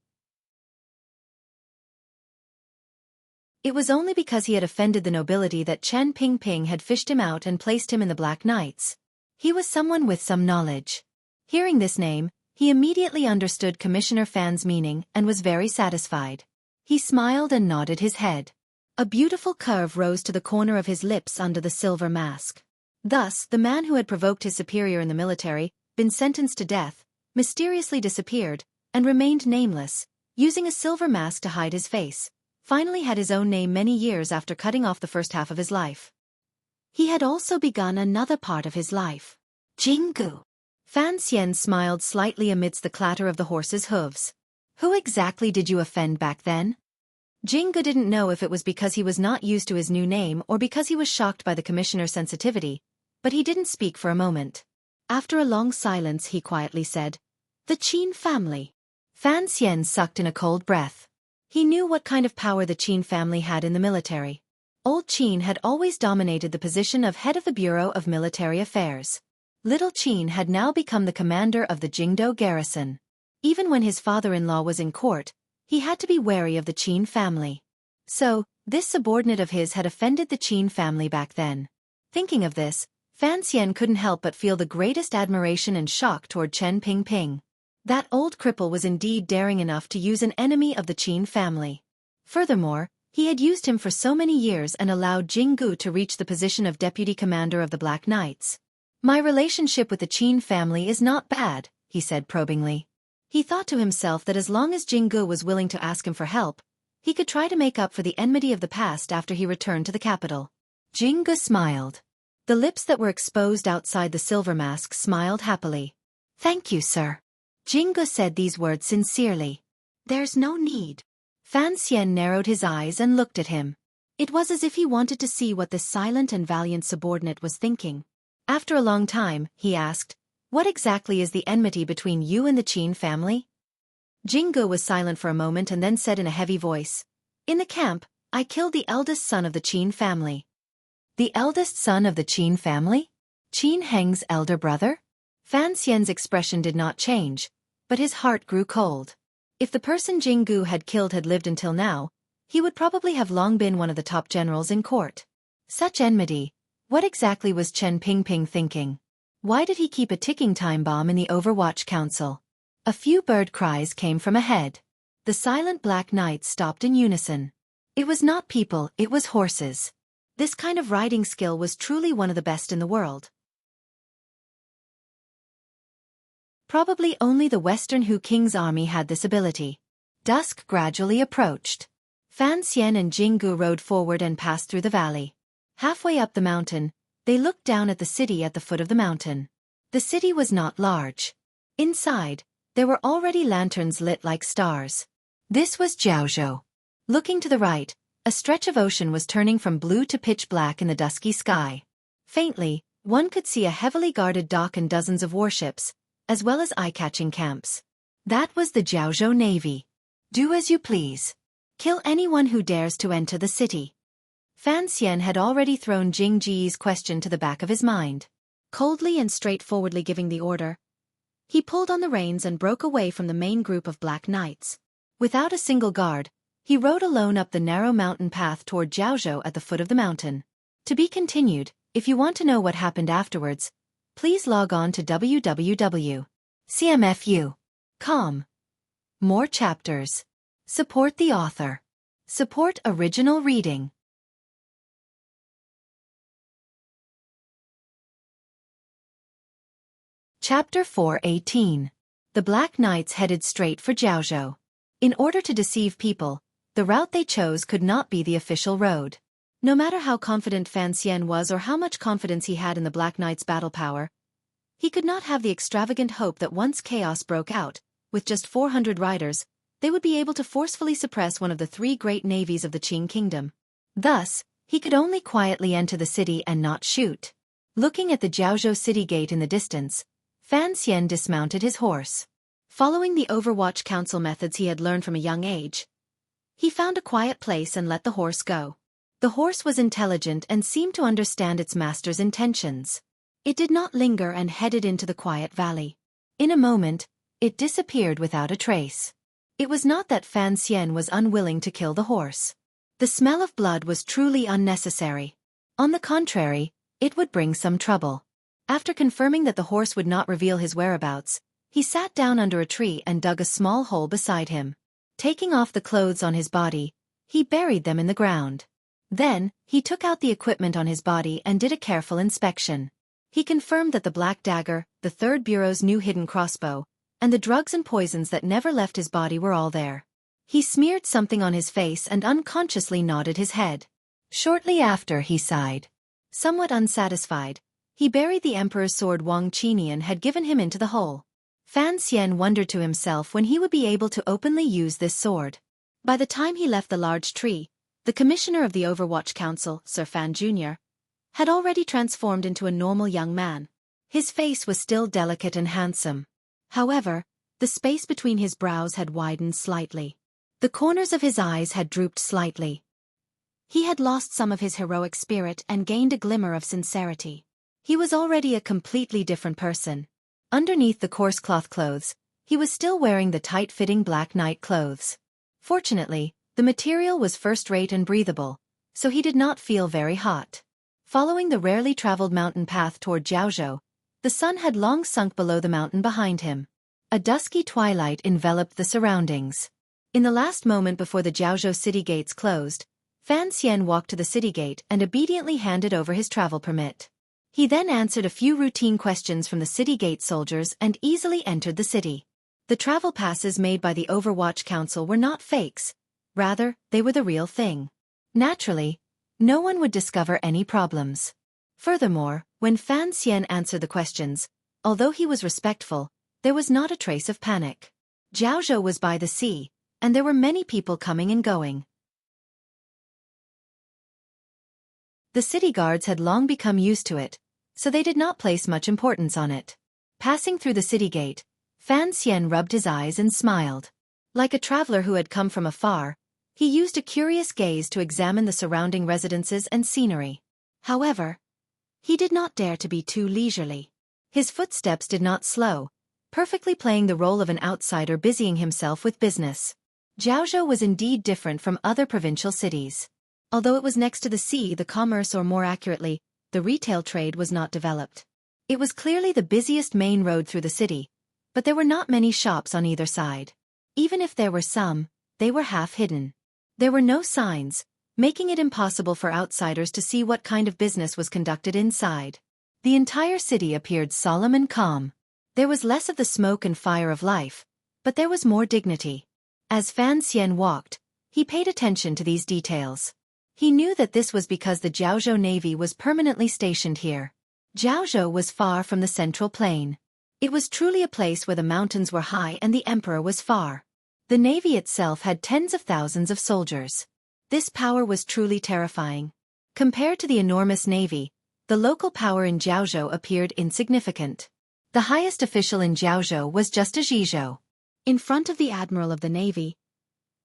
It was only because he had offended the nobility that Chen Pingping had fished him out and placed him in the Black Knights. He was someone with some knowledge. Hearing this name, he immediately understood Commissioner Fan's meaning and was very satisfied. He smiled and nodded his head. A beautiful curve rose to the corner of his lips under the silver mask. Thus, the man who had provoked his superior in the military, been sentenced to death, mysteriously disappeared, and remained nameless, using a silver mask to hide his face, finally had his own name many years after cutting off the first half of his life. He had also begun another part of his life. Jingu. Fan Xian smiled slightly amidst the clatter of the horse's hooves. Who exactly did you offend back then? Jingu didn't know if it was because he was not used to his new name or because he was shocked by the commissioner's sensitivity, but he didn't speak for a moment. After a long silence he quietly said, "The Qin family." Fan Xian sucked in a cold breath. He knew what kind of power the Qin family had in the military. Old Qin had always dominated the position of head of the Bureau of Military Affairs. Little Qin had now become the commander of the Jingdo garrison. Even when his father-in-law was in court, he had to be wary of the Qin family. So, this subordinate of his had offended the Qin family back then. Thinking of this, Fan Xian couldn't help but feel the greatest admiration and shock toward Chen Pingping. That old cripple was indeed daring enough to use an enemy of the Qin family. Furthermore, he had used him for so many years and allowed Jingu to reach the position of deputy commander of the Black Knights. "My relationship with the Qin family is not bad," he said probingly. He thought to himself that as long as Jinggu was willing to ask him for help, he could try to make up for the enmity of the past after he returned to the capital. Jinggu smiled. The lips that were exposed outside the silver mask smiled happily. "Thank you, sir." Jinggu said these words sincerely. "There's no need." Fan Xian narrowed his eyes and looked at him. It was as if he wanted to see what this silent and valiant subordinate was thinking. After a long time, he asked, "What exactly is the enmity between you and the Qin family?" Jinggu was silent for a moment and then said in a heavy voice, "In the camp, I killed the eldest son of the Qin family." "The eldest son of the Qin family? Qin Heng's elder brother?" Fan Xian's expression did not change, but his heart grew cold. If the person Jinggu had killed had lived until now, he would probably have long been one of the top generals in court. Such enmity, what exactly was Chen Pingping thinking? Why did he keep a ticking time bomb in the Overwatch Council? A few bird cries came from ahead. The silent black knights stopped in unison. It was not people, it was horses. This kind of riding skill was truly one of the best in the world. Probably only the Western Hu King's army had this ability. Dusk gradually approached. Fan Xian and Jinggu rode forward and passed through the valley. Halfway up the mountain, they looked down at the city at the foot of the mountain. The city was not large. Inside, there were already lanterns lit like stars. This was Jiaozhou. Looking to the right, a stretch of ocean was turning from blue to pitch black in the dusky sky. Faintly, one could see a heavily guarded dock and dozens of warships, as well as eye-catching camps. That was the Jiaozhou Navy. "Do as you please. Kill anyone who dares to enter the city." Fan Xian had already thrown Jing Ji's question to the back of his mind. Coldly and straightforwardly giving the order, he pulled on the reins and broke away from the main group of black knights. Without a single guard, he rode alone up the narrow mountain path toward Jiaozhou at the foot of the mountain. To be continued. If you want to know what happened afterwards, please log on to www.cmfu.com. More chapters. Support the author. Support original reading. Chapter 4:18. The Black Knights headed straight for Jiaozhou. In order to deceive people, the route they chose could not be the official road. No matter how confident Fan Xian was or how much confidence he had in the Black Knight's battle power, he could not have the extravagant hope that once chaos broke out, with just 400 riders, they would be able to forcefully suppress one of the three great navies of the Qin kingdom. Thus, he could only quietly enter the city and not shoot. Looking at the Jiaozhou city gate in the distance, Fan Xian dismounted his horse. Following the Overwatch Council methods he had learned from a young age, he found a quiet place and let the horse go. The horse was intelligent and seemed to understand its master's intentions. It did not linger and headed into the quiet valley. In a moment, it disappeared without a trace. It was not that Fan Xian was unwilling to kill the horse. The smell of blood was truly unnecessary. On the contrary, it would bring some trouble. After confirming that the horse would not reveal his whereabouts, he sat down under a tree and dug a small hole beside him. Taking off the clothes on his body, he buried them in the ground. Then, he took out the equipment on his body and did a careful inspection. He confirmed that the black dagger, the Third Bureau's new hidden crossbow, and the drugs and poisons that never left his body were all there. He smeared something on his face and unconsciously nodded his head. Shortly after, he sighed. Somewhat unsatisfied, he buried the Emperor's sword Wang Qinian had given him into the hole. Fan Xian wondered to himself when he would be able to openly use this sword. By the time he left the large tree, the commissioner of the Overwatch Council, Sir Fan Jr., had already transformed into a normal young man. His face was still delicate and handsome. However, the space between his brows had widened slightly. The corners of his eyes had drooped slightly. He had lost some of his heroic spirit and gained a glimmer of sincerity. He was already a completely different person. Underneath the coarse cloth clothes, he was still wearing the tight-fitting black knight clothes. Fortunately, the material was first-rate and breathable, so he did not feel very hot. Following the rarely traveled mountain path toward Jiaozhou, the sun had long sunk below the mountain behind him. A dusky twilight enveloped the surroundings. In the last moment before the Jiaozhou city gates closed, Fan Xian walked to the city gate and obediently handed over his travel permit. He then answered a few routine questions from the city gate soldiers and easily entered the city. The travel passes made by the Overwatch Council were not fakes. Rather, they were the real thing. Naturally, no one would discover any problems. Furthermore, when Fan Xian answered the questions, although he was respectful, there was not a trace of panic. Jiaozhou was by the sea, and there were many people coming and going. The city guards had long become used to it, so they did not place much importance on it. Passing through the city gate, Fan Xian rubbed his eyes and smiled. Like a traveler who had come from afar, he used a curious gaze to examine the surrounding residences and scenery. However, he did not dare to be too leisurely. His footsteps did not slow, perfectly playing the role of an outsider busying himself with business. Jiaozhou was indeed different from other provincial cities. Although it was next to the sea, the commerce, or more accurately, the retail trade, was not developed. It was clearly the busiest main road through the city, but there were not many shops on either side. Even if there were some, they were half hidden. There were no signs, making it impossible for outsiders to see what kind of business was conducted inside. The entire city appeared solemn and calm. There was less of the smoke and fire of life, but there was more dignity. As Fan Xian walked, he paid attention to these details. He knew that this was because the Jiaozhou Navy was permanently stationed here. Jiaozhou was far from the central plain. It was truly a place where the mountains were high and the emperor was far. The navy itself had tens of thousands of soldiers. This power was truly terrifying. Compared to the enormous navy, the local power in Jiaozhou appeared insignificant. The highest official in Jiaozhou was just a Zhizhou. In front of the admiral of the navy,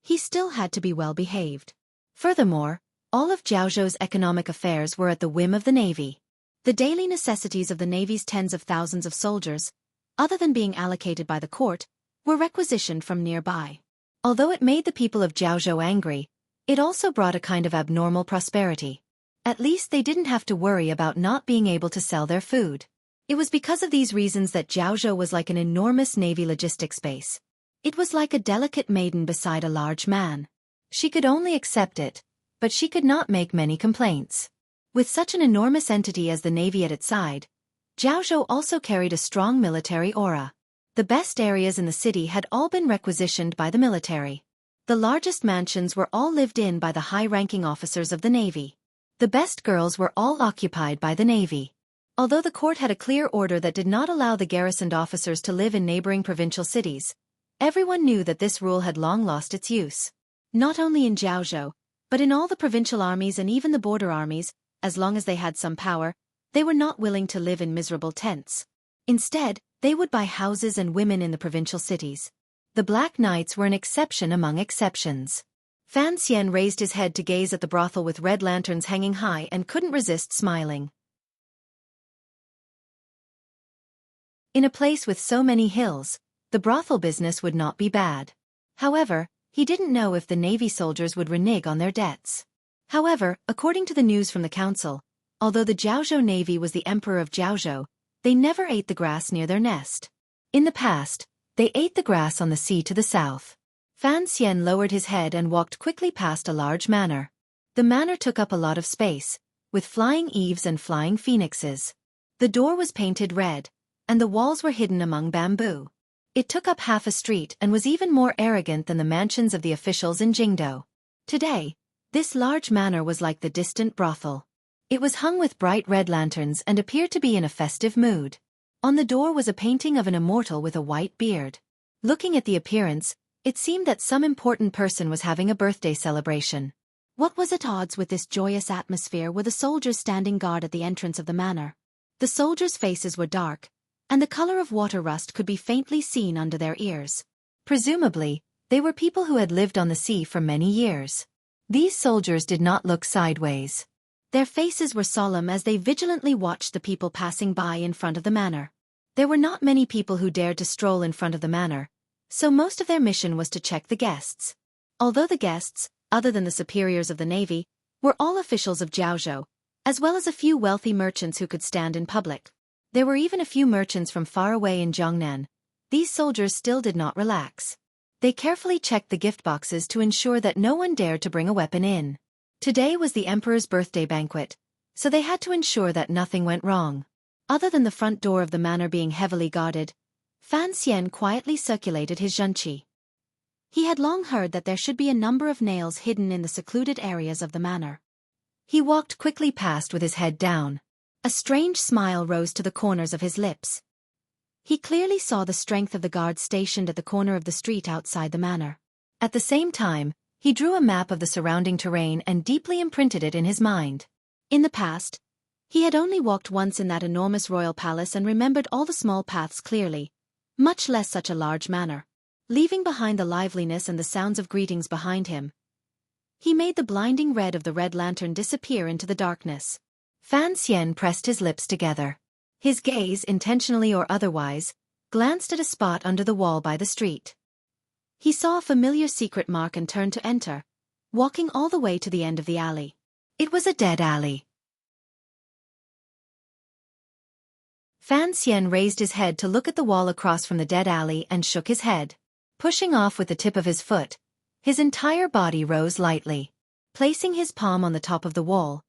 he still had to be well behaved. Furthermore, all of Jiaozhou's economic affairs were at the whim of the navy. The daily necessities of the navy's tens of thousands of soldiers, other than being allocated by the court, were requisitioned from nearby. Although it made the people of Jiaozhou angry, it also brought a kind of abnormal prosperity. At least they didn't have to worry about not being able to sell their food. It was because of these reasons that Jiaozhou was like an enormous navy logistics base. It was like a delicate maiden beside a large man. She could only accept it, but she could not make many complaints. With such an enormous entity as the navy at its side, Jiaozhou also carried a strong military aura. The best areas in the city had all been requisitioned by the military. The largest mansions were all lived in by the high-ranking officers of the navy. The best girls were all occupied by the navy. Although the court had a clear order that did not allow the garrisoned officers to live in neighboring provincial cities, everyone knew that this rule had long lost its use. Not only in Jiaozhou, but in all the provincial armies and even the border armies, as long as they had some power, they were not willing to live in miserable tents. Instead, they would buy houses and women in the provincial cities. The Black Knights were an exception among exceptions. Fan Xian raised his head to gaze at the brothel with red lanterns hanging high and couldn't resist smiling. In a place with so many hills, the brothel business would not be bad. However, he didn't know if the navy soldiers would renege on their debts. However, according to the news from the council, although the Jiaozhou Navy was the emperor of Jiaozhou, they never ate the grass near their nest. In the past, they ate the grass on the sea to the south. Fan Xian lowered his head and walked quickly past a large manor. The manor took up a lot of space, with flying eaves and flying phoenixes. The door was painted red, and the walls were hidden among bamboo. It took up half a street and was even more arrogant than the mansions of the officials in Jingdou. Today, this large manor was like the distant brothel. It was hung with bright red lanterns and appeared to be in a festive mood. On the door was a painting of an immortal with a white beard. Looking at the appearance, it seemed that some important person was having a birthday celebration. What was at odds with this joyous atmosphere were the soldiers standing guard at the entrance of the manor. The soldiers' faces were dark, and the color of water rust could be faintly seen under their ears. Presumably, they were people who had lived on the sea for many years. These soldiers did not look sideways. Their faces were solemn as they vigilantly watched the people passing by in front of the manor. There were not many people who dared to stroll in front of the manor, so most of their mission was to check the guests. Although the guests, other than the superiors of the navy, were all officials of Jiaozhou, as well as a few wealthy merchants who could stand in public. There were even a few merchants from far away in Jiangnan. These soldiers still did not relax. They carefully checked the gift boxes to ensure that no one dared to bring a weapon in. Today was the emperor's birthday banquet, so they had to ensure that nothing went wrong. Other than the front door of the manor being heavily guarded, Fan Xian quietly circulated his zhenqi. He had long heard that there should be a number of nails hidden in the secluded areas of the manor. He walked quickly past with his head down. A strange smile rose to the corners of his lips. He clearly saw the strength of the guards stationed at the corner of the street outside the manor. At the same time, he drew a map of the surrounding terrain and deeply imprinted it in his mind. In the past, he had only walked once in that enormous royal palace and remembered all the small paths clearly, much less such a large manor. Leaving behind the liveliness and the sounds of greetings behind him, he made the blinding red of the red lantern disappear into the darkness. Fan Xian pressed his lips together. His gaze, intentionally or otherwise, glanced at a spot under the wall by the street. He saw a familiar secret mark and turned to enter, walking all the way to the end of the alley. It was a dead alley. Fan Xian raised his head to look at the wall across from the dead alley and shook his head. Pushing off with the tip of his foot, his entire body rose lightly. Placing his palm on the top of the wall,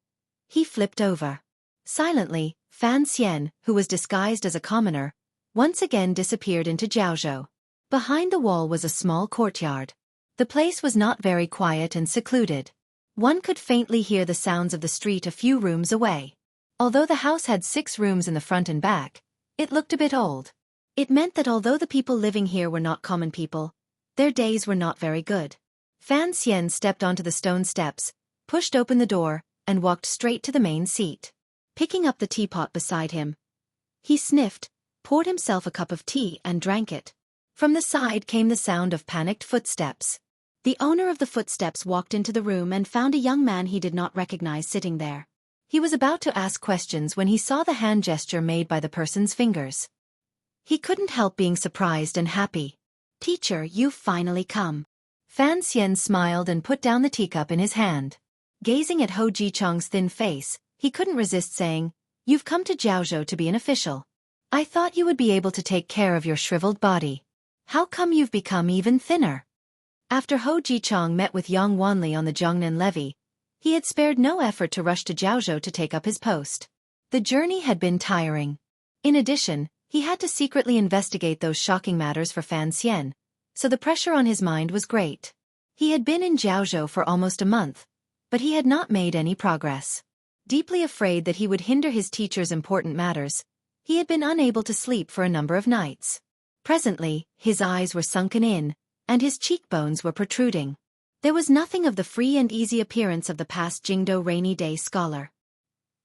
he flipped over. Silently, Fan Xian, who was disguised as a commoner, once again disappeared into Jiaozhou. Behind the wall was a small courtyard. The place was not very quiet and secluded. One could faintly hear the sounds of the street a few rooms away. Although the house had 6 rooms in the front and back, it looked a bit old. It meant that although the people living here were not common people, their days were not very good. Fan Xian stepped onto the stone steps, pushed open the door, and walked straight to the main seat. Picking up the teapot beside him, he sniffed, poured himself a cup of tea and drank it. From the side came the sound of panicked footsteps. The owner of the footsteps walked into the room and found a young man he did not recognize sitting there. He was about to ask questions when he saw the hand gesture made by the person's fingers. He couldn't help being surprised and happy. "Teacher, you've finally come." Fan Xian smiled and put down the teacup in his hand. Gazing at Ho Jichong's thin face, he couldn't resist saying, "You've come to Jiaozhou to be an official. I thought you would be able to take care of your shriveled body. How come you've become even thinner?" After Ho Jichong met with Yang Wanli on the Zhongnan levee, he had spared no effort to rush to Jiaozhou to take up his post. The journey had been tiring. In addition, he had to secretly investigate those shocking matters for Fan Xian, so the pressure on his mind was great. He had been in Jiaozhou for almost a month, but he had not made any progress. Deeply afraid that he would hinder his teacher's important matters, he had been unable to sleep for a number of nights. Presently, his eyes were sunken in, and his cheekbones were protruding. There was nothing of the free and easy appearance of the past Jingdo rainy day scholar.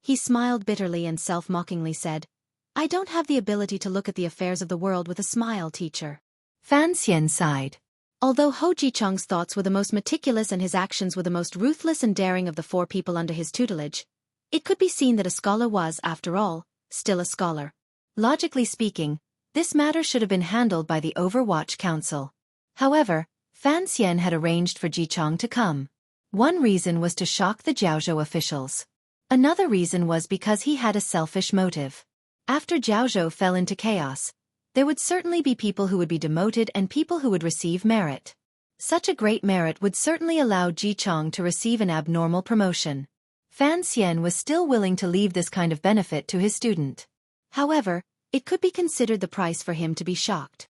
He smiled bitterly and self-mockingly said, "I don't have the ability to look at the affairs of the world with a smile, teacher." Fan Xian sighed. Although Ho Jichong's thoughts were the most meticulous and his actions were the most ruthless and daring of the 4 people under his tutelage, it could be seen that a scholar was, after all, still a scholar. Logically speaking, this matter should have been handled by the Overwatch Council. However, Fan Xian had arranged for Jichong to come. One reason was to shock the Jiaozhou officials. Another reason was because he had a selfish motive. After Jiaozhou fell into chaos, there would certainly be people who would be demoted and people who would receive merit. Such a great merit would certainly allow Jichong to receive an abnormal promotion. Fan Xian was still willing to leave this kind of benefit to his student. However, it could be considered the price for him to be shocked.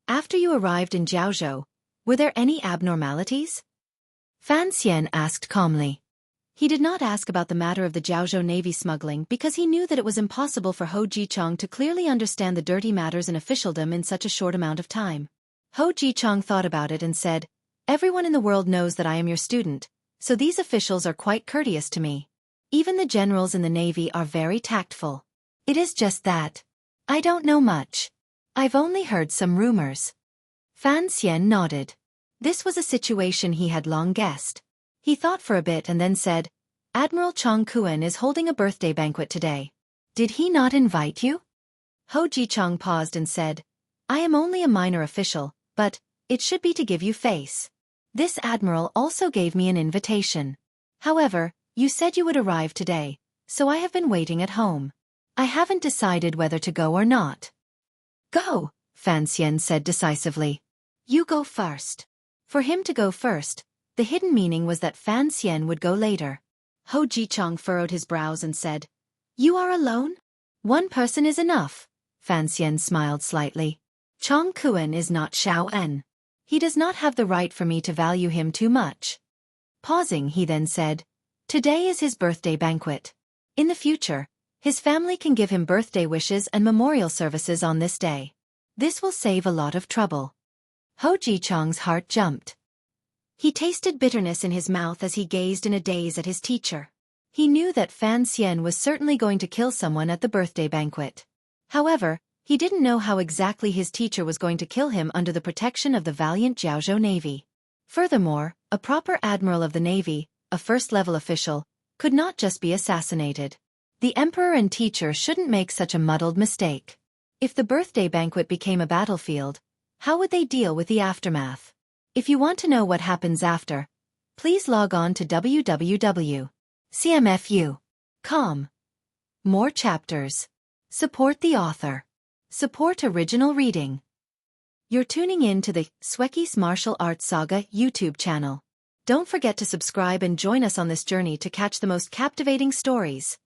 After you arrived in Jiaozhou, were there any abnormalities? Fan Xian asked calmly. He did not ask about the matter of the Jiaozhou Navy smuggling because he knew that it was impossible for Ho Jichong to clearly understand the dirty matters in officialdom in such a short amount of time. Ho Jichong thought about it and said, "Everyone in the world knows that I am your student, so these officials are quite courteous to me. Even the generals in the Navy are very tactful. It is just that I don't know much. I've only heard some rumors." Fan Xian nodded. This was a situation he had long guessed. He thought for a bit and then said, "Admiral Chong Kuan is holding a birthday banquet today. Did he not invite you?" Ho Jichong paused and said, "I am only a minor official, but it should be to give you face. This admiral also gave me an invitation. However, you said you would arrive today, so I have been waiting at home. I haven't decided whether to go or not." "Go," Fan Xian said decisively. "You go first." For him to go first, the hidden meaning was that Fan Xian would go later. Ho Jichong furrowed his brows and said, "You are alone?" One person is enough. Fan Xian smiled slightly. Chong Kuan is not Xiao En. He does not have the right for me to value him too much. Pausing, he then said, today is his birthday banquet. In the future, his family can give him birthday wishes and memorial services on this day. This will save a lot of trouble. Ho Ji-chang's heart jumped. He tasted bitterness in his mouth as he gazed in a daze at his teacher. He knew that Fan Xian was certainly going to kill someone at the birthday banquet. However, he didn't know how exactly his teacher was going to kill him under the protection of the valiant Jiaozhou Navy. Furthermore, a proper admiral of the Navy, a first-level official, could not just be assassinated. The emperor and teacher shouldn't make such a muddled mistake. If the birthday banquet became a battlefield, how would they deal with the aftermath? If you want to know what happens after, please log on to www.cmfu.com. More chapters. Support the author. Support original reading. You're tuning in to the Xueqi's Martial Arts Saga YouTube channel. Don't forget to subscribe and join us on this journey to catch the most captivating stories.